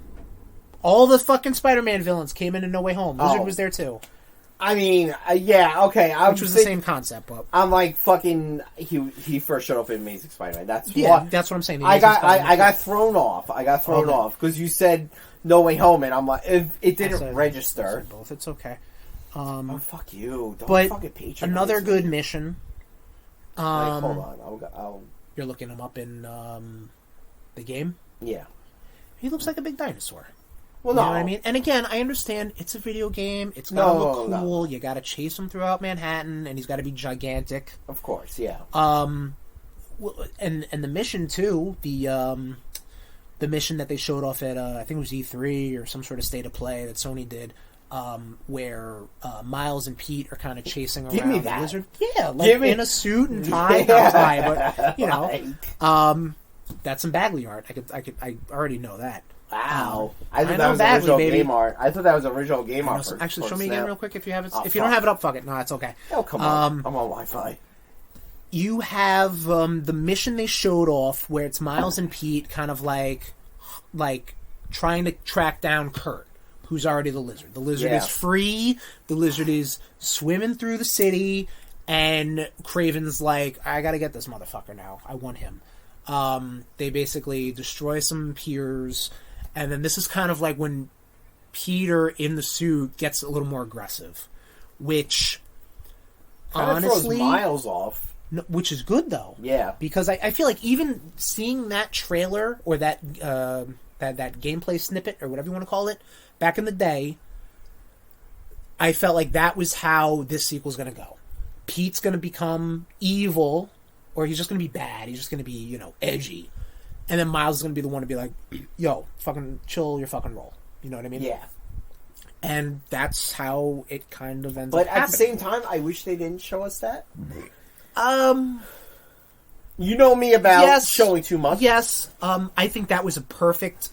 Speaker 1: All the fucking Spider-Man villains came in No Way Home. Lizard was there too.
Speaker 2: I mean, yeah, okay.
Speaker 1: Which was the same concept, but...
Speaker 2: I'm like, fucking... He first showed up in Amazing Spider-Man. That's
Speaker 1: what I'm saying.
Speaker 2: I got thrown off. Because you said No Way Home, and I'm like... It didn't register.
Speaker 1: Both. It's okay.
Speaker 2: Fuck you! Don't
Speaker 1: but
Speaker 2: fucking patronize
Speaker 1: another
Speaker 2: me.
Speaker 1: good mission.
Speaker 2: Hold on, I'll.
Speaker 1: You're looking him up in the game.
Speaker 2: Yeah,
Speaker 1: he looks like a big dinosaur.
Speaker 2: Well,
Speaker 1: you know what I mean? And again, I understand it's a video game. It's gotta look cool. No. You gotta chase him throughout Manhattan, and he's gotta be gigantic.
Speaker 2: Of course, yeah.
Speaker 1: And the mission too. The mission that they showed off at I think it was E3 or some sort of state of play that Sony did, where Miles and Pete are kind of chasing around the lizard. Yeah, like in a suit and tie. But you know, that's some Bagley art. I already know that.
Speaker 2: Wow, I thought that was original game art. I thought that was original game art.
Speaker 1: Actually, show me again real quick if you have it. If you don't have it up, fuck it. No, it's okay.
Speaker 2: Oh, come on. I'm on Wi-Fi.
Speaker 1: You have the mission they showed off where it's Miles and Pete kind of like trying to track down Kurt, who's already the lizard. The lizard is free. The lizard is swimming through the city, and Kraven's like, I gotta get this motherfucker now. I want him. They basically destroy some piers. And then this is kind of like when Peter in the suit gets a little more aggressive, which
Speaker 2: kind honestly throws Miles off.
Speaker 1: No, which is good though.
Speaker 2: Yeah,
Speaker 1: because I feel like even seeing that trailer or that that gameplay snippet or whatever you want to call it back in the day, I felt like that was how this sequel's going to go. Pete's going to become evil, or he's just going to be bad. He's just going to be edgy. And then Miles is going to be the one to be like, yo, fucking chill your fucking roll. You know what I mean?
Speaker 2: Yeah.
Speaker 1: And that's how it kind of ends
Speaker 2: up
Speaker 1: happening.
Speaker 2: But at the same time, I wish they didn't show us that. You know me about showing too much.
Speaker 1: Yes. I think that was a perfect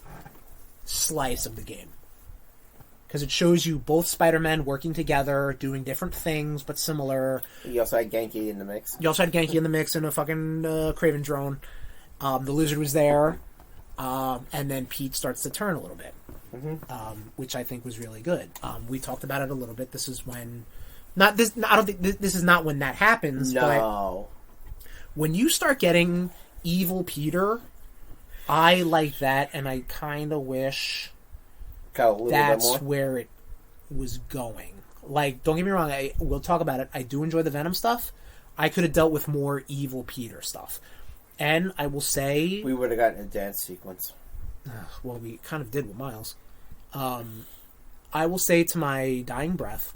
Speaker 1: slice of the game. Because it shows you both Spider-Men working together, doing different things, but similar.
Speaker 2: You also had Genki in the mix.
Speaker 1: You also had Genki in the mix and a fucking Kraven drone. The lizard was there, and then Pete starts to turn a little bit, which I think was really good. We talked about it a little bit. This is when, I don't think this is not when that happens.
Speaker 2: No,
Speaker 1: but when you start getting evil Peter, I like that, and I kind of wish that's where it was going. Like, don't get me wrong. We'll talk about it. I do enjoy the Venom stuff. I could have dealt with more evil Peter stuff. And I will say...
Speaker 2: We would have gotten a dance sequence.
Speaker 1: Well, we kind of did with Miles. I will say to my dying breath,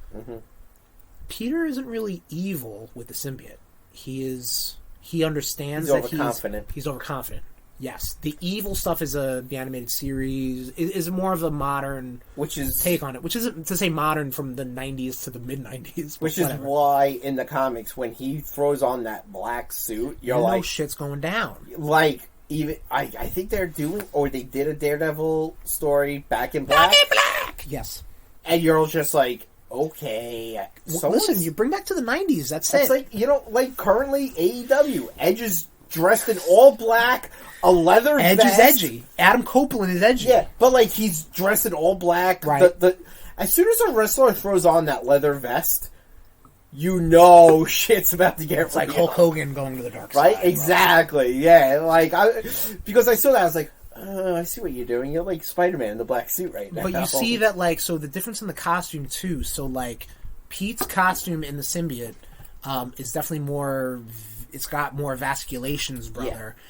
Speaker 1: Peter isn't really evil with the symbiote. He understands that he's overconfident. Yes. The evil stuff is the animated series, is more of a modern take on it. Which isn't to say modern from the 90s to the mid-90s.
Speaker 2: Which is why in the comics, when he throws on that black suit, you're like...
Speaker 1: No shit's going down.
Speaker 2: Like, even... I think they're doing... Or they did a Daredevil story Back in Black.
Speaker 1: Back in Black! Yes.
Speaker 2: And you're just like, okay...
Speaker 1: Listen, you bring back to the 90s, that's it.
Speaker 2: It's like, like currently AEW, Edge is dressed in all black... A leather
Speaker 1: Edge
Speaker 2: vest.
Speaker 1: is edgy. Adam Copeland is edgy.
Speaker 2: Yeah, but like he's dressed in all black.
Speaker 1: Right.
Speaker 2: As soon as a wrestler throws on that leather vest, you know shit's about to get
Speaker 1: It's like Hulk Hogan going to the dark side.
Speaker 2: Right? Exactly. Yeah. Like because I saw that, I was like, I see what you're doing. You're like Spider-Man in the black suit right now.
Speaker 1: But you see that, like, so the difference in the costume too. So like Pete's costume in the symbiote is definitely more. It's got more vasculations, brother. Yeah.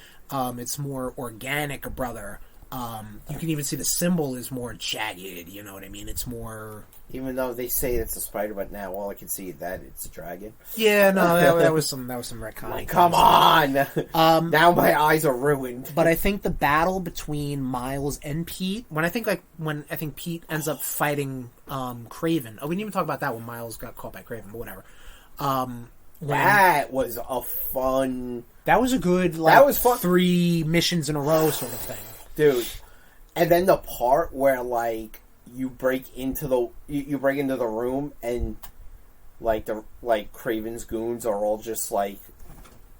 Speaker 1: It's more organic, brother. You can even see the symbol is more jagged. You know what I mean? It's more.
Speaker 2: Even though they say it's a spider, but now all I can see is that it's a dragon.
Speaker 1: Yeah, no, that was some retconning.
Speaker 2: Like, come on! Now my eyes are ruined.
Speaker 1: But I think the battle between Miles and Pete, when I think Pete ends up fighting Kraven. Oh, we didn't even talk about that when Miles got caught by Kraven, but whatever.
Speaker 2: That was a fun.
Speaker 1: That was a good, like, that was fun. 3 missions in a row sort of thing.
Speaker 2: Dude. And then the part where, like, you break into the room and, like, Kraven's goons are all just, like,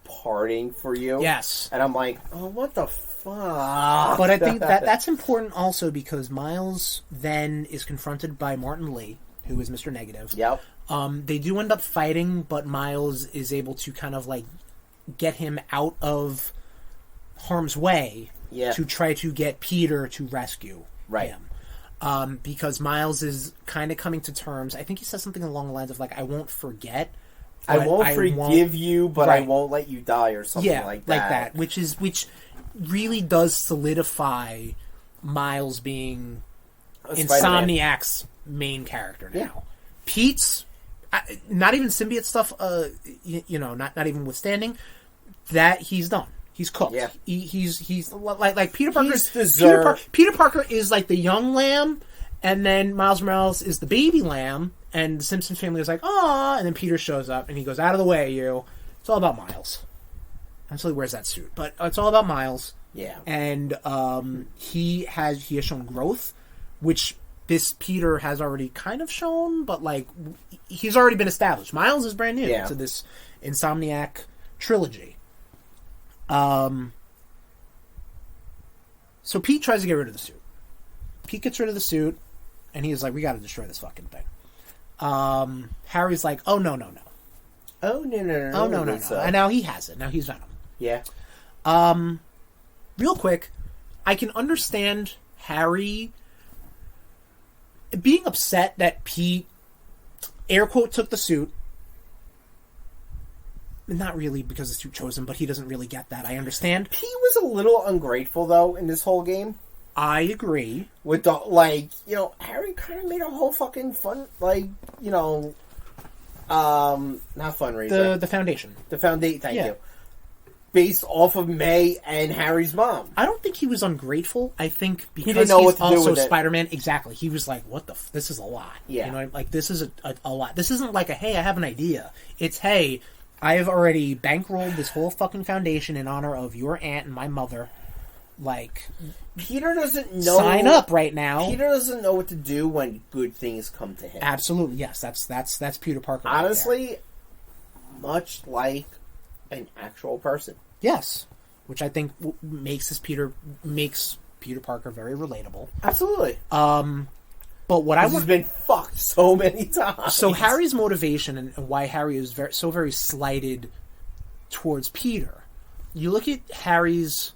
Speaker 2: partying for you.
Speaker 1: Yes.
Speaker 2: And I'm like, oh, what the fuck?
Speaker 1: But I think that's important also because Miles then is confronted by Martin Lee, who is Mr. Negative.
Speaker 2: Yep.
Speaker 1: They do end up fighting, but Miles is able to kind of, like, get him out of harm's way to try to get Peter to rescue him. because Miles is kind of coming to terms. I think he says something along the lines of, like, I won't forget.
Speaker 2: I won't forgive you, but I won't let you die, or something like that. Which really does solidify Miles being Insomniac's main character now. Yeah. Pete's, not even symbiote stuff, not even withstanding, that he's done. He's cooked. Yeah. He's like Peter Parker. Peter Parker is like the young lamb, and then Miles Morales is the baby lamb, and the Simpson family is like, "Aw," and then Peter shows up and he goes, "Out of the way, you." It's all about Miles until he wears that suit, but it's all about Miles. Yeah,
Speaker 1: and he has shown growth, which this Peter has already kind of shown, but like he's already been established. Miles is brand new to this Insomniac trilogy. So Pete tries to get rid of the suit. Pete gets rid of the suit, and he's like, "We got to destroy this fucking thing." Harry's like, "Oh no.
Speaker 2: Oh no.
Speaker 1: And now he has it. Now he's Venom.
Speaker 2: Yeah.
Speaker 1: Real quick, I can understand Harry being upset that Pete, air quote, took the suit. Not really because the suit chose him, but he doesn't really get that. I understand.
Speaker 2: He was a little ungrateful, though, in this whole game.
Speaker 1: I agree.
Speaker 2: With the, Harry kind of made a whole fucking fun, not fundraiser.
Speaker 1: The foundation.
Speaker 2: The foundation, thank you. Based off of May and Harry's mom.
Speaker 1: I don't think he was ungrateful. I think because
Speaker 2: he didn't know
Speaker 1: he's
Speaker 2: what to do with
Speaker 1: Spider-Man. Exactly. He was like, "What the? This is a lot."
Speaker 2: Yeah.
Speaker 1: You know, like this is a lot. This isn't like hey, I have an idea. It's hey, I have already bankrolled this whole fucking foundation in honor of your aunt and my mother. Like,
Speaker 2: Peter doesn't know.
Speaker 1: Sign up right now.
Speaker 2: Peter doesn't know what to do when good things come to him.
Speaker 1: Absolutely, yes. That's Peter Parker.
Speaker 2: Honestly,
Speaker 1: right
Speaker 2: much like an actual person.
Speaker 1: Yes, which I think makes Peter Parker very relatable.
Speaker 2: Absolutely.
Speaker 1: But what
Speaker 2: he's been fucked so many times.
Speaker 1: So Harry's motivation and why Harry is very slighted towards Peter. You look at Harry's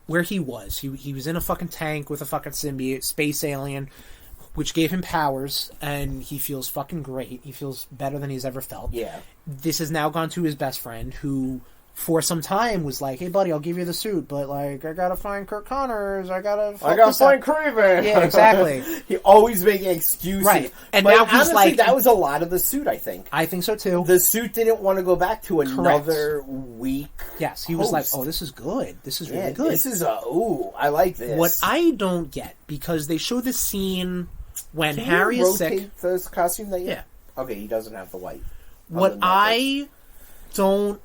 Speaker 1: where he was. He was in a fucking tank with a fucking symbiote, space alien, which gave him powers, and he feels fucking great. He feels better than he's ever felt.
Speaker 2: Yeah.
Speaker 1: This has now gone to his best friend, who for some time was like, "Hey, buddy, I'll give you the suit, but like, I gotta find Kirk Connors. I gotta
Speaker 2: find Craven."
Speaker 1: Yeah, exactly.
Speaker 2: He always making excuses,
Speaker 1: right? And
Speaker 2: but
Speaker 1: now he's
Speaker 2: honestly,
Speaker 1: like,
Speaker 2: that was a lot of the suit. I think.
Speaker 1: I think so too.
Speaker 2: The suit didn't want to go back to another week.
Speaker 1: Yes, he was like, "Oh, this is good. This is really good.
Speaker 2: This is I like this."
Speaker 1: What I don't get, because they show this scene when Harry is sick.
Speaker 2: This costume that
Speaker 1: yeah.
Speaker 2: Okay, he doesn't have the white.
Speaker 1: What I don't.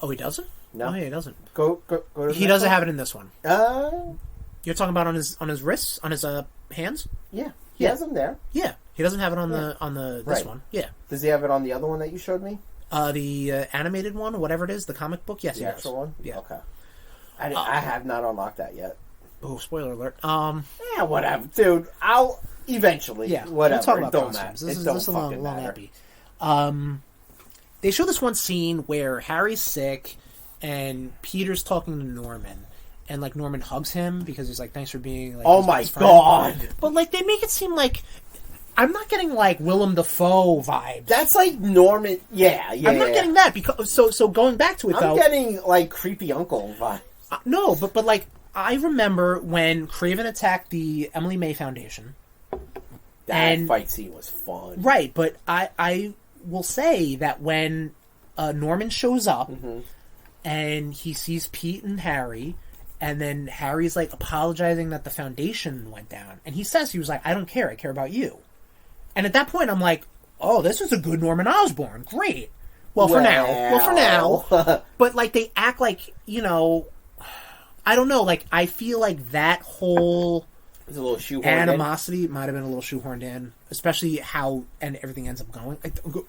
Speaker 1: He doesn't.
Speaker 2: No,
Speaker 1: he doesn't.
Speaker 2: Go to
Speaker 1: he doesn't have it in this one.
Speaker 2: You're
Speaker 1: talking about on his wrists, on his hands?
Speaker 2: Yeah, he has them there.
Speaker 1: Yeah, he doesn't have it on this one. Yeah.
Speaker 2: Does he have it on the other one that you showed me?
Speaker 1: The animated one, or whatever it is, the comic book. Yes,
Speaker 2: the actual
Speaker 1: does.
Speaker 2: one.
Speaker 1: Yeah.
Speaker 2: Okay. I have not unlocked that yet.
Speaker 1: Oh, spoiler alert.
Speaker 2: Yeah, whatever, dude. I'll eventually. Yeah, whatever.
Speaker 1: We'll talk about
Speaker 2: don't
Speaker 1: costumes.
Speaker 2: Matter.
Speaker 1: This is a long epi. They show this one scene where Harry's sick. And Peter's talking to Norman, and like Norman hugs him because he's like, "Thanks for being like."
Speaker 2: Oh my god!
Speaker 1: But like they make it seem like I'm not getting like Willem Dafoe vibes.
Speaker 2: That's like Norman. Yeah. I'm
Speaker 1: not getting that because so going back to it though,
Speaker 2: I'm getting like creepy uncle vibes.
Speaker 1: No, but like I remember when Craven attacked the Emily May Foundation.
Speaker 2: That fight scene was fun,
Speaker 1: right? But I will say that when Norman shows up. Mm-hmm. And he sees Pete and Harry, and then Harry's like apologizing that the foundation went down. And he was like, "I don't care, I care about you." And at that point I'm like, "Oh, this is a good Norman Osborn. Great." For now. But like they act like, I don't know, like I feel like that whole
Speaker 2: it's a little shoehorned
Speaker 1: animosity might have been a little shoehorned in, especially how and everything ends up going.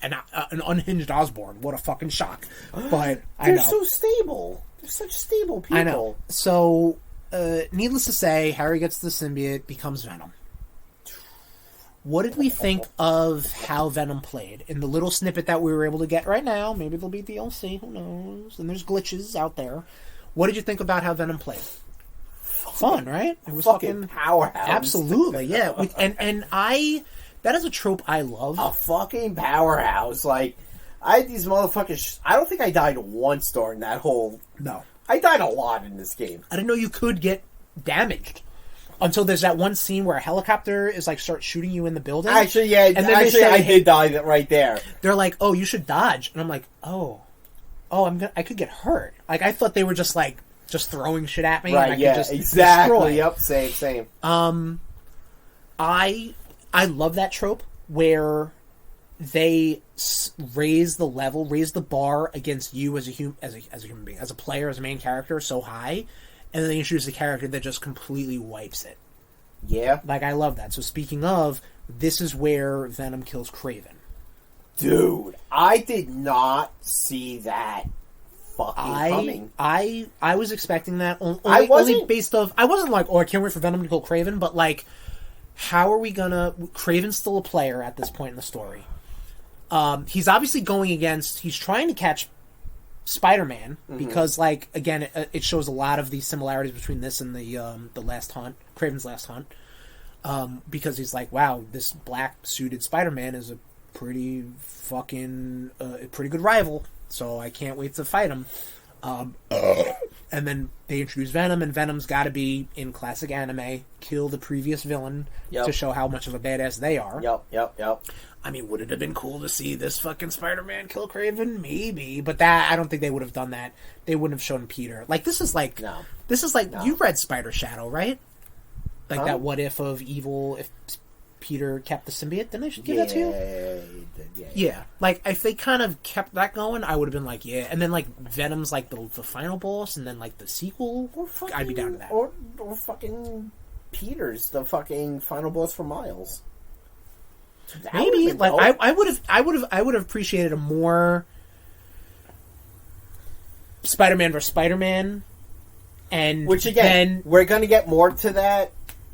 Speaker 1: And an unhinged Osborn, what a fucking shock! But
Speaker 2: they're so stable. They're such stable people.
Speaker 1: I know. So, needless to say, Harry gets the symbiote, becomes Venom. What did we think of how Venom played in the little snippet that we were able to get right now? Maybe there'll be DLC. Who knows? And there's glitches out there. What did you think about how Venom played? fun, right? It was
Speaker 2: fucking powerhouse.
Speaker 1: Absolutely, yeah. That is a trope I love.
Speaker 2: A fucking powerhouse. Like, I had these motherfuckers. I don't think I died once during that whole.
Speaker 1: No,
Speaker 2: I died a lot in this game.
Speaker 1: I didn't know you could get damaged. Until there's that one scene where a helicopter is like starts shooting you in the building.
Speaker 2: Actually, yeah. And then I did die right there.
Speaker 1: They're like, "Oh, you should dodge," and I'm like, "Oh, I could get hurt." Like I thought they were just throwing shit at me.
Speaker 2: Right?
Speaker 1: And I
Speaker 2: yeah.
Speaker 1: could just
Speaker 2: Exactly.
Speaker 1: Destroy.
Speaker 2: Yep. Same.
Speaker 1: I love that trope where they raise the bar against you as a human being, as a player, as a main character, so high. And then they introduce a character that just completely wipes it.
Speaker 2: Yeah.
Speaker 1: Like, I love that. So, speaking of, this is where Venom kills Kraven.
Speaker 2: Dude, I did not see that fucking coming.
Speaker 1: I was expecting that. Only based off... I wasn't like, I can't wait for Venom to kill Kraven, but, like, how are we gonna... Kraven's still a player at this point in the story. He's obviously going against... He's trying to catch Spider-Man, because, like, again, it shows a lot of the similarities between this and the Last Hunt, Kraven's Last Hunt, because he's like, wow, this black-suited Spider-Man is a pretty good rival, so I can't wait to fight him. And then they introduce Venom, and Venom's got to be, in classic anime, kill the previous villain to show how much of a badass they are.
Speaker 2: Yep.
Speaker 1: I mean, would it have been cool to see this fucking Spider-Man kill Kraven? Maybe. But I don't think they would have done that. They wouldn't have shown Peter. Like, this is like...
Speaker 2: No.
Speaker 1: This is like... No. You read Spider Shadow, right? Like that what if of evil if Peter kept the symbiote? Didn't I give that to you? Yeah. Like, if they kind of kept that going, I would have been like, yeah. And then, like, Venom's, like, the final boss, and then, like, the sequel, I'd be down to that.
Speaker 2: Or fucking Peter's the fucking final boss for Miles.
Speaker 1: Maybe. Like, I would have appreciated a more Spider-Man versus Spider-Man, and
Speaker 2: which, again, we're going to get more to that,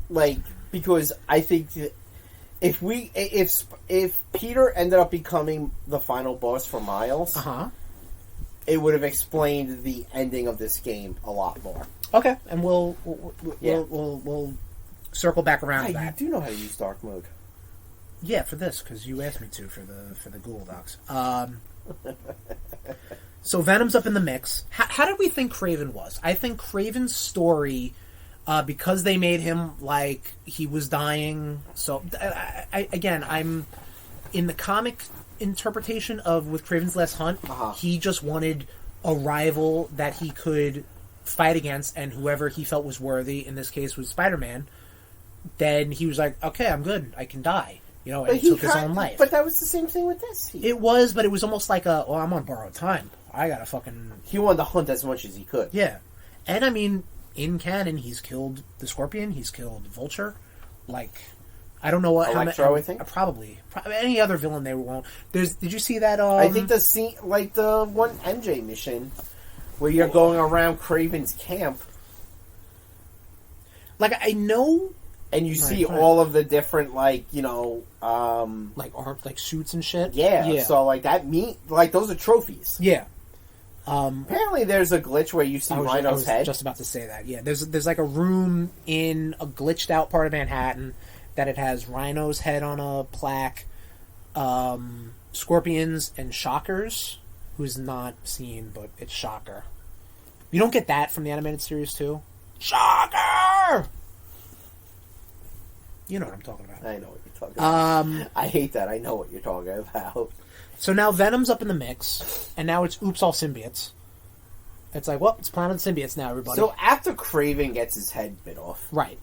Speaker 2: like, because I think that if Peter ended up becoming the final boss for Miles, it would have explained the ending of this game a lot more.
Speaker 1: Okay, and we'll circle back around to that.
Speaker 2: You do know how to use dark mode.
Speaker 1: Yeah, for this, because you asked me to for the Google Docs. So Venom's up in the mix. How did we think Kraven was? I think Kraven's story, because they made him like he was dying. So I'm in the comic interpretation of with Kraven's Last Hunt. He just wanted a rival that he could fight against, and whoever he felt was worthy. In this case, was Spider-Man. Then he was like, "Okay, I'm good. I can die." You know, and he took his own life.
Speaker 2: But that was the same thing with this.
Speaker 1: It was, but it was almost like I'm on borrowed time. I gotta fucking...
Speaker 2: He wanted to hunt as much as he could.
Speaker 1: Yeah. And, I mean, in canon, he's killed the Scorpion, he's killed Vulture. Like, I don't know what...
Speaker 2: Electro, I think?
Speaker 1: Probably. Any other villain they won't... Did you see that,
Speaker 2: I think the scene... Like, the one MJ mission, where you're going around Kraven's camp.
Speaker 1: Like, I know...
Speaker 2: And you see all of the different, like, you know,
Speaker 1: like suits and shit?
Speaker 2: Yeah. So, like, those are trophies.
Speaker 1: Yeah.
Speaker 2: Apparently there's a glitch where you see Rhino's head.
Speaker 1: I was just about to say that, yeah. There's like a room in a glitched out part of Manhattan that it has Rhino's head on a plaque, Scorpions and Shockers, who's not seen, but it's Shocker. You don't get that from the animated series, too? Shocker! You know what I'm talking about.
Speaker 2: I know what you're talking about. I hate that. I know what you're talking about.
Speaker 1: So now Venom's up in the mix, and now it's oops all symbiotes. It's like, well, it's Planet Symbiotes now, everybody.
Speaker 2: So after Kraven gets his head bit off...
Speaker 1: Right.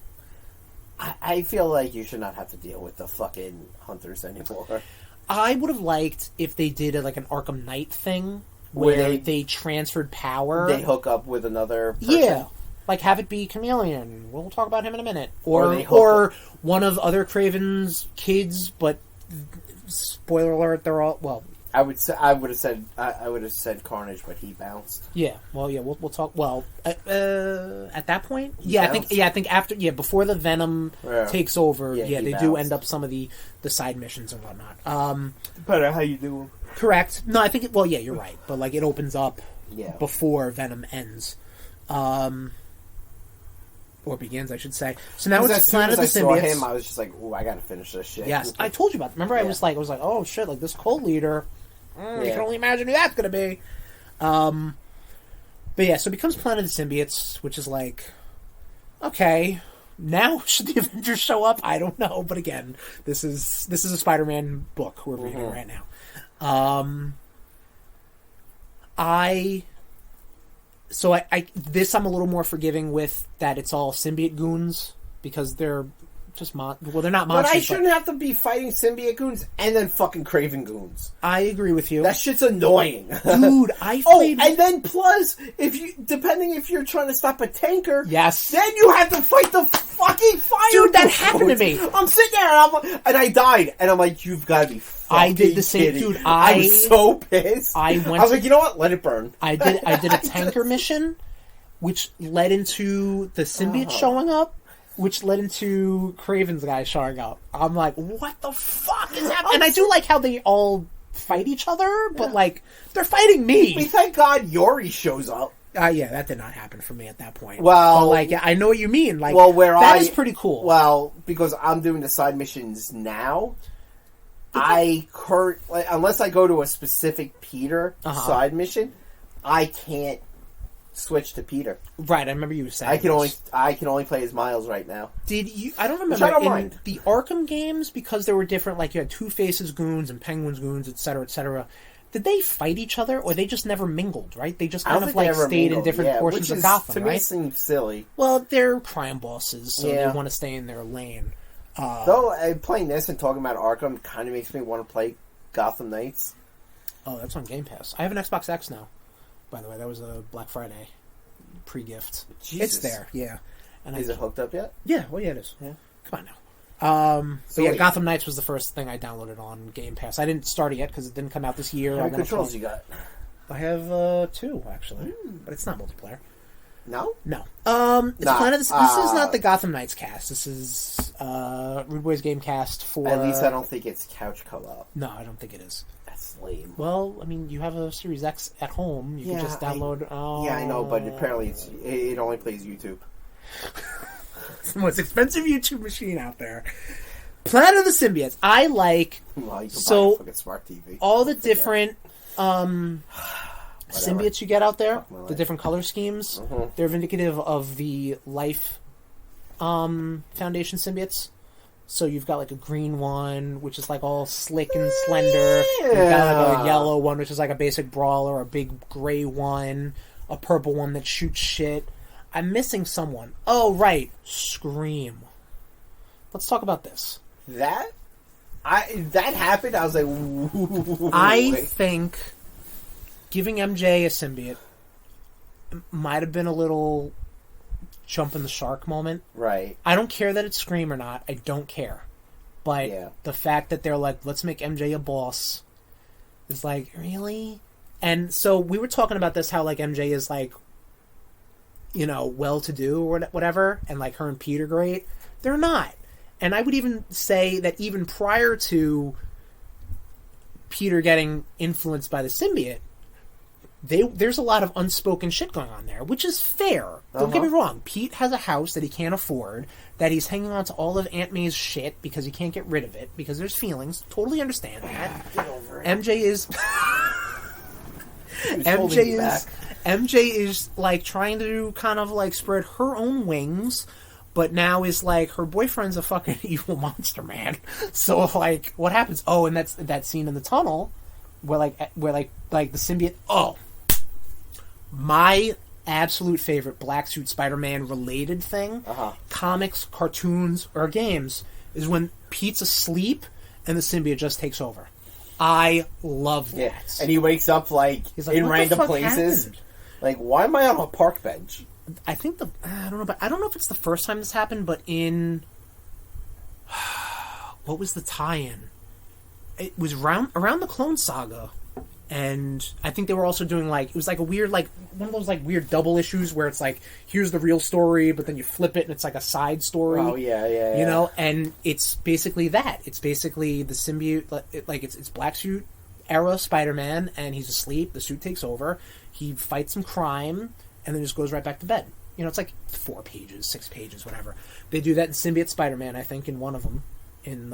Speaker 2: I feel like you should not have to deal with the fucking hunters anymore.
Speaker 1: I would have liked if they did like an Arkham Knight thing, where they transferred power.
Speaker 2: They hook up with another person.
Speaker 1: Yeah. Like, have it be Chameleon. We'll talk about him in a minute. Or one of other Kraven's kids, but spoiler alert, they're all... Well...
Speaker 2: I would have said Carnage, but he bounced.
Speaker 1: Yeah. Well, yeah, we'll talk... Well, at that point? I think after... Yeah, before the Venom takes over, they bounced. Do end up some of the side missions and whatnot.
Speaker 2: Depending on how you do them.
Speaker 1: Correct. No, I think... you're right. But, like, it opens up before Venom ends. or begins, I should say. So now
Speaker 2: As
Speaker 1: it's
Speaker 2: soon
Speaker 1: Planet
Speaker 2: as
Speaker 1: of the
Speaker 2: I saw
Speaker 1: Symbiotes.
Speaker 2: him, I was just like, "Ooh, I gotta finish this shit."
Speaker 1: Yes, I told you about. Remember, I was like, "Oh shit!" Like this cult leader. You can only imagine who that's gonna be. But yeah, so it becomes Planet of the Symbiotes, which is like, okay, now should the Avengers show up? I don't know, but again, this is a Spider-Man book we're reading right now. I I'm a little more forgiving with that. It's all symbiote goons because they're just they're not monsters.
Speaker 2: But I shouldn't have to be fighting symbiote goons and then fucking Craven goons.
Speaker 1: I agree with you.
Speaker 2: That shit's annoying,
Speaker 1: dude.
Speaker 2: And then plus, depending if you're trying to stop a tanker,
Speaker 1: yes,
Speaker 2: then you have to fight the fucking fire.
Speaker 1: Dude, that happened to me.
Speaker 2: I'm sitting there and I died, and I'm like, you've got to be.
Speaker 1: I did the same,
Speaker 2: kidding.
Speaker 1: dude.
Speaker 2: I was so pissed.
Speaker 1: I
Speaker 2: was like, you know what? Let it burn.
Speaker 1: I did a tanker mission, which led into the symbiote showing up, which led into Craven's guy showing up. I'm like, what the fuck is happening? And I do like how they all fight each other, but like they're fighting me.
Speaker 2: I mean, thank God Yori shows up.
Speaker 1: Yeah, that did not happen for me at that point.
Speaker 2: Well,
Speaker 1: but like, yeah, I know what you mean. Like, that is pretty cool.
Speaker 2: Well, because I'm doing the side missions now. Unless I go to a specific Peter side mission, I can't switch to Peter.
Speaker 1: Right, I remember you saying
Speaker 2: I can only play as Miles right now.
Speaker 1: Did you? I don't remember.
Speaker 2: I don't mind.
Speaker 1: The Arkham games, because they were different. Like you had Two Faces goons and Penguins goons, etc., etc. Did they fight each other, or they just never mingled? Right? They just kind of like stayed in different portions of Gotham.
Speaker 2: To me, seems silly.
Speaker 1: Well, they're crime bosses, so they want to stay in their lane.
Speaker 2: Though playing this and talking about Arkham kind of makes me want to play Gotham Knights.
Speaker 1: Oh, that's on Game Pass. I have an Xbox X now. By the way, that was a Black Friday pre-gift.
Speaker 2: Jesus.
Speaker 1: It's there, yeah. And
Speaker 2: is it hooked up yet?
Speaker 1: Yeah, well, yeah, it is. Yeah. Come on now. So yeah, Gotham Knights was the first thing I downloaded on Game Pass. I didn't start it yet because it didn't come out this year.
Speaker 2: How many controls you got?
Speaker 1: I have 2, actually. But it's not multiplayer.
Speaker 2: No?
Speaker 1: No. This is not the Gotham Knights cast. This is RudeBoyz game cast for...
Speaker 2: At least I don't think it's couch co-op.
Speaker 1: No, I don't think it is.
Speaker 2: That's lame.
Speaker 1: Well, I mean, you have a Series X at home. You can just download...
Speaker 2: Yeah, I know, but apparently it only plays YouTube.
Speaker 1: It's the most expensive YouTube machine out there. Planet of the Symbiotes. I like...
Speaker 2: Well, you can buy a fucking smart TV.
Speaker 1: All the different... symbiotes you get out there, the different color schemes, they're vindicative of the Life Foundation symbiotes. So you've got like a green one, which is like all slick and slender. You've got like a yellow one, which is like a basic brawler, a big gray one, a purple one that shoots shit. I'm missing someone. Oh, right. Scream. Let's talk about this.
Speaker 2: That happened, I was like... Ooh,
Speaker 1: I think... Giving MJ a symbiote might have been a little jump in the shark moment.
Speaker 2: Right.
Speaker 1: I don't care that it's Scream or not. I don't care. But the fact that they're like, let's make MJ a boss is like, really? And so we were talking about this, how like MJ is like, you know, well-to-do or whatever, and like her and Peter great. They're not. And I would even say that even prior to Peter getting influenced by the symbiote, there's a lot of unspoken shit going on there, which is fair. Don't get me wrong. Pete has a house that he can't afford, that he's hanging on to all of Aunt May's shit because he can't get rid of it, because there's feelings. Totally understand that.
Speaker 2: Get over it.
Speaker 1: MJ is like trying to kind of like spread her own wings, but now is like her boyfriend's a fucking evil monster, man. So like, what happens? Oh, and that's that scene in the tunnel where the symbiote. Oh. My absolute favorite Black Suit Spider-Man related thing, comics, cartoons, or games, is when Pete's asleep and the symbiote just takes over. I love that.
Speaker 2: Yeah. And he wakes up like in random places. Happened? Like, why am I on a park bench?
Speaker 1: I think I don't know if it's the first time this happened, but in what was the tie-in? It was around the Clone Saga. And I think they were also doing like, it was like a weird, like one of those like weird double issues where it's like, here's the real story, but then you flip it and it's like a side story.
Speaker 2: Oh yeah.
Speaker 1: You know, and it's basically that. It's basically the symbiote, like it's Black Suit era Spider-Man, and he's asleep. The suit takes over. He fights some crime, and then just goes right back to bed. it's like 4 pages, 6 pages, whatever. They do that in Symbiote Spider-Man, I think, in one of them. In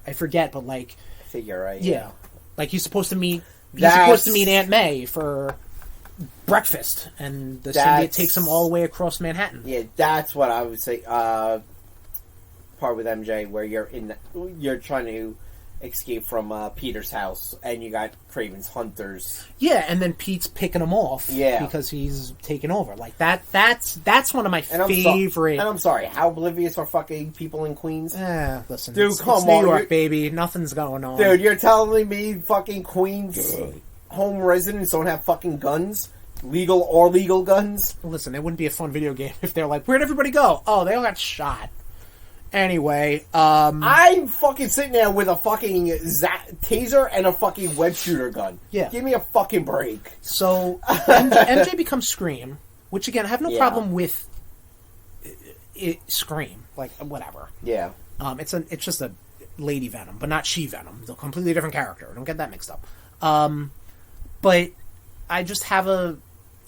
Speaker 1: I forget, but like
Speaker 2: figure right.
Speaker 1: Yeah, like he's supposed to meet Aunt May for breakfast, and the symbiote takes him all the way across Manhattan.
Speaker 2: Yeah, that's what I would say. Part with MJ where you're trying to escape from Peter's house, and you got Craven's hunters.
Speaker 1: Yeah, and then Pete's picking him off.
Speaker 2: Yeah,
Speaker 1: because he's taken over. Like that's one of my favorite.
Speaker 2: And I'm sorry, how oblivious are fucking people in Queens?
Speaker 1: Listen,
Speaker 2: dude,
Speaker 1: come on, New York, baby. Nothing's going on,
Speaker 2: dude. You're telling me fucking Queens home residents don't have fucking guns? Legal or legal guns?
Speaker 1: Listen, it wouldn't be a fun video game if they're like, where'd everybody go? Oh, they all got shot. Anyway,
Speaker 2: I'm fucking sitting there with a fucking taser and a fucking web shooter gun.
Speaker 1: Yeah.
Speaker 2: Give me a fucking break.
Speaker 1: So, MJ becomes Scream, which again, I have no problem with Scream. Like, whatever.
Speaker 2: Yeah.
Speaker 1: It's just a Lady Venom, but not She Venom. It's a completely different character. Don't get that mixed up. But I just have a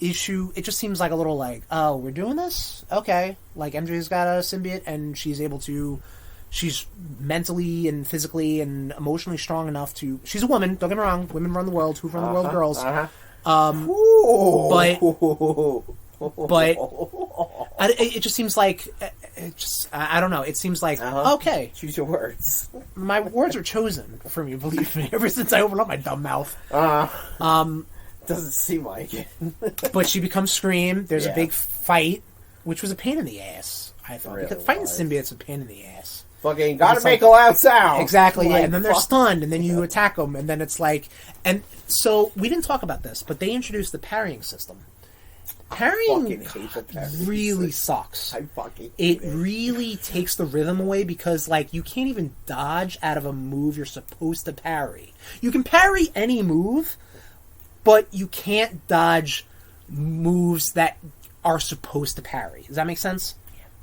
Speaker 1: issue. It just seems like a little like, oh, we're doing this? Okay. Like, MJ's got a symbiote, and she's mentally and physically and emotionally strong enough to... She's a woman, don't get me wrong. Women run the world. Who run the world? Girls. But it just seems like... I don't know. It seems like, okay.
Speaker 2: Choose your words.
Speaker 1: My words are chosen for me, believe me, ever since I opened up my dumb mouth.
Speaker 2: Doesn't seem like it.
Speaker 1: But she becomes Scream. There's a big fight, which was a pain in the ass, I thought. Really because fighting symbiotes is a pain in the ass.
Speaker 2: Fucking gotta make a loud sound.
Speaker 1: Exactly, yeah. And then they're stunned, and then you attack them, and then it's like... And so, we didn't talk about this, but they introduced the parrying system. Parrying really sucks.
Speaker 2: I fucking
Speaker 1: hate it. Really takes the rhythm away because, like, you can't even dodge out of a move you're supposed to parry. You can parry any move, but you can't dodge moves that are supposed to parry. Does that make sense?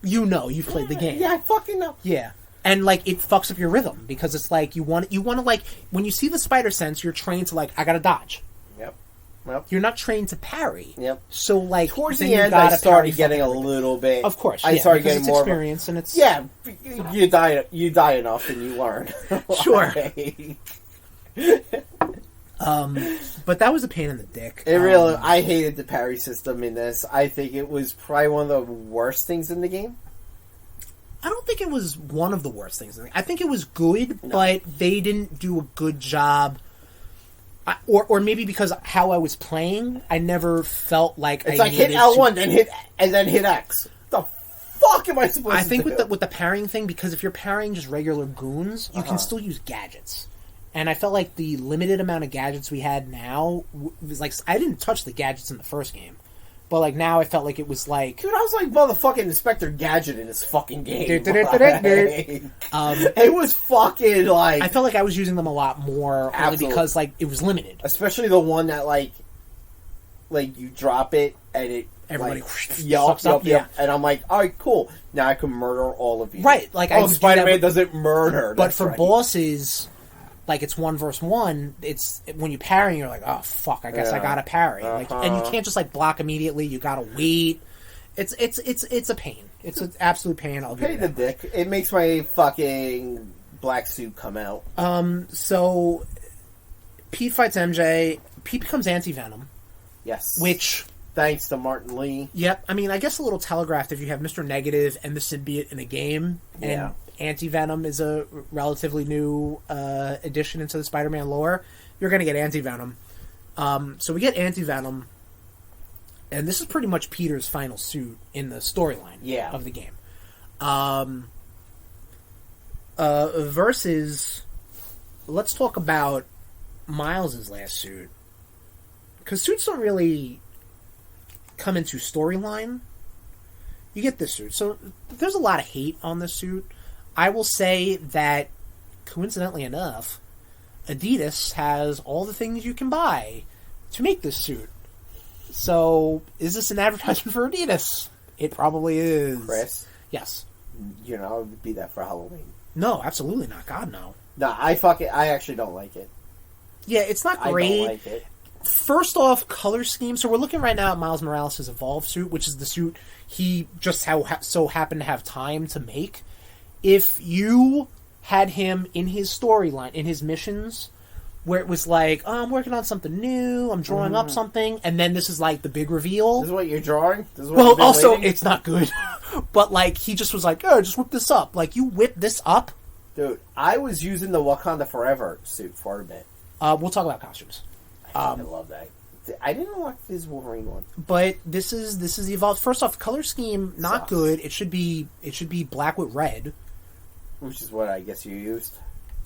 Speaker 1: Yeah. You've played the game.
Speaker 2: Yeah, I fucking know.
Speaker 1: Yeah. And, like, it fucks up your rhythm because it's like you want to, like, when you see the spider sense, you're trained to, like, I gotta dodge.
Speaker 2: Yep.
Speaker 1: You're not trained to parry.
Speaker 2: Yep.
Speaker 1: So, like,
Speaker 2: towards the end, I started getting a little bit.
Speaker 1: Of course,
Speaker 2: I started getting more
Speaker 1: experience, and it's
Speaker 2: you die enough, and you learn.
Speaker 1: Sure. But that was a pain in the dick.
Speaker 2: It really. I hated the parry system in this. I think it was probably one of the worst things in the game.
Speaker 1: I don't think it was one of the worst things in the game. I think it was good, but they didn't do a good job. Or maybe because how I was playing, I never felt like
Speaker 2: it's like hit L1, then hit X. The fuck am I supposed to do?
Speaker 1: I think with the parrying thing, because if you're parrying just regular goons, you can still use gadgets. And I felt like the limited amount of gadgets we had now was like, I didn't touch the gadgets in the first game. But, like, now I felt like it was like...
Speaker 2: Dude, I was like motherfucking Inspector Gadget in this fucking game. It was fucking, like...
Speaker 1: I felt like I was using them a lot more only because, like, it was limited.
Speaker 2: Especially the one that, like you drop it, and it...
Speaker 1: Everybody...
Speaker 2: Yup. And I'm like, alright, cool. Now I can murder all of you.
Speaker 1: Right. Like,
Speaker 2: Spider-Man doesn't murder.
Speaker 1: But for bosses... Like, it's 1 versus 1, it's... When you parry, you're like, oh, fuck, I guess I gotta parry. Like, and you can't just, like, block immediately. You gotta wait. It's a pain. It's an absolute pain. I'll give you that.
Speaker 2: Pay the dick. It makes my fucking black suit come out.
Speaker 1: So... Pete fights MJ. Pete becomes Anti-Venom.
Speaker 2: Yes.
Speaker 1: Which...
Speaker 2: Thanks to Martin Lee.
Speaker 1: Yep. I mean, I guess a little telegraphed if you have Mr. Negative and the symbiote in a game. And Anti-Venom is a relatively new addition into the Spider-Man lore. You're going to get Anti-Venom. So we get Anti-Venom, and this is pretty much Peter's final suit in the storyline of the game. Versus, let's talk about Miles' last suit. Because suits don't really come into storyline. You get this suit. So there's a lot of hate on this suit. I will say that, coincidentally enough, Adidas has all the things you can buy to make this suit. So, is this an advertisement for Adidas? It probably is.
Speaker 2: Chris?
Speaker 1: Yes.
Speaker 2: You're not going to be that for Halloween.
Speaker 1: No, absolutely not. God, no.
Speaker 2: No, I actually don't like it.
Speaker 1: Yeah, it's not great.
Speaker 2: I don't like it.
Speaker 1: First off, color scheme. So we're looking right now at Miles Morales' Evolve suit, which is the suit he just so happened to have time to make. If you had him in his storyline, in his missions, where it was like, oh, I'm working on something new, I'm drawing up something, and then this is like the big reveal.
Speaker 2: This is what you're drawing? This is what
Speaker 1: well, also, waiting? It's not good. But like, he just was like, oh, just whip this up. Like, you whip this up?
Speaker 2: Dude, I was using the Wakanda Forever suit for a bit.
Speaker 1: We'll talk about costumes.
Speaker 2: I love that. I didn't like this Wolverine one.
Speaker 1: But this is the Evolved. First off, color scheme, not good. It should be black with red.
Speaker 2: Which is what I guess you used.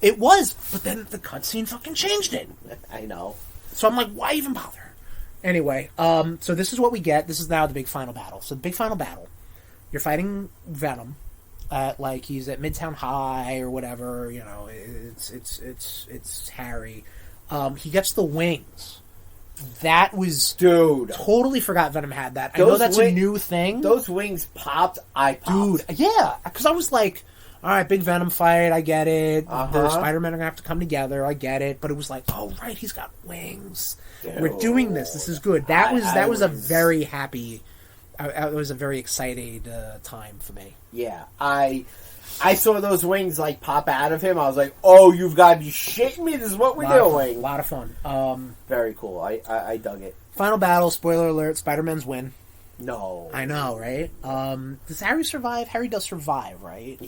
Speaker 1: It was, but then the cutscene fucking changed it.
Speaker 2: I know.
Speaker 1: So I'm like, why even bother? Anyway, so this is what we get. This is now the big final battle. So the big final battle, you're fighting Venom. Like he's at Midtown High or whatever. You know, it's Harry. He gets the wings. That was...
Speaker 2: Dude.
Speaker 1: Totally forgot Venom had that. I know that's a new thing.
Speaker 2: Those wings popped. I popped.
Speaker 1: Dude, yeah. Because I was like, all right, big Venom fight. I get it. The Spider-Man are going to have to come together. I get it. But it was like, oh, right, he's got wings. Dude. We're doing this. This is good. That was a very happy... it was a very excited time for me.
Speaker 2: Yeah. I saw those wings like pop out of him. I was like, "Oh, you've got to be shitting me! This is what we're doing."
Speaker 1: A lot of fun.
Speaker 2: Very cool. I dug it.
Speaker 1: Final battle. Spoiler alert: Spider-Man's win.
Speaker 2: No,
Speaker 1: I know, right? Does Harry survive? Harry does survive, right?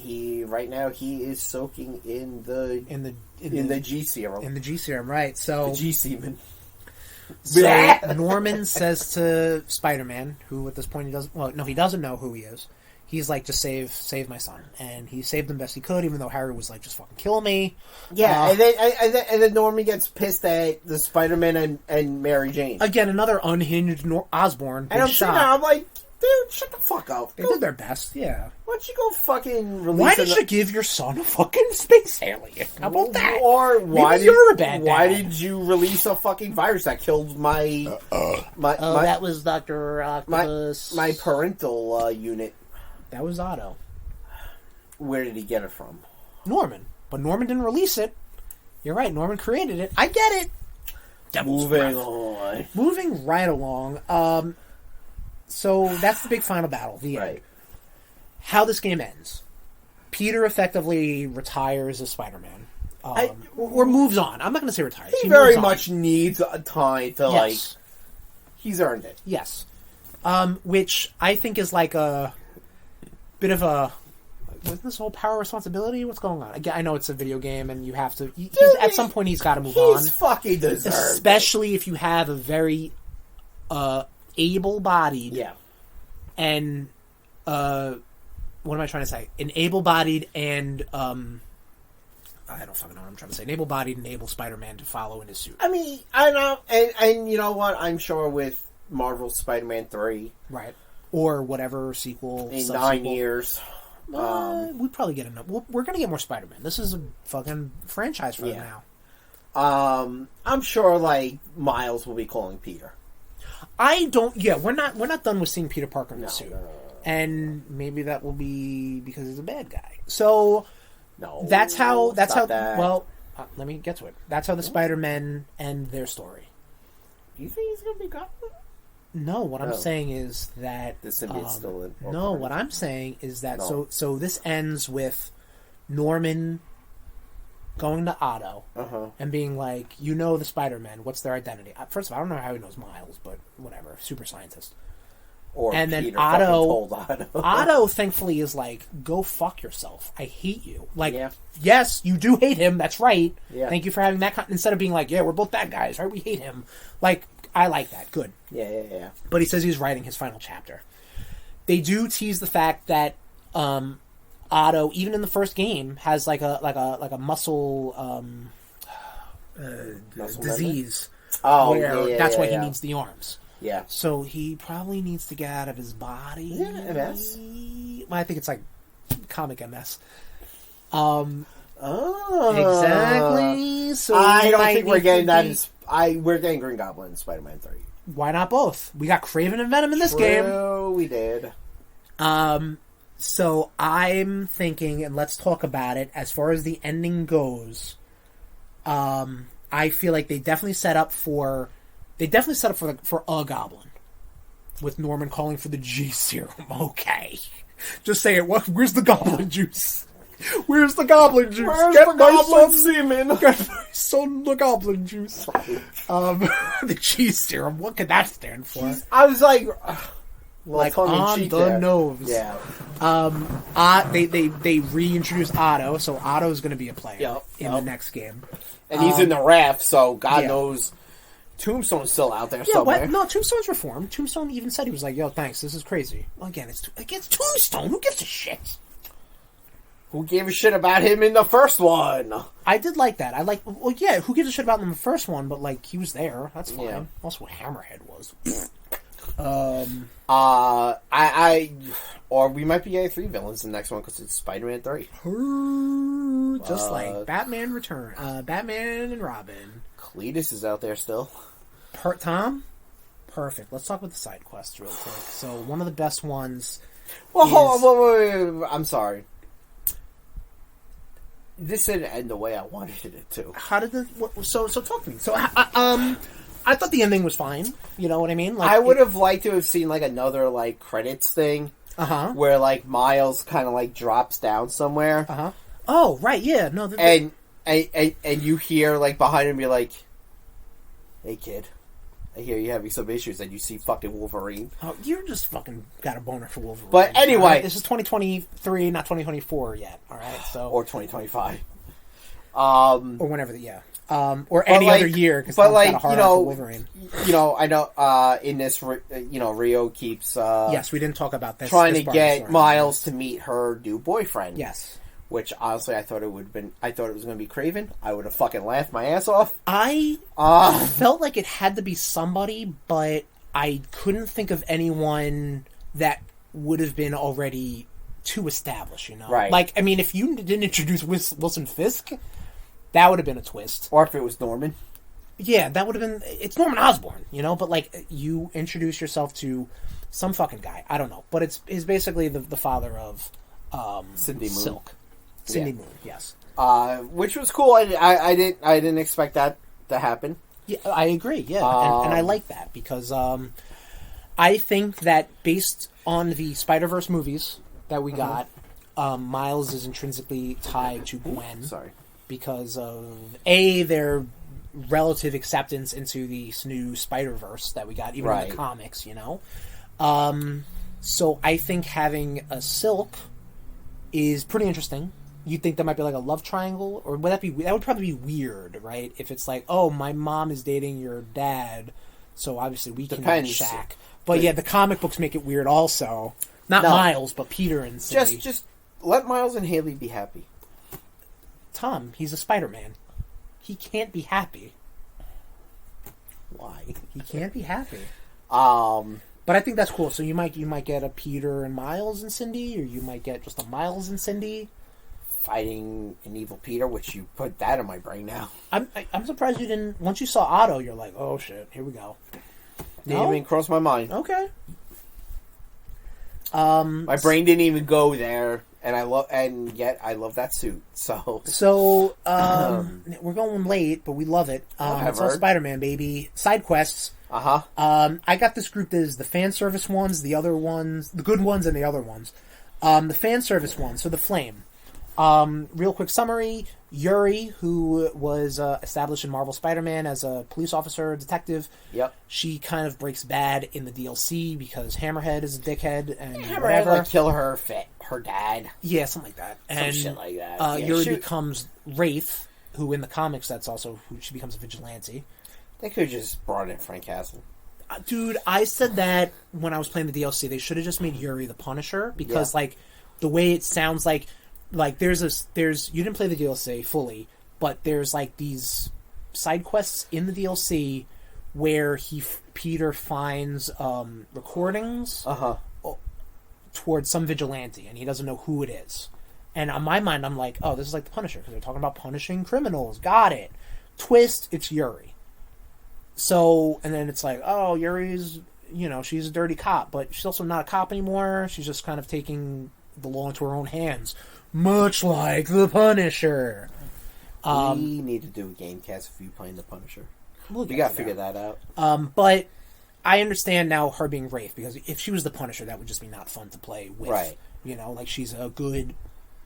Speaker 2: Right now he is soaking in the G serum.
Speaker 1: In the G serum, right? So
Speaker 2: the G semen.
Speaker 1: So Norman says to Spider-Man, who at this point he doesn't know who he is. He's like, just save my son, and he saved him best he could, even though Harry was like, just fucking kill me.
Speaker 2: Yeah, and then Norman gets pissed at the Spider-Man and Mary Jane.
Speaker 1: Again, another unhinged Osborn.
Speaker 2: And I'm like, dude, shut the fuck up.
Speaker 1: They did their best, yeah.
Speaker 2: Why don't you go fucking release?
Speaker 1: Why did you give your son a fucking space alien? How about that?
Speaker 2: Or
Speaker 1: you're a bad dad.
Speaker 2: Why did you release a fucking virus that killed my
Speaker 1: that was Dr. Octopus.
Speaker 2: My parental unit.
Speaker 1: That was Otto.
Speaker 2: Where did he get it from?
Speaker 1: Norman. But Norman didn't release it. You're right, Norman created it. I get it. Moving right along. So that's the big final battle, the end. How this game ends. Peter effectively retires as Spider-Man. Or moves on. I'm not going to say retires.
Speaker 2: He very much needs a time to, he's earned it.
Speaker 1: Yes. Which I think is like a bit of a... Wasn't this whole power responsibility? What's going on? Again, I know it's a video game and you have to... at some point he's got to move on.
Speaker 2: He's fucking deserved.
Speaker 1: Especially if you have a very able-bodied...
Speaker 2: Yeah.
Speaker 1: And... what am I trying to say? An able-bodied and... I don't fucking know what I'm trying to say. An able-bodied and able Spider-Man to follow in his suit.
Speaker 2: I mean, I know... And you know what? I'm sure with Marvel's Spider-Man 3...
Speaker 1: Right. Or whatever sequel...
Speaker 2: In 9 years...
Speaker 1: we'd probably get enough. We're going to get more Spider-Man. This is a fucking franchise for them
Speaker 2: now. I'm sure, like, Miles will be calling Peter.
Speaker 1: I don't... Yeah, we're not done with seeing Peter Parker in the suit. No. And maybe that will be because he's a bad guy. So...
Speaker 2: No.
Speaker 1: That's how... Well, let me get to it. That's how the Spider-Men end their story.
Speaker 2: Do you think he's going to be Goblin?
Speaker 1: No, what I'm saying is that...
Speaker 2: The symbiote's still in...
Speaker 1: No, what I'm saying is that... No. So this ends with Norman going to Otto and being like, you know the Spider-Men, what's their identity? First of all, I don't know how he knows Miles, but whatever, super scientist.
Speaker 2: And Peter then
Speaker 1: Otto thankfully is like, go fuck yourself. I hate you. Like, yes, you do hate him, that's right.
Speaker 2: Yeah.
Speaker 1: Thank you for having that... Instead of being like, yeah, we're both bad guys, right? We hate him. Like... I like that. Good.
Speaker 2: Yeah.
Speaker 1: But he says he's writing his final chapter. They do tease the fact that Otto, even in the first game, has like a muscle disease. That's why he needs the arms.
Speaker 2: Yeah.
Speaker 1: So he probably needs to get out of his body.
Speaker 2: Yeah, MS.
Speaker 1: Well, I think it's like comic MS.
Speaker 2: Oh.
Speaker 1: Exactly. So
Speaker 2: I don't think we're getting that. We're getting Green Goblin in Spider-Man 3.
Speaker 1: Why not both? We got Kraven and Venom in this game.
Speaker 2: True, we did.
Speaker 1: So I'm thinking, and let's talk about it, as far as the ending goes, I feel like they definitely set up for They definitely set up for a goblin, with Norman calling for the G serum. Okay, just say it. Where's the goblin juice? Where's the goblin juice?
Speaker 2: Get the goblin semen.
Speaker 1: Get my son the goblin juice. The G serum. What could that stand for?
Speaker 2: I was like
Speaker 1: on the nose.
Speaker 2: Yeah.
Speaker 1: They reintroduced Otto, so Otto's going to be a player in the next game,
Speaker 2: and he's in the raft. So God knows, Tombstone's still out there somewhere.
Speaker 1: No, Tombstone's reformed. Tombstone even said, he was like, "Yo, thanks. This is crazy." Well, again, it's Tombstone. Who gives a shit?
Speaker 2: Who gave a shit about him in the first one?
Speaker 1: I did like that. Who gives a shit about him in the first one? But like, he was there. That's fine.
Speaker 2: Yeah.
Speaker 1: Also, what Hammerhead was.
Speaker 2: Or we might be getting 3 villains in the next one because it's Spider-Man 3.
Speaker 1: Just like Batman Return, Batman and Robin.
Speaker 2: Cletus is out there still.
Speaker 1: Tom? Perfect. Let's talk about the side quests real quick. So, one of the best ones.
Speaker 2: Well, hold on, wait. I'm sorry. This didn't end the way I wanted it to.
Speaker 1: How did so talk to me. So, I thought the ending was fine. You know what I mean? Like,
Speaker 2: I would have liked to have seen like another like credits thing. Where like Miles kind of like drops down somewhere.
Speaker 1: Oh, right, yeah. No,
Speaker 2: and you hear like behind him be like, "Hey kid, I hear you having some issues," and you see fucking Wolverine.
Speaker 1: Oh, you're just fucking got a boner for Wolverine.
Speaker 2: But anyway,
Speaker 1: right? This is 2023, not 2024 yet. All right, so
Speaker 2: or 2025,
Speaker 1: or whenever or any other year.
Speaker 2: But like Wolverine. I know in this Rio keeps
Speaker 1: yes, we didn't talk about this.
Speaker 2: Trying to get Miles to meet her new boyfriend.
Speaker 1: Yes.
Speaker 2: Which honestly, I thought it was going to be Craven. I would have fucking laughed my ass off.
Speaker 1: I felt like it had to be somebody, but I couldn't think of anyone that would have been already too established.
Speaker 2: Right?
Speaker 1: Like, I mean, if you didn't introduce Wilson Fisk, that would have been a twist.
Speaker 2: Or if it was Norman.
Speaker 1: Yeah, that would have been. It's Norman Osborn, but like you introduce yourself to some fucking guy. I don't know, but he's basically the father of
Speaker 2: Cindy Moon.
Speaker 1: Silk. Cindy Moon, yes.
Speaker 2: Which was cool. I didn't expect that to happen.
Speaker 1: Yeah, I agree. Yeah, and I like that because I think that based on the Spider-Verse movies that we got, Miles is intrinsically tied to Gwen. Sorry, because of their relative acceptance into the new Spider-Verse that we got, even in the comics. So I think having a Silk is pretty interesting. You think that might be like a love triangle, or would that would probably be weird, right? If it's like, oh, my mom is dating your dad, so obviously we can shack. But yeah, the comic books make it weird also. Not Miles, but Peter and Cindy.
Speaker 2: Just let Miles and Haley be happy.
Speaker 1: Tom, he's a Spider-Man. He can't be happy.
Speaker 2: Why?
Speaker 1: He can't be happy. But I think that's cool. So you might get a Peter and Miles and Cindy, or you might get just a Miles and Cindy
Speaker 2: fighting an evil Peter, which you put that in my brain now.
Speaker 1: I'm surprised you didn't. Once you saw Otto, you're like, oh shit, here we go.
Speaker 2: Didn't even cross my mind.
Speaker 1: Okay.
Speaker 2: My brain didn't even go there, and yet I love that suit. So
Speaker 1: we're going late, but we love it. It's all Spider-Man, baby. Side quests. I got this grouped as the fan service ones, the other ones, the good ones, and the other ones. The fan service ones, so the Flame. Real quick summary: Yuri, who was established in Marvel Spider-Man as a police officer, detective.
Speaker 2: Yep.
Speaker 1: She kind of breaks bad in the DLC because Hammerhead is a dickhead and
Speaker 2: Hammerhead like kill her dad.
Speaker 1: Yeah, something like that.
Speaker 2: Some shit like that.
Speaker 1: Yuri becomes Wraith, who in the comics that's also who she becomes a vigilante.
Speaker 2: They could have just brought in Frank Castle.
Speaker 1: Dude, I said that when I was playing the DLC. They should have just made Yuri the Punisher because like the way it sounds like there's you didn't play the DLC fully, but there's like these side quests in the DLC where Peter finds recordings towards some vigilante and he doesn't know who it is. And on my mind, I'm like, oh, this is like the Punisher because they're talking about punishing criminals. Got it. Twist, it's Yuri. So, and then it's like, oh, Yuri's, she's a dirty cop, but she's also not a cop anymore. She's just kind of taking the law into her own hands. Much like the Punisher.
Speaker 2: We need to do a game cast of you playing the Punisher. You gotta figure that out.
Speaker 1: But I understand now her being Wraith, because if she was the Punisher, that would just be not fun to play with.
Speaker 2: Right.
Speaker 1: You know, like, she's a good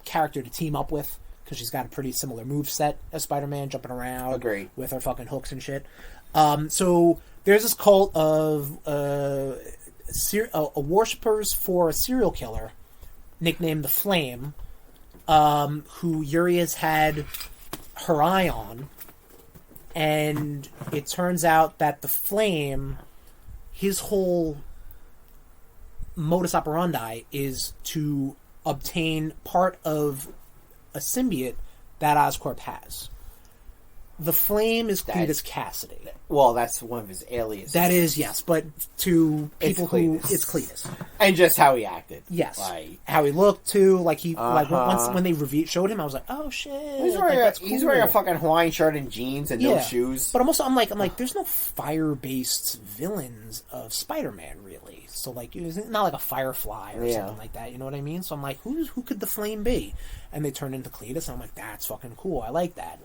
Speaker 1: character to team up with, because she's got a pretty similar moveset as Spider-Man, jumping around.
Speaker 2: Agreed.
Speaker 1: With her fucking hooks and shit. So there's this cult of worshippers for a serial killer nicknamed the Flame, who Yuri has had her eye on, and it turns out that the Flame, his whole modus operandi is to obtain part of a symbiote that Oscorp has. The Flame is Cletus Cassidy.
Speaker 2: Well, that's one of his aliases.
Speaker 1: That is, yes, but to people who... It's Cletus.
Speaker 2: And just how he acted.
Speaker 1: Yes.
Speaker 2: Like,
Speaker 1: how he looked, too. Like, he... Like, once when they showed him, I was like, oh, shit.
Speaker 2: He's wearing a fucking Hawaiian shirt and jeans and no shoes.
Speaker 1: But I'm like, there's no fire-based villains of Spider-Man, really. So, like, it's not like a Firefly or something like that, you know what I mean? So I'm like, who could the Flame be? And they turned into Cletus, and I'm like, that's fucking cool. I like that.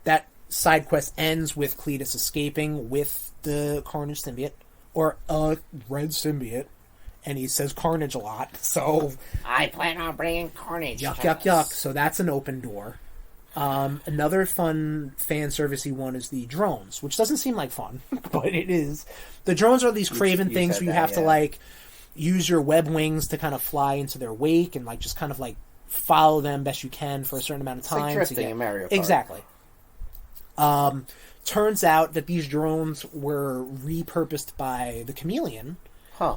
Speaker 1: That side quest ends with Cletus escaping with the Carnage symbiote, or a red symbiote, and he says Carnage a lot, so...
Speaker 2: I plan on bringing Carnage.
Speaker 1: Yuck. So that's an open door. Another fun fan-servicey one is the drones, which doesn't seem like fun, but it is. The drones are these craven things where you have to, like, use your web wings to kind of fly into their wake and, like, just kind of, like, follow them best you can for a certain amount of time.
Speaker 2: It's like drifting in Mario Kart.
Speaker 1: Exactly. Turns out that these drones were repurposed by the Chameleon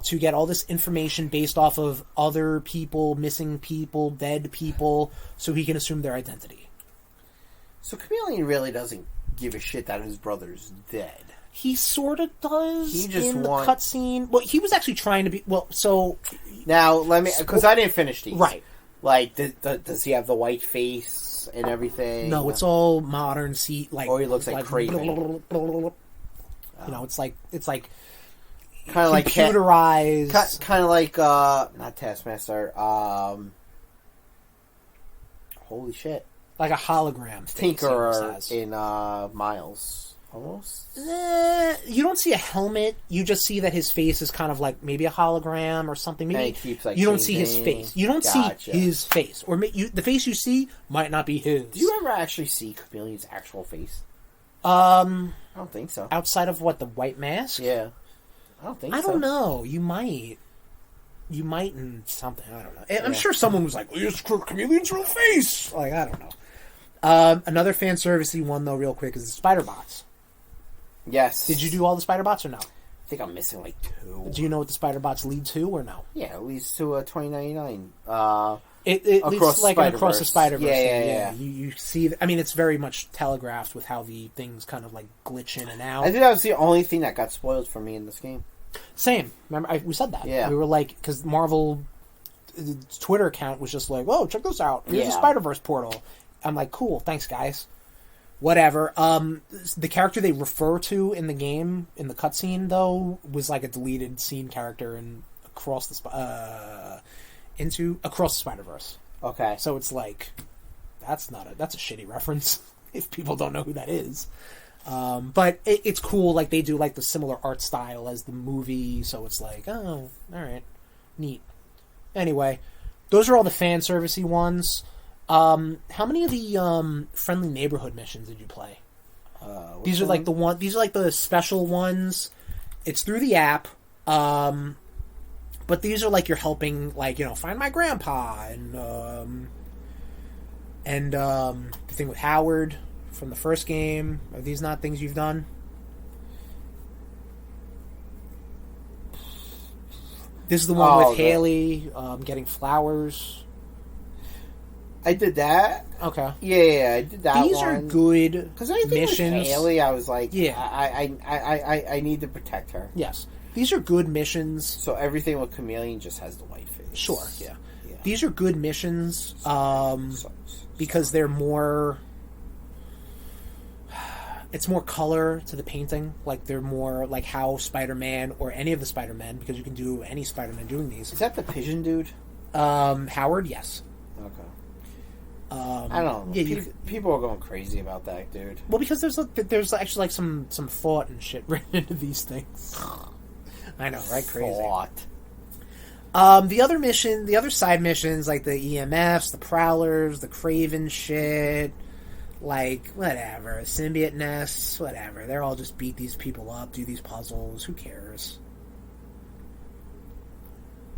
Speaker 1: to get all this information based off of other people, missing people, dead people, so he can assume their identity.
Speaker 2: So Chameleon really doesn't give a shit that his brother's dead.
Speaker 1: He sort of does.
Speaker 2: He just
Speaker 1: in the cutscene. Well, he was actually trying to be... Well, so...
Speaker 2: Now, let me... Because I didn't finish these.
Speaker 1: Right.
Speaker 2: Like, does he have the white face and everything?
Speaker 1: No, it's all modern.
Speaker 2: Or he looks like Kraven.
Speaker 1: You know, it's like
Speaker 2: kind of like
Speaker 1: computerized.
Speaker 2: Kind of like not Taskmaster. Holy shit!
Speaker 1: Like a hologram.
Speaker 2: Tinkerer in Miles. Almost.
Speaker 1: You don't see a helmet. You just see that his face is kind of like maybe a hologram or something. Maybe
Speaker 2: and he keeps, like,
Speaker 1: you don't see his face. You don't see his face, or the face you see might not be his.
Speaker 2: Do you ever actually see Chameleon's actual face?
Speaker 1: I
Speaker 2: don't think so.
Speaker 1: Outside of what, the white mask?
Speaker 2: Yeah, I don't think so.
Speaker 1: I don't know. You might in something. I don't know. I'm sure someone was like, well, "It's Chameleon's real face." Like, I don't know. Another fan servicey one though, real quick, is the Spider Bots.
Speaker 2: Yes.
Speaker 1: Did you do all the Spider Bots or no?
Speaker 2: I think I'm missing like 2.
Speaker 1: Do you know what the Spider Bots lead to or no?
Speaker 2: Yeah, it leads to a 2099.
Speaker 1: It leads like across the Spider-Verse.
Speaker 2: Yeah.
Speaker 1: You see, I mean, it's very much telegraphed with how the things kind of like glitch in and out.
Speaker 2: I think that was the only thing that got spoiled for me in this game.
Speaker 1: Same. Remember, we said that.
Speaker 2: Yeah.
Speaker 1: We were like, because Marvel Twitter account was just like, "Whoa, check this out! Here's the Spider-Verse portal." I'm like, "Cool, thanks, guys." Whatever. The character they refer to in the game, in the cutscene, though, was like a deleted scene character in across the Spider-Verse.
Speaker 2: Okay.
Speaker 1: So it's like, that's a shitty reference if people don't know who that is. But it's cool. Like, they do like the similar art style as the movie, so it's like, oh, all right, neat. Anyway, those are all the fan servicey ones. How many of the friendly neighborhood missions did you play? These are like these are like the special ones. It's through the app. But these are like you're helping, like, you know, find my grandpa and the thing with Howard from the first game. Are these not things you've done? This is the one with Haley getting flowers.
Speaker 2: I did that.
Speaker 1: Okay.
Speaker 2: Yeah, I did that.
Speaker 1: These are good missions.
Speaker 2: With Haley, I was like, I need to protect her.
Speaker 1: Yes. These are good missions.
Speaker 2: So everything with Chameleon just has the white face.
Speaker 1: Sure, yeah. These are good missions because they're more... It's more color to the painting. Like, they're more like how Spider-Man, or any of the Spider-Men, because you can do any Spider-Man doing these.
Speaker 2: Is that the pigeon dude?
Speaker 1: Howard, yes.
Speaker 2: Okay. I don't know.
Speaker 1: Yeah,
Speaker 2: people are going crazy about that, dude.
Speaker 1: Well, because there's actually like some thought and shit written into these things. I know, right? Crazy.
Speaker 2: Thought.
Speaker 1: The other side missions, like the EMFs, the Prowlers, the Craven shit, like, whatever. Symbiote nests, whatever. They're all just beat these people up, do these puzzles. Who cares?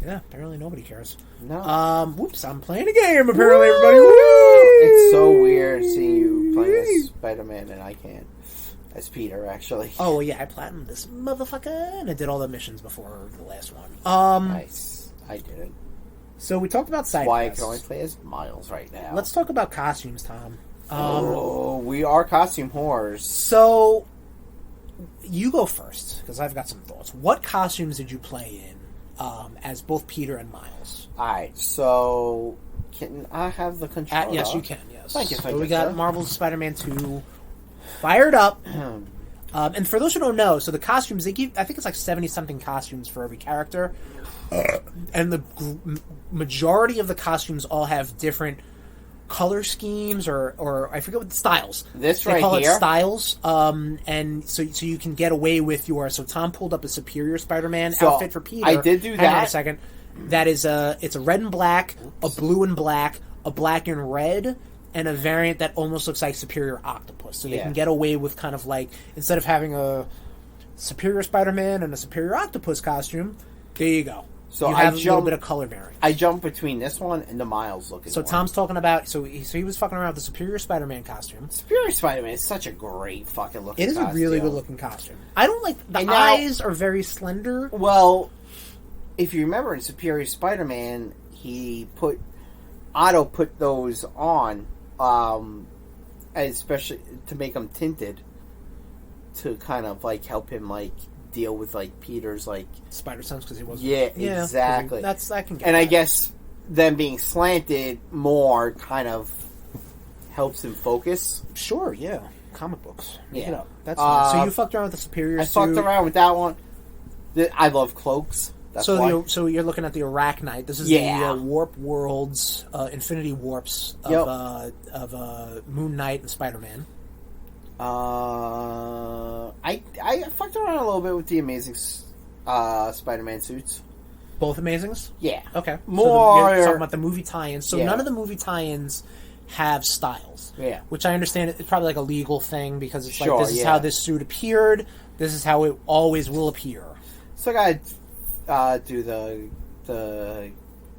Speaker 1: Yeah, apparently nobody cares.
Speaker 2: No.
Speaker 1: Whoops, I'm playing a game, apparently, everybody. Woo!
Speaker 2: It's so weird seeing you playing as Spider-Man and I can't. As Peter, actually.
Speaker 1: Oh, well, yeah, I platinumed this motherfucker, and I did all the missions before the last one.
Speaker 2: Nice. I did it.
Speaker 1: So we talked about side
Speaker 2: That's why I
Speaker 1: quests.
Speaker 2: can only play as Miles right now.
Speaker 1: Let's talk about costumes, Tom.
Speaker 2: We are costume whores.
Speaker 1: So, you go first, because I've got some thoughts. What costumes did you play in as both Peter and Miles?
Speaker 2: Alright, so can I have the controller?
Speaker 1: Yes, you can, yes.
Speaker 2: Thank you,
Speaker 1: So we got Marvel's Spider-Man 2 fired up. And for those who don't know, so the costumes, they give, I think it's like 70-something costumes for every character. And the majority of the costumes all have different color schemes or I forget what the styles.
Speaker 2: This
Speaker 1: they
Speaker 2: right
Speaker 1: call
Speaker 2: here?
Speaker 1: it styles. And so you can get away with your. So Tom pulled up a Superior Spider-Man outfit for Peter.
Speaker 2: I did do
Speaker 1: Hang on
Speaker 2: that.
Speaker 1: a second. That is it's a red and black, a blue and black, a black and red, and a variant that almost looks like Superior Octopus. So they can get away with kind of like, instead of having a Superior Spider-Man and a Superior Octopus costume, there you go.
Speaker 2: So
Speaker 1: you have a little bit of color variant.
Speaker 2: I jumped between this one and the Miles looking
Speaker 1: So
Speaker 2: one.
Speaker 1: Tom's talking about, so he was fucking around with the Superior Spider-Man costume.
Speaker 2: Superior Spider-Man is such a great fucking looking
Speaker 1: It is
Speaker 2: costume.
Speaker 1: a really good looking costume. I don't like, the
Speaker 2: And now-
Speaker 1: eyes are very slender.
Speaker 2: Well, if you remember in Superior Spider-Man, Otto put those on, especially to make them tinted, to kind of like help him like deal with like Peter's like
Speaker 1: Spider sense because he wasn't.
Speaker 2: Yeah, exactly.
Speaker 1: That's I can get.
Speaker 2: And
Speaker 1: that.
Speaker 2: I guess them being slanted more kind of helps him focus.
Speaker 1: Sure, yeah. Comic books. Make
Speaker 2: Yeah.
Speaker 1: it up. That's nice. So you fucked around with the Superior
Speaker 2: I
Speaker 1: suit.
Speaker 2: fucked around with that one. I love cloaks. That's why.
Speaker 1: So you're looking at the Arachnite. This is the Warp Worlds, Infinity Warps of Moon Knight and Spider-Man.
Speaker 2: I fucked around a little bit with the Amazing Spider-Man suits.
Speaker 1: Both Amazings?
Speaker 2: Yeah.
Speaker 1: Okay.
Speaker 2: More.
Speaker 1: So you're talking about the movie tie-ins. So
Speaker 2: Yeah.
Speaker 1: none of the movie tie-ins have styles.
Speaker 2: Yeah.
Speaker 1: Which I understand it's probably like a legal thing because it's
Speaker 2: Sure,
Speaker 1: like, this is how this suit appeared. This is how it always will appear.
Speaker 2: So I gotta do the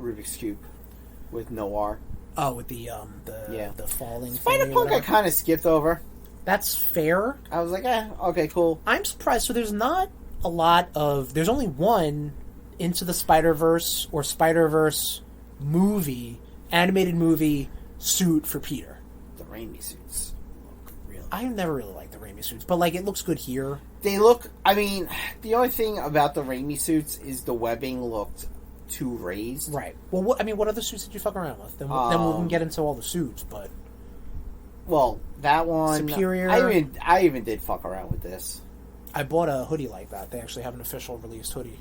Speaker 2: Rubik's Cube with Noir.
Speaker 1: Oh, with the falling
Speaker 2: Spider-Punk I kind of skipped over.
Speaker 1: That's fair.
Speaker 2: I was like, okay, cool.
Speaker 1: I'm surprised. So there's not a lot of... There's only one Into the Spider-Verse or Spider-Verse movie, animated movie suit for Peter.
Speaker 2: The Raimi suits look really...
Speaker 1: I never really liked the Raimi suits, but like it looks good here.
Speaker 2: They look... I mean, the only thing about the Raimi suits is the webbing looked too raised.
Speaker 1: Right. Well, what other suits did you fuck around with? Then we can get into all the suits, but...
Speaker 2: Well, that one...
Speaker 1: Superior.
Speaker 2: I even did fuck around with this.
Speaker 1: I bought a hoodie like that. They actually have an official released hoodie.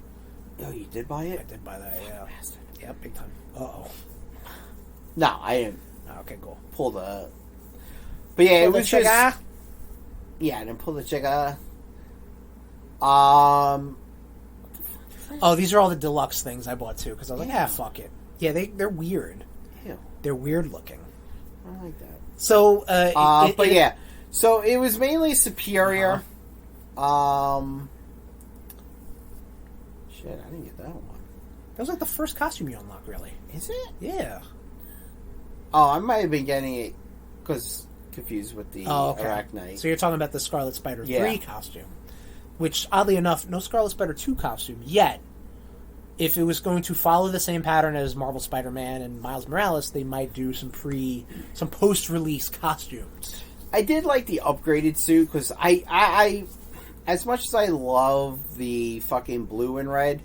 Speaker 2: Oh, you did buy it?
Speaker 1: I did buy that, yeah. Yeah, big time. Uh-oh.
Speaker 2: No, I didn't
Speaker 1: Okay, cool.
Speaker 2: pull the... But yeah,
Speaker 1: Pull
Speaker 2: it
Speaker 1: the
Speaker 2: was
Speaker 1: trigger.
Speaker 2: just... Yeah, I didn't pull the trigger.
Speaker 1: Oh, these are all the deluxe things I bought too, because I was like, fuck it. Yeah, they're weird.
Speaker 2: Ew,
Speaker 1: They're weird looking.
Speaker 2: I don't like that.
Speaker 1: So,
Speaker 2: So it was mainly Superior. Shit, I didn't get that one.
Speaker 1: That was like the first costume you unlocked, really.
Speaker 2: Is it?
Speaker 1: Yeah.
Speaker 2: Oh, I might have been getting it because confused with the Arachnite.
Speaker 1: So you're talking about the Scarlet Spider 3
Speaker 2: Yeah.
Speaker 1: costume, which, oddly enough, no Scarlet Spider 2 costume yet. If it was going to follow the same pattern as Marvel Spider-Man and Miles Morales, they might do some post-release costumes.
Speaker 2: I did like the upgraded suit because I as much as I love the fucking blue and red,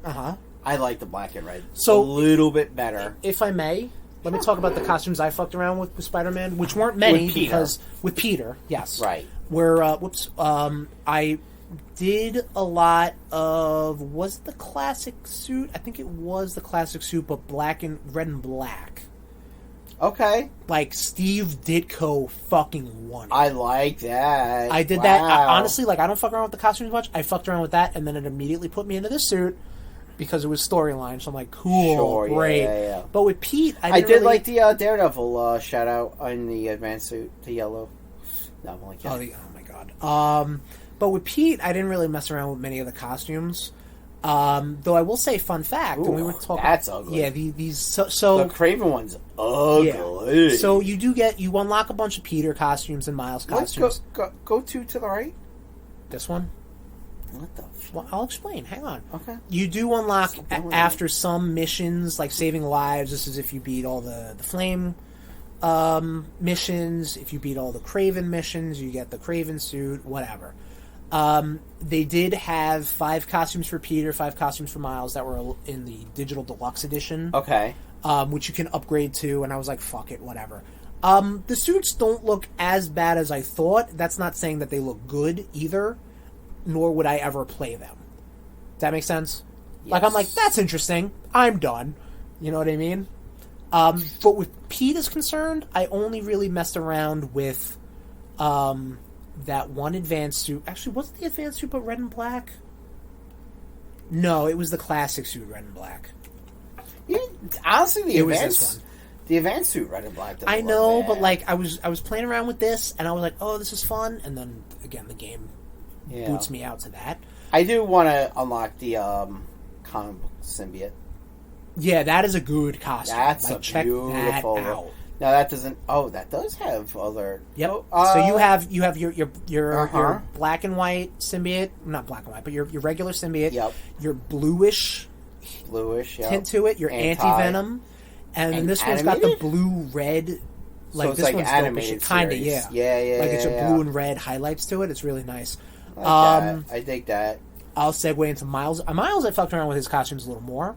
Speaker 2: I like the black and red
Speaker 1: So
Speaker 2: a little bit better.
Speaker 1: If I may, let me talk about the costumes I fucked around with Spider-Man, which weren't many
Speaker 2: With Peter.
Speaker 1: because with Peter, yes,
Speaker 2: Right.
Speaker 1: Where I did a lot of the classic suit. I think it was the classic suit, but red and black.
Speaker 2: Okay.
Speaker 1: Like, Steve Ditko fucking won it.
Speaker 2: I like that.
Speaker 1: I did that. Honestly, like, I don't fuck around with the costumes much. I fucked around with that, and then it immediately put me into this suit because it was storyline. So I'm like, cool,
Speaker 2: sure,
Speaker 1: great.
Speaker 2: Yeah.
Speaker 1: But with Pete,
Speaker 2: I did really... like the Daredevil shout out on the advanced suit, the yellow. No, I'm like,
Speaker 1: oh my god. But with Pete, I didn't really mess around with many of the costumes. Though I will say, fun fact, when we were talking,
Speaker 2: that's ugly.
Speaker 1: Yeah, these so
Speaker 2: the Craven one's ugly.
Speaker 1: Yeah. So you unlock a bunch of Peter costumes and Miles costumes.
Speaker 2: Go to the right.
Speaker 1: This one.
Speaker 2: What the?
Speaker 1: Well, I'll explain. Hang on.
Speaker 2: Okay.
Speaker 1: You do unlock after some missions, like saving lives. This is if you beat all the flame missions. If you beat all the Craven missions, you get the Craven suit. Whatever. They did have 5 costumes for Peter, 5 costumes for Miles that were in the digital deluxe edition.
Speaker 2: Okay.
Speaker 1: Which you can upgrade to, and I was like, fuck it, whatever. The suits don't look as bad as I thought. That's not saying that they look good either, nor would I ever play them. Does that make sense? Yes. Like, I'm like, that's interesting. I'm done. You know what I mean? But with Pete is concerned, I only really messed around with, that one advanced suit. Actually, wasn't the advanced suit but red and black? No, it was the classic suit, red and black.
Speaker 2: Yeah, honestly, the advanced suit, red and black.
Speaker 1: I know, but like I was playing around with this, and I was like, "Oh, this is fun." And then again, the game boots me out to that.
Speaker 2: I do want to unlock the comic book symbiote.
Speaker 1: Yeah, that is a good costume.
Speaker 2: That's
Speaker 1: like,
Speaker 2: a
Speaker 1: check
Speaker 2: beautiful.
Speaker 1: That out.
Speaker 2: No, that doesn't. Oh, that does have other.
Speaker 1: Yep. So you have your black and white symbiote, not black and white, but your regular symbiote.
Speaker 2: Yep.
Speaker 1: Your bluish tint to it. Your anti-venom, and then this one's got the blue-red. Like
Speaker 2: so it's
Speaker 1: this
Speaker 2: like
Speaker 1: one's
Speaker 2: animated,
Speaker 1: kind of yeah. Like it's a blue and red highlights to it. It's really nice.
Speaker 2: I like that. I dig that.
Speaker 1: I'll segue into Miles. Miles, I fucked around with his costumes a little more.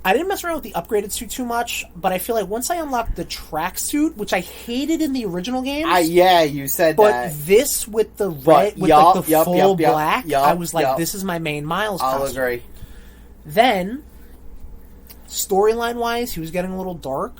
Speaker 1: I didn't mess around with the upgraded suit too much, but I feel like once I unlocked the tracksuit, which I hated in the original games.
Speaker 2: You said that.
Speaker 1: But this with the red, the full black, I was like, this is my main Miles costume.
Speaker 2: I'll agree.
Speaker 1: Then, storyline-wise, he was getting a little dark,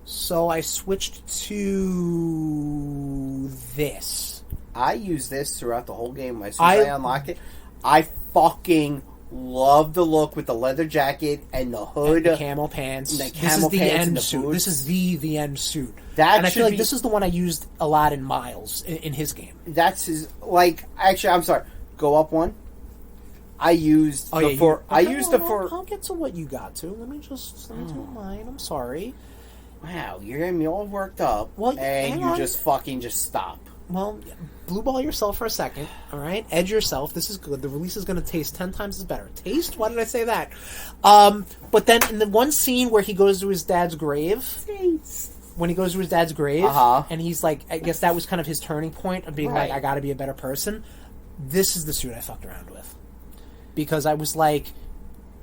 Speaker 1: so I switched to this.
Speaker 2: I used this throughout the whole game. As soon as I unlocked it, I fucking love the look with the leather jacket and the hood,
Speaker 1: and the camo pants. This is the end suit. This is the end suit. And I feel like this is the one I used a lot in Miles in his game.
Speaker 2: That's his. Like, actually, I'm sorry. Go up one. I used I'll
Speaker 1: get to what you got to. Let me do mine. I'm sorry.
Speaker 2: Wow, you're getting me all worked up.
Speaker 1: Well,
Speaker 2: and you just stop.
Speaker 1: Well, blue ball yourself for a second, all right? Edge yourself. This is good. The release is going to taste 10 times as better. Taste? Why did I say that? But then in the one scene where he goes to his dad's grave, when he goes to his dad's grave, and he's like, I guess that was kind of his turning point of being like, I got to be a better person. This is the suit I fucked around with, because I was like,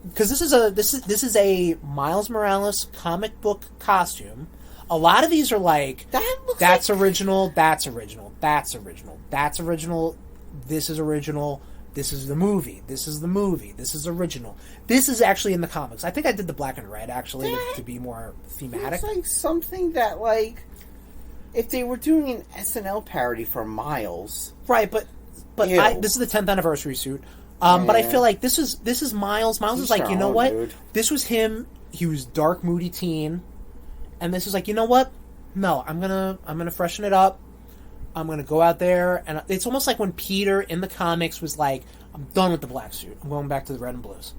Speaker 1: because this is a Miles Morales comic book costume. A lot of these are like, that's original, that's original, that's original, that's original, this is original, this is the movie, this is the movie, this is original. This is actually in the comics. I think I did the black and red, actually, to be more thematic.
Speaker 2: It's like something that, like, if they were doing an SNL parody for Miles.
Speaker 1: Right, but this is the 10th anniversary suit. But I feel like this is Miles. Miles is like, you know what? Dude. This was him. He was dark, moody teen. And this is like, you know what? No, I'm gonna freshen it up. I'm gonna go out there, and it's almost like when Peter in the comics was like, I'm done with the black suit. I'm going back to the red and blues.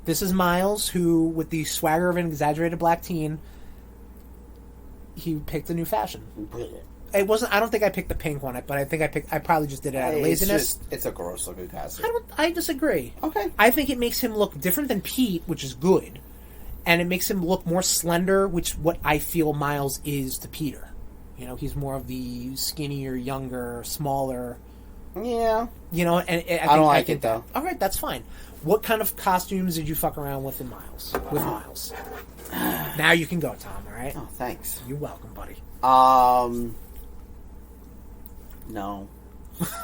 Speaker 1: This is Miles, who, with the swagger of an exaggerated black teen, he picked a new fashion. It wasn't. I don't think I picked the pink one, but I think I probably just did it out of laziness.
Speaker 2: It's a gross looking costume.
Speaker 1: I disagree.
Speaker 2: Okay.
Speaker 1: I think it makes him look different than Pete, which is good. And it makes him look more slender, which what I feel Miles is to Peter. You know, he's more of the skinnier, younger, smaller.
Speaker 2: Yeah.
Speaker 1: You know, and
Speaker 2: I don't like it, though.
Speaker 1: All right, that's fine. What kind of costumes did you fuck around with in Miles? With Miles. Now you can go, Tom, all right?
Speaker 2: Oh, thanks.
Speaker 1: You're welcome, buddy.
Speaker 2: No.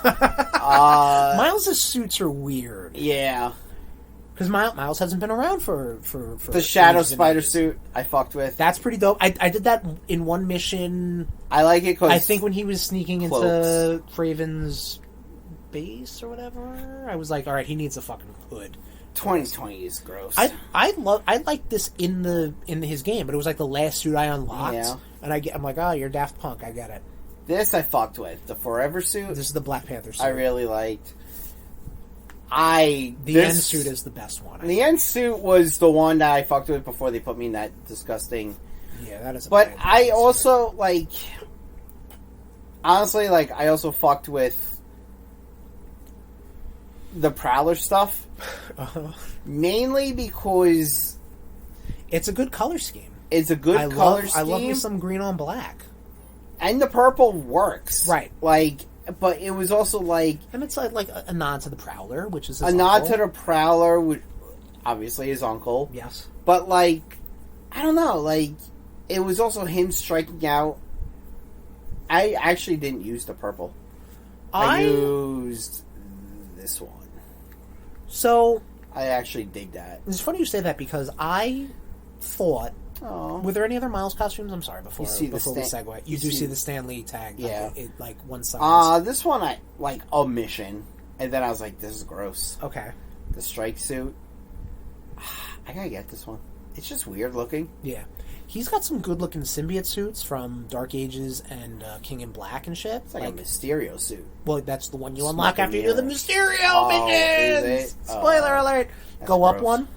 Speaker 1: Miles' suits are weird.
Speaker 2: Yeah.
Speaker 1: Because Miles hasn't been around for
Speaker 2: the Shadow Spider suit I fucked with.
Speaker 1: That's pretty dope. I did that in one mission.
Speaker 2: I like it because
Speaker 1: I think when he was sneaking into Craven's base or whatever, I was like, all right, he needs a fucking hood.
Speaker 2: 2020 is gross.
Speaker 1: I like this in his game, but it was like the last suit I unlocked, and I'm like, oh, you're Daft Punk. I get it.
Speaker 2: This I fucked with the Forever suit.
Speaker 1: This is the Black Panther suit.
Speaker 2: I really liked.
Speaker 1: The end suit is the best one.
Speaker 2: The end suit was the one that I fucked with before they put me in that disgusting.
Speaker 1: Yeah, that is.
Speaker 2: But I also like. Honestly, like I also fucked with the Prowler stuff, mainly because
Speaker 1: it's a good color scheme.
Speaker 2: It's a good color scheme.
Speaker 1: I love me some green on black,
Speaker 2: and the purple works
Speaker 1: right.
Speaker 2: Like. But it was also like...
Speaker 1: And it's like a nod to the Prowler, which is
Speaker 2: his nod to the Prowler, which obviously his uncle.
Speaker 1: Yes.
Speaker 2: But, like, I don't know, like, it was also him striking out. I actually didn't use the purple. I used this one.
Speaker 1: So...
Speaker 2: I actually dig that.
Speaker 1: It's funny you say that because I thought... Were there any other Miles costumes? I'm sorry, before we segue. You do see the Stan Lee tag.
Speaker 2: Yeah.
Speaker 1: Like one side.
Speaker 2: This one, I like a mission. And then I was like, this is gross.
Speaker 1: Okay.
Speaker 2: The strike suit. I gotta get this one. It's just weird looking.
Speaker 1: Yeah. He's got some good looking symbiote suits from Dark Ages and King in Black and shit.
Speaker 2: It's like a Mysterio suit.
Speaker 1: Well, that's the one you unlock after you do the Mysterio missions! Spoiler alert! Go up one.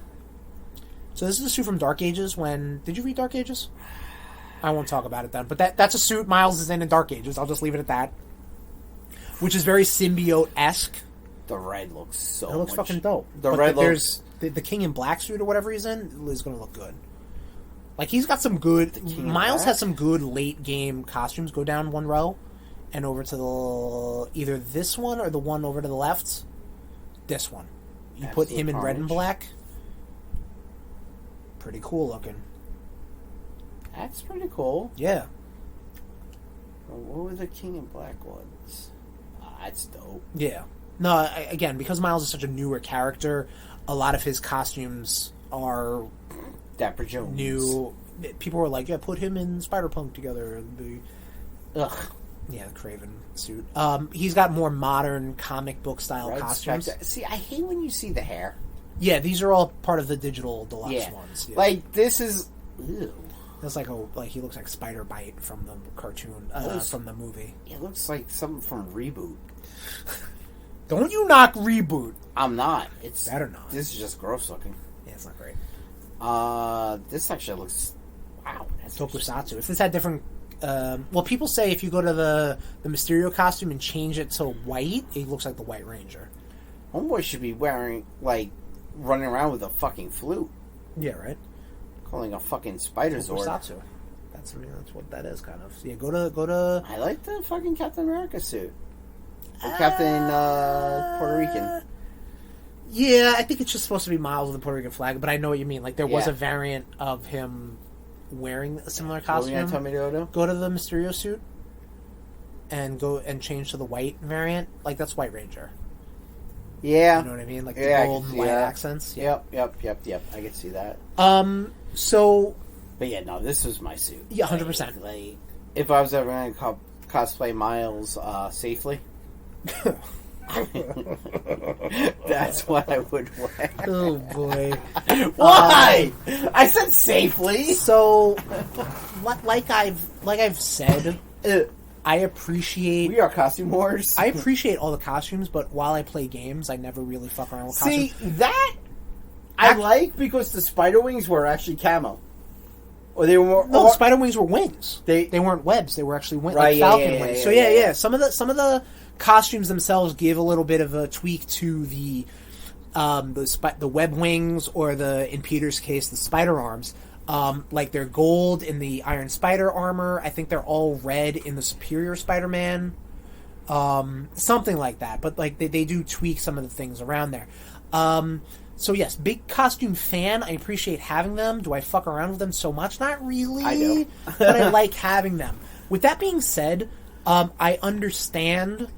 Speaker 1: So this is a suit from Dark Ages when... Did you read Dark Ages? I won't talk about it then. But that's a suit Miles is in Dark Ages. I'll just leave it at that. Which is very symbiote-esque.
Speaker 2: The red looks so
Speaker 1: It looks fucking dope.
Speaker 2: There's
Speaker 1: the King in Black suit or whatever he's in is going to look good. Like, he's got some good... Miles has some good late-game costumes. Go down one row and over to either this one or the one over to the left. This one. You put him in red and black... Pretty cool looking.
Speaker 2: That's pretty cool.
Speaker 1: Yeah.
Speaker 2: What were the King in Black ones? That's dope.
Speaker 1: Yeah. No, again, because Miles is such a newer character, a lot of his costumes are
Speaker 2: Dapper Jones.
Speaker 1: New. People were like, yeah, put him in Spider-Punk together.
Speaker 2: Ugh.
Speaker 1: Yeah, the Craven suit. He's got more modern comic book style costumes.
Speaker 2: See, I hate when you see the hair.
Speaker 1: Yeah, these are all part of the digital deluxe ones. Yeah.
Speaker 2: Like, this is... Ew.
Speaker 1: That's like he looks like Spider Bite from the cartoon, from the movie.
Speaker 2: It looks like something from Reboot.
Speaker 1: Don't you knock Reboot.
Speaker 2: I'm not. It's
Speaker 1: better not.
Speaker 2: This is just gross looking.
Speaker 1: Yeah, it's not great.
Speaker 2: This actually looks... Wow.
Speaker 1: That's Tokusatsu. If this had different... well, people say if you go to the Mysterio costume and change it to white, it looks like the White Ranger.
Speaker 2: Homeboy should be wearing, like... running around with a fucking flute.
Speaker 1: Yeah, right.
Speaker 2: Calling a fucking Spider Zord.
Speaker 1: That's what that is, kind of. So yeah, go to.
Speaker 2: I like the fucking Captain America suit. Captain Puerto Rican.
Speaker 1: Yeah, I think it's just supposed to be Miles with the Puerto Rican flag, but I know what you mean. Like there was a variant of him wearing a similar costume.
Speaker 2: Tell me to
Speaker 1: go to the Mysterio suit and go and change to the white variant. Like that's White Ranger.
Speaker 2: Yeah.
Speaker 1: You know what I mean? Like the gold and white accents.
Speaker 2: Yeah. Yep. I can see that.
Speaker 1: So...
Speaker 2: But yeah, no, this was my suit.
Speaker 1: Yeah, 100%.
Speaker 2: Like, if I was ever going to cosplay Miles safely, that's what I would wear.
Speaker 1: Oh, boy.
Speaker 2: Why? I said safely.
Speaker 1: So, like I've said... I appreciate...
Speaker 2: We are costume wars.
Speaker 1: I appreciate all the costumes, but while I play games, I never really fuck around with costumes.
Speaker 2: See, that I like because the spider wings were actually camo. Or they were more...
Speaker 1: No, spider wings were wings. They weren't webs. They were actually wings, like falcon wings. So yeah. Some of the costumes themselves give a little bit of a tweak to the web wings, or in Peter's case, the spider arms. Like they're gold in the Iron Spider armor. I think they're all red in the Superior Spider-Man. Something like that. But like they do tweak some of the things around there. So yes, big costume fan. I appreciate having them. Do I fuck around with them so much? Not really.
Speaker 2: I do.
Speaker 1: But I like having them. With that being said, I understand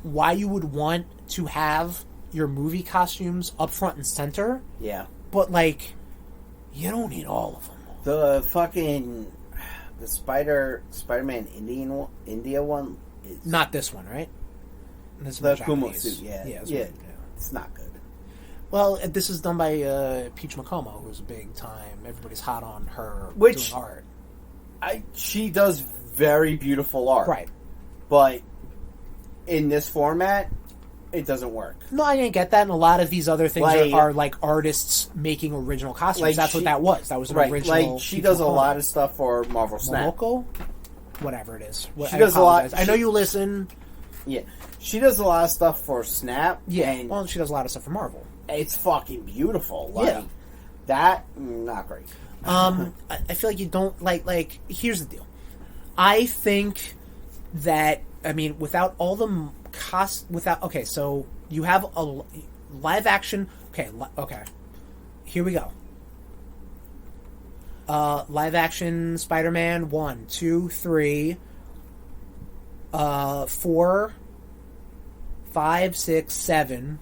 Speaker 1: why you would want to have your movie costumes up front and center.
Speaker 2: Yeah.
Speaker 1: But, like, you don't need all of them.
Speaker 2: The Spider-Man India one is...
Speaker 1: Not this one, right? This
Speaker 2: the Kumo suit, yeah.
Speaker 1: Yeah.
Speaker 2: It's not good.
Speaker 1: Well, this is done by Peach Macomo, who's a big time. Everybody's hot on her doing art.
Speaker 2: She does very beautiful art.
Speaker 1: Right.
Speaker 2: But in this format, it doesn't work.
Speaker 1: No, I didn't get that. And a lot of these other things are like artists making original costumes. Like that's what that was. That was an original.
Speaker 2: Like she does a lot of stuff for Marvel Snap.
Speaker 1: Momoko? Whatever it is.
Speaker 2: She does a lot.
Speaker 1: I know you listen.
Speaker 2: Yeah. She does a lot of stuff for Snap.
Speaker 1: Yeah. Well, she does a lot of stuff for Marvel.
Speaker 2: It's fucking beautiful. Like, that, not great.
Speaker 1: I feel like you don't like. Here's the deal. I think that without all the okay, so you have a live action. Okay. Here we go. Live action Spider-Man 1, 2, 3, 4, 5, 6, 7,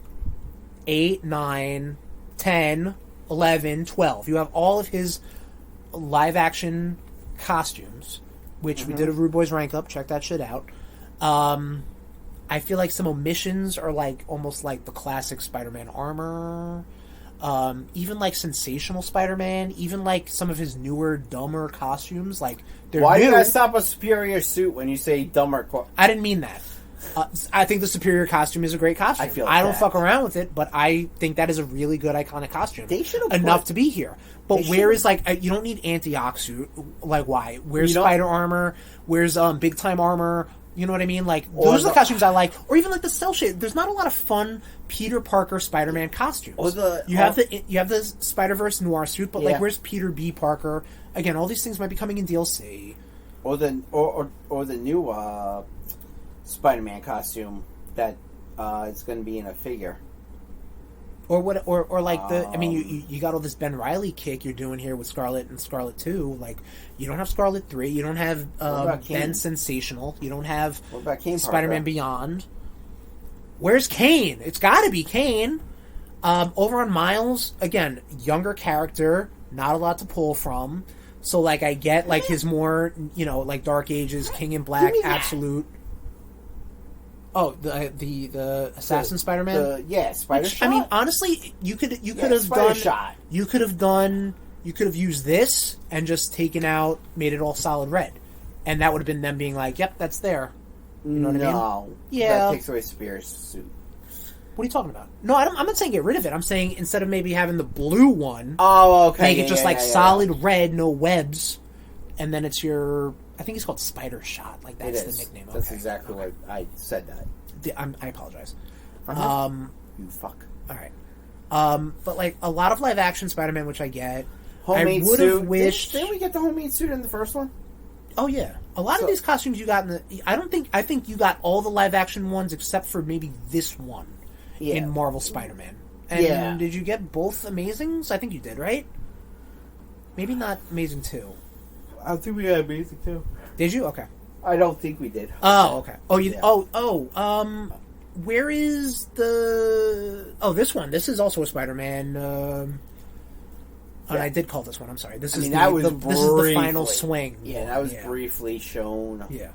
Speaker 1: 8, 9, 10, 11, 12. You have all of his live action costumes, which we did a RudeBoyz rank up. Check that shit out. I feel like some omissions are like almost like the classic Spider-Man armor. Even like Sensational Spider-Man, even like some of his newer, dumber costumes. Like
Speaker 2: why did I stop a superior suit when you say dumber?
Speaker 1: I didn't mean that. I think the superior costume is a great costume. I don't fuck around with it, but I think that is a really good iconic costume.
Speaker 2: They should have
Speaker 1: enough to be here. But where is like you don't need Antioch suit? Like why? Where's spider armor? Where's big time armor? You know what I mean? Like those are the costumes I like, or even like the cell shade. There's not a lot of fun Peter Parker Spider-Man costumes. You have the Spider-Verse noir suit, but like where's Peter B. Parker? Again, all these things might be coming in DLC.
Speaker 2: Or the new Spider-Man costume that is going to be in a figure.
Speaker 1: Or what? Or like you got all this Ben Reilly kick you're doing here with Scarlet and Scarlet 2. Like you don't have Scarlet 3. You don't have Ben Sensational. You don't have Spider-Man Beyond. Where's Kane? It's got to be Kane. Over on Miles, again, younger character, not a lot to pull from. So like I get like his more like Dark Ages, King in Black, Absolute. Oh, the Assassin Spider-Man?
Speaker 2: Spider-Shot.
Speaker 1: I mean, honestly, you could have done... Shot. You could have used this and just made it all solid red. And that would have been them being like, yep, that's there. You know what I mean? Yeah.
Speaker 2: That takes away Superior's suit.
Speaker 1: What are you talking about? No, I'm not saying get rid of it. I'm saying instead of maybe having the blue one...
Speaker 2: Oh, okay.
Speaker 1: Make it just solid red, no webs. And then it's your... I think it's called Spider Shot. Like that's the nickname.
Speaker 2: That's exactly what I said. That
Speaker 1: I apologize.
Speaker 2: You fuck.
Speaker 1: All right. But like a lot of live action Spider-Man, which I get.
Speaker 2: Homemade
Speaker 1: I would have wished.
Speaker 2: Didn't we get the homemade suit in the first one?
Speaker 1: Oh yeah, a lot of these costumes you got in the. I think you got all the live action ones except for maybe this one in Marvel Spider-Man. And did you get both Amazings? I think you did, right? Maybe not Amazing 2.
Speaker 2: I think we got Amazing too.
Speaker 1: Did you? Okay.
Speaker 2: I don't think we did.
Speaker 1: Oh, okay. Oh, you. Yeah. Where is the? Oh, this one. This is also a Spider-Man. And I did call this one. I'm sorry. This is the final swing.
Speaker 2: Yeah, that was briefly shown.
Speaker 1: Yeah.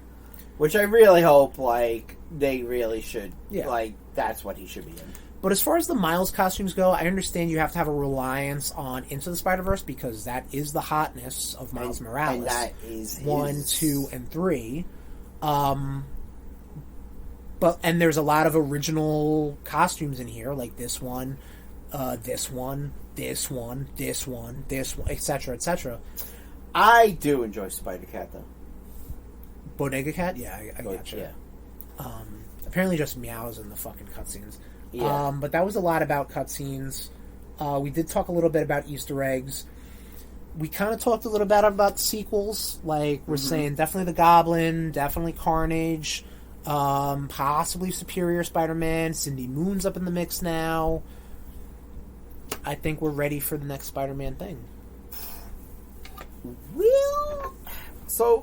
Speaker 2: Which I really hope, like, they really should. Yeah. Like, that's what he should be in.
Speaker 1: But as far as the Miles costumes go, I understand you have to have a reliance on Into the Spider-Verse because that is the hotness of Miles Morales.
Speaker 2: And that is
Speaker 1: 1, 2, and 3. And there's a lot of original costumes in here, like this one, this one, etc., etc.
Speaker 2: I do enjoy Spider-Cat, though.
Speaker 1: Bodega Cat? Yeah, I gotcha.
Speaker 2: Yeah.
Speaker 1: Apparently just meows in the fucking cutscenes.
Speaker 2: Yeah.
Speaker 1: But that was a lot about cutscenes. We did talk a little bit about Easter eggs. We kind of talked a little bit about sequels. Like, we're saying definitely the Goblin, definitely Carnage, possibly Superior Spider-Man. Cindy Moon's up in the mix now. I think we're ready for the next Spider-Man thing.
Speaker 2: Well,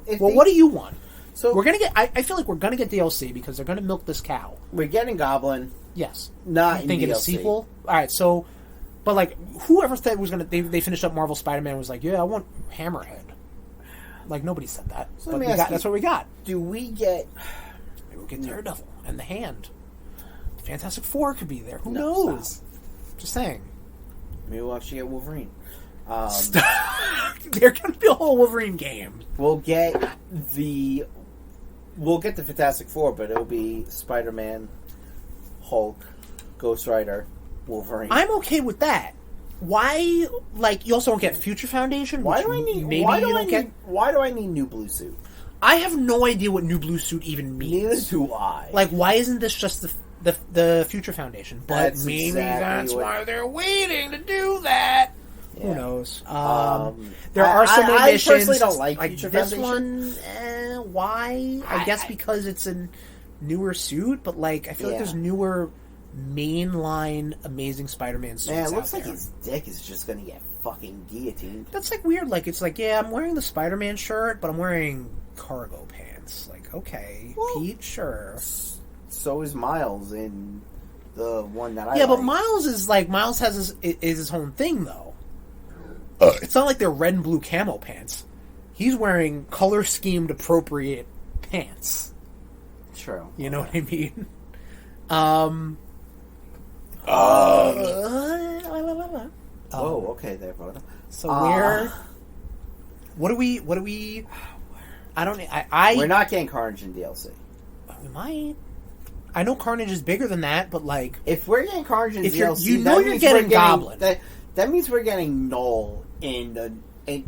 Speaker 1: what do you want?
Speaker 2: So
Speaker 1: we're gonna get. I feel like we're gonna get DLC because they're gonna milk this cow.
Speaker 2: We're getting Goblin.
Speaker 1: Yes.
Speaker 2: Not
Speaker 1: you think
Speaker 2: in
Speaker 1: a
Speaker 2: DLC.
Speaker 1: sequel? All right. So, but like, whoever said was gonna they finished up Marvel Spider-Man was like, yeah, I want Hammerhead. Like nobody said that.
Speaker 2: So
Speaker 1: but that's what we got.
Speaker 2: Do we get?
Speaker 1: Maybe we'll get Daredevil and the Hand. Fantastic Four could be there. Who
Speaker 2: No,
Speaker 1: knows?
Speaker 2: stop.
Speaker 1: Just saying.
Speaker 2: Maybe we'll actually get Wolverine.
Speaker 1: There's gonna be a whole Wolverine game.
Speaker 2: We'll get the Fantastic Four, but it'll be Spider-Man, Hulk, Ghost Rider, Wolverine.
Speaker 1: I'm okay with that. Why? Like, you also don't get Future Foundation.
Speaker 2: Why do I need?
Speaker 1: Maybe
Speaker 2: why
Speaker 1: you
Speaker 2: do I
Speaker 1: don't
Speaker 2: need?
Speaker 1: get.
Speaker 2: Why do I need New Blue Suit?
Speaker 1: I have no idea what New Blue Suit even means.
Speaker 2: Neither do I.
Speaker 1: Like, why isn't this just the Future Foundation? But
Speaker 2: That's
Speaker 1: maybe
Speaker 2: exactly
Speaker 1: that's
Speaker 2: what-
Speaker 1: why they're waiting to do that.
Speaker 2: Yeah.
Speaker 1: Who knows?
Speaker 2: There
Speaker 1: are some more
Speaker 2: I
Speaker 1: missions.
Speaker 2: personally don't like Future
Speaker 1: this
Speaker 2: Foundation.
Speaker 1: one. Why? I guess because it's a newer suit, but like I feel like there's newer mainline Amazing Spider-Man suits.
Speaker 2: Man, it looks
Speaker 1: out
Speaker 2: like
Speaker 1: there.
Speaker 2: his dick is just gonna get fucking guillotined.
Speaker 1: That's like weird. Like it's like, yeah, I'm wearing the Spider-Man shirt, but I'm wearing cargo pants. Like, okay,
Speaker 2: Well,
Speaker 1: Pete, sure.
Speaker 2: So is Miles in the one that I
Speaker 1: Yeah,
Speaker 2: like.
Speaker 1: but Miles has his own thing though. It's not like they're red and blue camo pants. He's wearing color schemed appropriate pants.
Speaker 2: True.
Speaker 1: You know what I mean?
Speaker 2: Oh, okay there, brother.
Speaker 1: So what do we? I don't.
Speaker 2: We're not getting Carnage in DLC.
Speaker 1: We might. I know Carnage is bigger than that, but like,
Speaker 2: If we're getting Carnage in
Speaker 1: if
Speaker 2: DLC,
Speaker 1: you're
Speaker 2: that
Speaker 1: getting
Speaker 2: means
Speaker 1: Goblin.
Speaker 2: That means we're getting Null in
Speaker 1: you're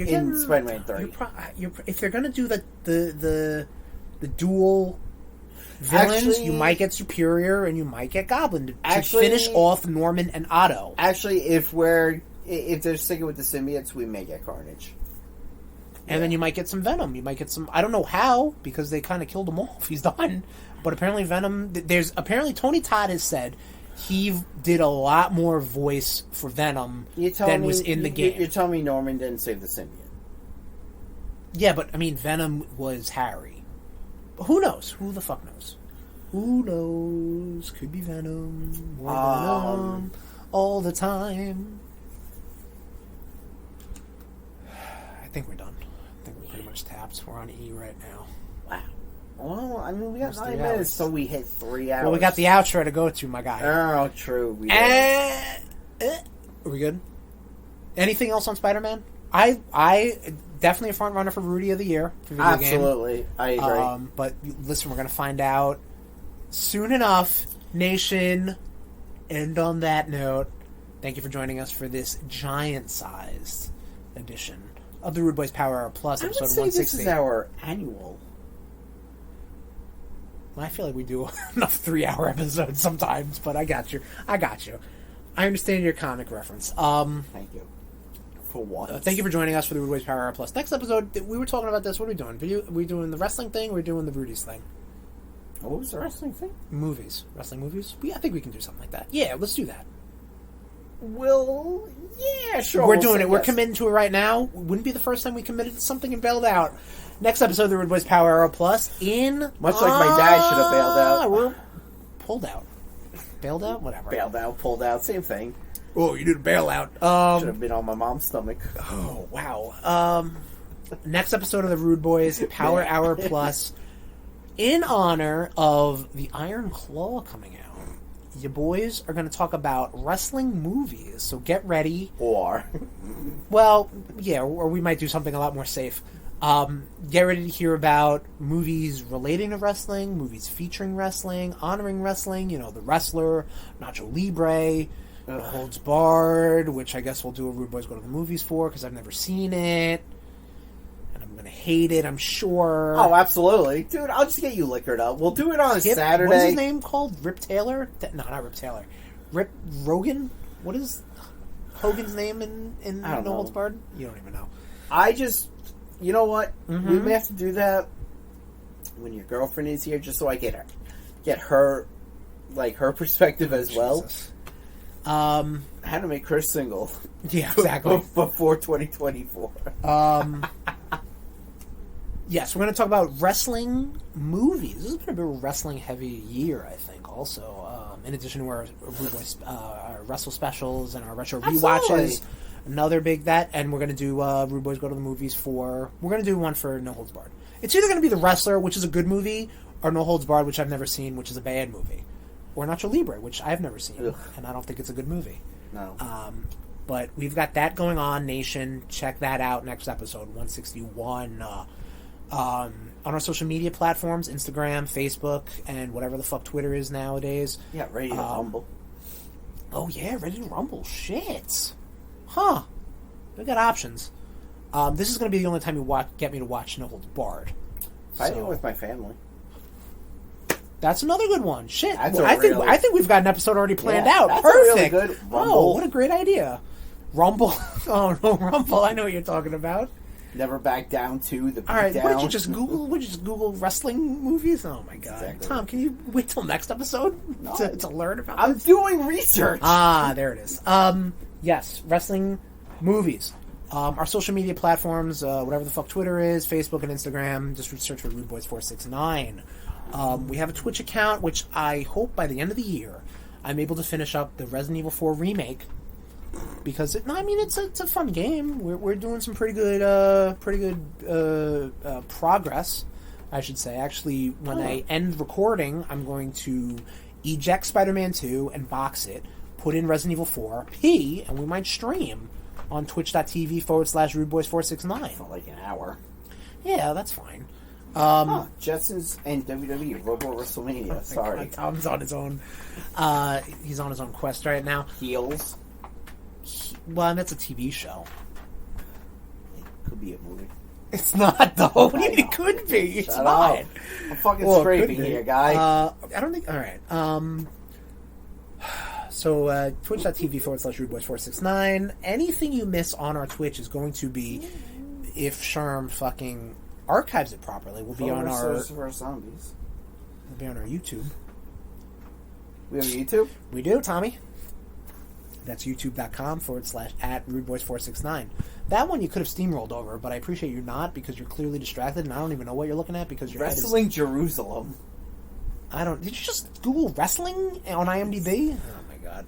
Speaker 1: getting
Speaker 2: in Spider-Man 3.
Speaker 1: If they're gonna do the dual villains,
Speaker 2: Actually-
Speaker 1: you might get Superior and you might get Goblin to
Speaker 2: Actually-
Speaker 1: finish off Norman and Otto.
Speaker 2: Actually, if they're sticking with the symbiotes, we may get Carnage.
Speaker 1: And then you might get some Venom. You might get some. I don't know how because they kind of killed him off. He's done. But apparently Venom. Apparently Tony Todd has said he did a lot more voice for Venom than was in the game.
Speaker 2: You're telling me Norman didn't save the symbiote?
Speaker 1: Yeah, but I mean Venom was Harry. But who knows? Who the fuck knows? Who knows? Could be Venom. More Venom all the time. I think we're done. I think we're pretty much tapped. We're on E right now.
Speaker 2: Wow. Well, I mean, we got
Speaker 1: Almost
Speaker 2: 9
Speaker 1: 3
Speaker 2: minutes,
Speaker 1: hours.
Speaker 2: so we hit 3 hours.
Speaker 1: Well, we got the outro to go to, my guy.
Speaker 2: Oh, true. We did.
Speaker 1: Are we good? Anything else on Spider-Man? I definitely a front runner for Rudy of the Year for video game.
Speaker 2: Absolutely, I agree.
Speaker 1: But listen, we're gonna find out soon enough, Nation. And on that note, thank you for joining us for this giant-sized edition of the Rude Boys Power Hour Plus,
Speaker 2: I
Speaker 1: episode
Speaker 2: would say
Speaker 1: 160.
Speaker 2: this is our annual.
Speaker 1: I feel like we do enough 3-hour episodes sometimes, but I got you. I understand your comic reference.
Speaker 2: Thank you. For what?
Speaker 1: Thank you for joining us for the Rude Boys Power Hour Plus. Next episode, we were talking about this. What are we doing? Are we doing the wrestling thing or are we doing the Rudy's thing?
Speaker 2: What was the wrestling thing?
Speaker 1: Movies. Wrestling movies? I think we can do something like that. Yeah, let's do that.
Speaker 2: Well, yeah, sure.
Speaker 1: We're doing it. We're committing to it right now. Wouldn't be the first time we committed to something and bailed out. Next episode of the Rude Boys Power Hour Plus in...
Speaker 2: Much like my dad should have bailed out.
Speaker 1: We're pulled out. Bailed out? Whatever.
Speaker 2: Bailed out, pulled out, same thing.
Speaker 1: Oh, you did a bailout.
Speaker 2: Should have been on my mom's stomach.
Speaker 1: Oh, wow. Next episode of the Rude Boys Power Hour Plus, in honor of the Iron Claw coming out. Ya Boyz are going to talk about wrestling movies, so get ready. Well, yeah, or we might do something a lot more safe. Get ready to hear about movies relating to wrestling, movies featuring wrestling, honoring wrestling, The Wrestler, Nacho Libre, Holds Barred, which I guess we'll do a Rude Boys Go to the Movies for, because I've never seen it. And I'm going to hate it, I'm sure.
Speaker 2: Oh, absolutely. Dude, I'll just get you liquored up. We'll do it on a Saturday.
Speaker 1: What is his name called? Rip Taylor? No, not Rip Taylor. Rip Rogan? What is Hogan's name in No Holds Barred? You don't even know.
Speaker 2: You know what?
Speaker 1: Mm-hmm.
Speaker 2: We may have to do that when your girlfriend is here, just so I get her perspective as well. How to make her single.
Speaker 1: Yeah, exactly.
Speaker 2: Before 2024.
Speaker 1: Yes, we're going to talk about wrestling movies. This has been a bit of a wrestling-heavy year, I think, also. In addition to our RudeBoyz, our Wrestle specials and our retro rewatches. Another big that. And we're going to do RudeBoyz Go to the Movies for... We're going to do one for No Holds Barred. It's either going to be The Wrestler, which is a good movie, or No Holds Barred, which I've never seen, which is a bad movie. Or Nacho Libre, which I've never seen, and I don't think it's a good movie.
Speaker 2: No.
Speaker 1: But we've got that going on, Nation. Check that out next episode, 161. On our social media platforms, Instagram, Facebook, and whatever the fuck Twitter is nowadays.
Speaker 2: Yeah, Ready to Rumble.
Speaker 1: Oh, yeah, Ready to Rumble. Shit. Huh. We got options. This is going to be the only time you get me to watch No Holds Barred.
Speaker 2: I do it with my family.
Speaker 1: That's another good one. Shit.
Speaker 2: I
Speaker 1: think we've got an episode already planned out.
Speaker 2: That's
Speaker 1: Perfect.
Speaker 2: A really good Rumble.
Speaker 1: Oh, what a great idea. Rumble. Oh, no, Rumble. I know what you're talking about.
Speaker 2: Never Back Down 2, the
Speaker 1: All right,
Speaker 2: Beatdown.
Speaker 1: what did you just Google? What did you just Google wrestling movies? Oh my god,
Speaker 2: Exactly.
Speaker 1: Tom, can you wait till next episode to learn about?
Speaker 2: I'm doing research.
Speaker 1: There it is. Yes, wrestling movies. Our social media platforms, whatever the fuck Twitter is, Facebook and Instagram. Just search for RudeBoyz469. We have a Twitch account, which I hope by the end of the year I'm able to finish up the Resident Evil 4 remake. Because it's a fun game. We're doing some pretty good progress, I should say. Actually, when I end recording, I'm going to eject Spider-Man 2 and box it, put in Resident Evil 4, and we might stream on twitch.tv/RudeBoyz469.
Speaker 2: For like an hour.
Speaker 1: Yeah, that's fine.
Speaker 2: Jetsons and WWE Robo WrestleMania. Sorry,
Speaker 1: Tom's on his own. He's on his own quest right now.
Speaker 2: Heels.
Speaker 1: Well, that's a TV show.
Speaker 2: It could be a movie.
Speaker 1: It's not, though. What do you mean it could be? It's not.
Speaker 2: I'm fucking scraping here, guy.
Speaker 1: I don't think... Alright. So, twitch.tv/RudeBoyz469. Anything you miss on our Twitch is going to be, if Sherm fucking archives it properly, will be on our...
Speaker 2: Zombies.
Speaker 1: Will be on our YouTube.
Speaker 2: We have a YouTube?
Speaker 1: We do, Tommy. That's youtube.com/@RudeBoyz469. That one you could have steamrolled over, but I appreciate you not, because you're clearly distracted, and I don't even know what you're looking at, because your
Speaker 2: Wrestling Jerusalem.
Speaker 1: Did you just Google wrestling on IMDb? Oh my god.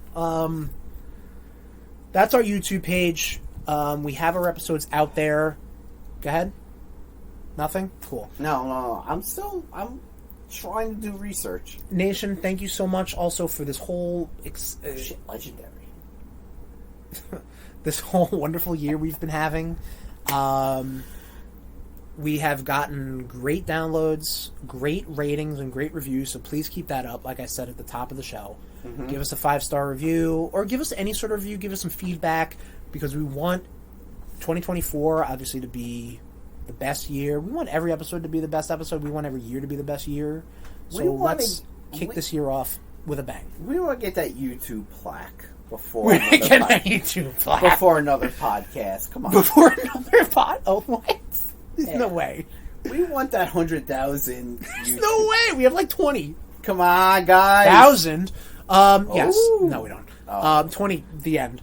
Speaker 1: That's our YouTube page. We have our episodes out there. Go ahead. Nothing? Cool.
Speaker 2: No. I'm trying to do research.
Speaker 1: Nation, thank you so much also for this whole...
Speaker 2: Shit, legendary.
Speaker 1: This whole wonderful year we've been having. We have gotten great downloads, great ratings, and great reviews, so please keep that up, like I said at the top of the show. Mm-hmm. Give us a 5-star review, or give us any sort of review, give us some feedback, because we want 2024, obviously, to be the best year. We want every episode to be the best episode. We want every year to be the best year. So let's kick this year off with a bang.
Speaker 2: We want to get that YouTube plaque.
Speaker 1: Before another
Speaker 2: podcast. Come on.
Speaker 1: Before another pod? Oh, what? There's no way.
Speaker 2: We want that 100,000.
Speaker 1: There's no way. We have like 20.
Speaker 2: Come on, guys.
Speaker 1: 1,000. Yes. No, we don't. 20. The end.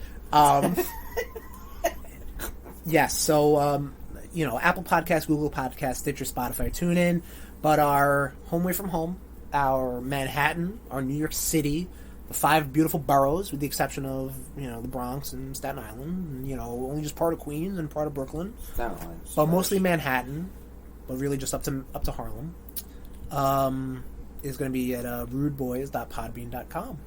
Speaker 1: Yes. So, Apple Podcasts, Google Podcasts, Stitcher, Spotify, TuneIn, but our home away from home, our Manhattan, our New York City. The 5 beautiful boroughs, with the exception of, the Bronx and Staten Island. And, only just part of Queens and part of Brooklyn.
Speaker 2: Staten Island.
Speaker 1: But mostly Manhattan. But really just up to Harlem. Is going to be at rudeboyz.podbean.com.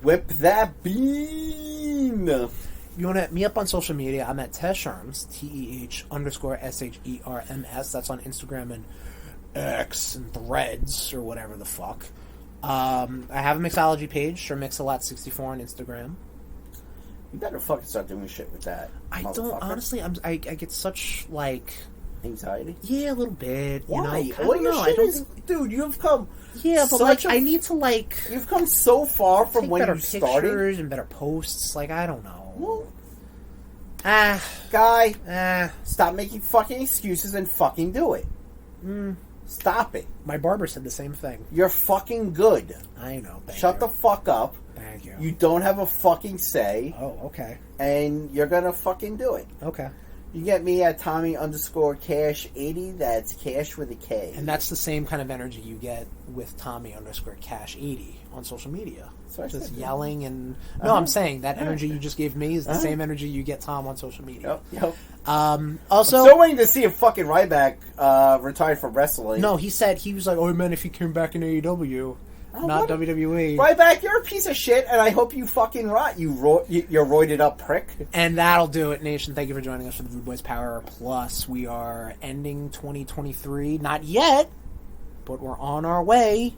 Speaker 2: Whip that bean!
Speaker 1: If you want to hit me up on social media, I'm at Tesherms, TEH_SHERMS. That's on Instagram and X and Threads, or whatever the fuck. I have a mixology page, SureMix-A-Lot64 on Instagram.
Speaker 2: You better fucking start doing shit with that.
Speaker 1: I don't, honestly, I get such,
Speaker 2: anxiety?
Speaker 1: Yeah, a little bit.
Speaker 2: Why?
Speaker 1: I don't know.
Speaker 2: Dude, you've come...
Speaker 1: Yeah, but, I need to,
Speaker 2: You've come so far from when you started.
Speaker 1: Better pictures and better posts. I don't know.
Speaker 2: Well, stop making fucking excuses and fucking do it. Stop it.
Speaker 1: My barber said the same thing.
Speaker 2: You're fucking good.
Speaker 1: I know.
Speaker 2: Shut the fuck up.
Speaker 1: Thank you.
Speaker 2: You don't have a fucking say.
Speaker 1: Oh, okay.
Speaker 2: And you're gonna fucking do it.
Speaker 1: Okay.
Speaker 2: You get me at Tommy_Cash80. That's Cash with a K.
Speaker 1: And that's the same kind of energy you get with Tommy_Cash80 on social media. Just yelling and... No, I'm saying that energy you just gave me is the same energy you get Tom on social media.
Speaker 2: Yep.
Speaker 1: Also...
Speaker 2: I'm still waiting to see if fucking Ryback retired from wrestling.
Speaker 1: No, he was like, oh, man, if he came back in AEW... Not WWE.
Speaker 2: Ryback, you're a piece of shit, and I hope you fucking rot, you're roided up prick.
Speaker 1: And that'll do it, Nation. Thank you for joining us for the RudeBoyz Power Plus. We are ending 2023. Not yet, but we're on our way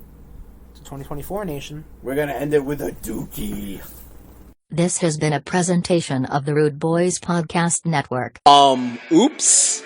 Speaker 1: to 2024, Nation.
Speaker 2: We're going to end it with a dookie.
Speaker 3: This has been a presentation of the RudeBoyz Podcast Network.
Speaker 2: Oops.